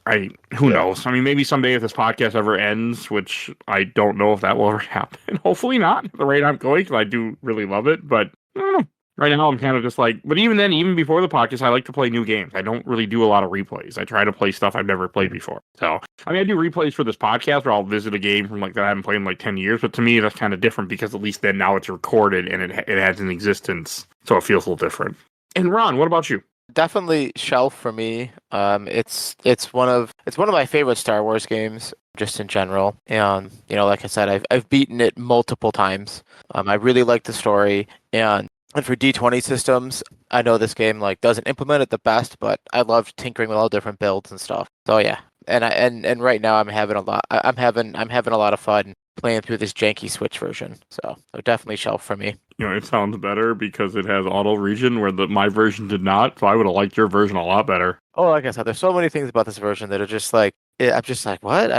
who knows? I mean, maybe someday if this podcast ever ends, which I don't know if that will ever happen. Hopefully not, at the rate I'm going, because I do really love it. But I don't know. Right now, I'm kind of just like, but even then, even before the podcast, I like to play new games. I don't really do a lot of replays. I try to play stuff I've never played before. So, I mean, I do replays for this podcast where I'll visit a game from like that I haven't played in like 10 years. But to me, that's kind of different because at least then now it's recorded and it has an existence. So it feels a little different. And Ron, what about you? Definitely shelf for me. It's one of my favorite Star Wars games just in general. And like I said, I've beaten it multiple times. I really like the story and for D20 systems, I know this game like doesn't implement it the best, but I love tinkering with all different builds and stuff. So yeah, and right now I'm having a lot of fun playing through this janky Switch version. So definitely shelf for me. It sounds better because it has auto region where my version did not. So I would have liked your version a lot better. Oh, like I said, there's so many things about this version that are just like I'm just like, what?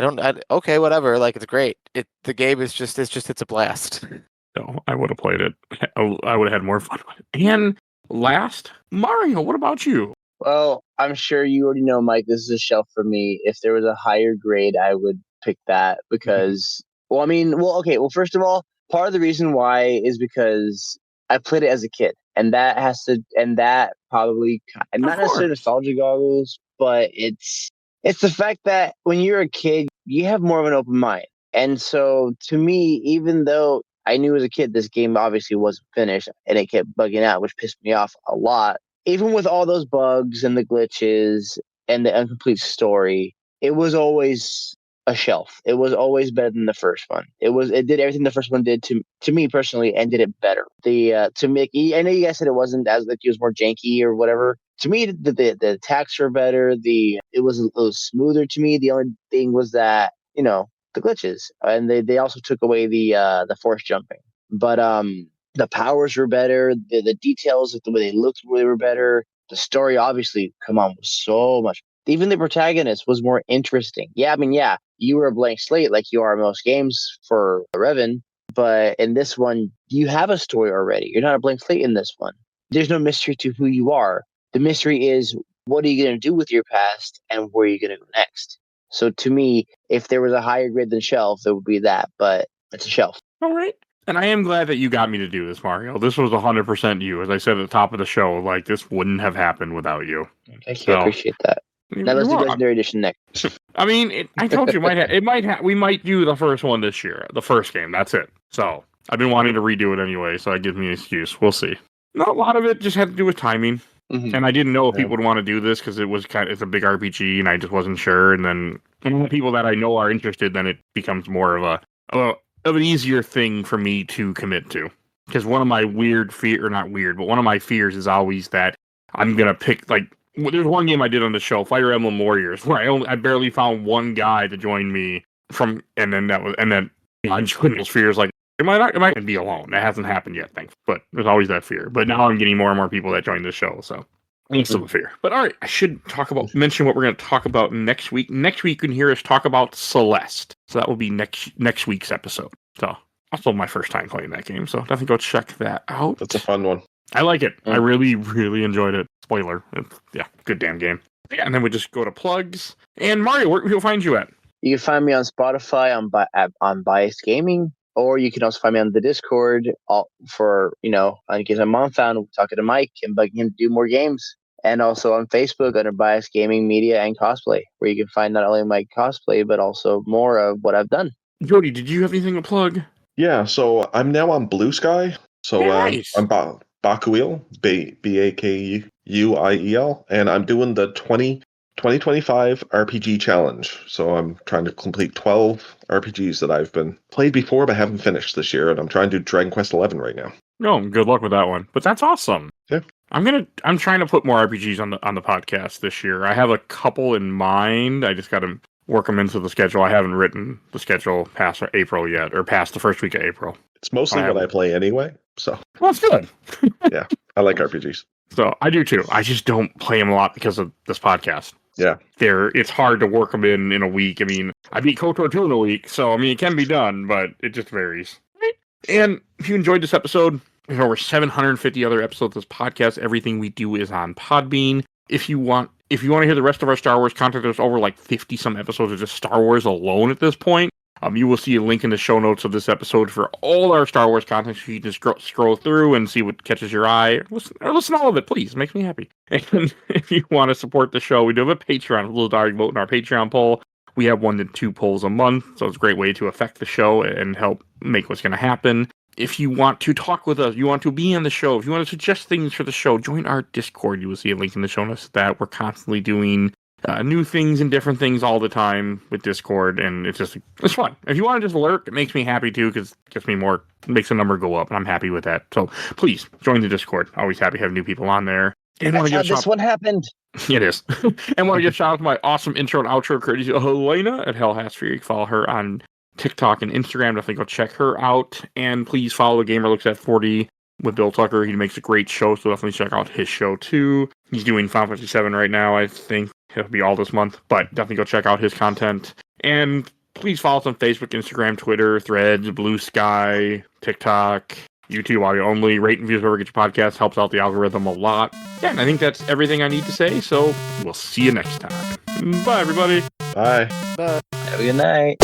Okay, whatever. Like it's great. The game is just it's a blast. So I would have played it. I would have had more fun with it. And last, Mario, what about you? Well, I'm sure you already know, Mike, this is a shelf for me. If there was a higher grade, I would pick that because Well, I mean, okay. Well, first of all, part of the reason why is because I played it as a kid, and that probably, and Of not necessarily course. nostalgia goggles, but it's the fact that when you're a kid, you have more of an open mind, and so to me, even though I knew as a kid this game obviously wasn't finished, and it kept bugging out, which pissed me off a lot. Even with all those bugs and the glitches and the incomplete story, it was always a shelf. It was always better than the first one. It did everything the first one did to me personally, and did it better. To make, I know you guys said it wasn't as like it was more janky or whatever. To me, the attacks were better. It was a little smoother to me. The only thing was that the glitches, and they also took away the force jumping. But the powers were better. The details, the way they looked, really were better. The story, obviously, come on, was so much. Even the protagonist was more interesting. Yeah, I mean, yeah, you were a blank slate like you are in most games for Revan, but in this one, you have a story already. You're not a blank slate in this one. There's no mystery to who you are. The mystery is what are you going to do with your past and where are you going to go next? So to me, if there was a higher grade than shelf, it would be that, but it's a shelf. All right. And I am glad that you got me to do this, Mario. This was 100% you. As I said at the top of the show, like, this wouldn't have happened without you. Thank you. I appreciate that. Now let's do Legendary Edition next. I mean, I told you, we might do the first one this year, the first game. That's it. So I've been wanting to redo it anyway, so that gives me an excuse. We'll see. No, a lot of it just had to do with timing, and I didn't know if people would want to do this because it's a big RPG, and I just wasn't sure. And then the people that I know are interested, then it becomes more of an easier thing for me to commit to. Because one of my one of my fears is always that I'm gonna pick there's one game I did on the show, Fire Emblem Warriors, where I barely found one guy to join me and then I just couldn't those fears like am I gonna be alone? That hasn't happened yet, thanks. But there's always that fear. But now I'm getting more and more people that join the show, so it's still a fear. But all right, I should mention what we're going to talk about next week. Next week you can hear us talk about Celeste. So that will be next week's episode. So also my first time playing that game, so definitely go check that out. That's a fun one. I like it. I really, really enjoyed it. Spoiler. Good damn game. Yeah, and then we just go to plugs. And Mario, where can people find you at? You can find me on Spotify on Biased Gaming, or you can also find me on the Discord for, in case I'm on found talking to Mike and bugging him to do more games. And also on Facebook under Biased Gaming Media and Cosplay, where you can find not only my cosplay, but also more of what I've done. Jody, did you have anything to plug? Yeah, so I'm now on Blue Sky. So nice. I'm Bakuil, Bakuiel, and I'm doing the 2025 RPG challenge. So I'm trying to complete 12 RPGs that I've been played before but haven't finished this year, and I'm trying to do Dragon Quest 11 right now. No, good luck with that one. But that's awesome. Yeah. I'm trying to put more RPGs on the podcast this year. I have a couple in mind. I just got to work them into the schedule. I haven't written the schedule past April yet, or past the first week of April. It's mostly what I play anyway, so. Well, that's good. Yeah, I like RPGs. So I do too. I just don't play them a lot because of this podcast. Yeah. It's hard to work them in a week. I mean, I beat KOTOR 2 in a week, so I mean, it can be done, but it just varies. And if you enjoyed this episode, there's over 750 other episodes of this podcast. Everything we do is on Podbean. If you want to hear the rest of our Star Wars content, there's over 50 some episodes of just Star Wars alone at this point. You will see a link in the show notes of this episode for all our Star Wars content, so you can just scroll through and see what catches your eye. Listen to all of it, please. It makes me happy. And if you want to support the show, we do have a Patreon. A little dark vote in our Patreon poll. We have 1 to 2 polls a month, so it's a great way to affect the show and help make what's going to happen. If you want to talk with us, you want to be on the show, if you want to suggest things for the show, join our Discord. You will see a link in the show notes that we're constantly doing new things and different things all the time with Discord, and it's fun. If you want to just lurk, it makes me happy too, because it makes the number go up, and I'm happy with that. So please join the Discord. Always happy to have new people on there. And that's how this one happened. It is. And want to give shout out to my awesome intro and outro courtesy of Helena at Hell Has Fury. Follow her on TikTok and Instagram. Definitely go check her out. And please follow Gamer Looks at 40 with Bill Tucker. He makes a great show, so definitely check out his show too. He's doing Final Fantasy 7 right now, I think. It'll be all this month, but definitely go check out his content. And please follow us on Facebook, Instagram, Twitter, Threads, Blue Sky, TikTok, YouTube audio only. Rate and views wherever you get your podcast. Helps out the algorithm a lot. Yeah, and I think that's everything I need to say, so we'll see you next time. Bye, everybody. Bye. Bye. Have a good night.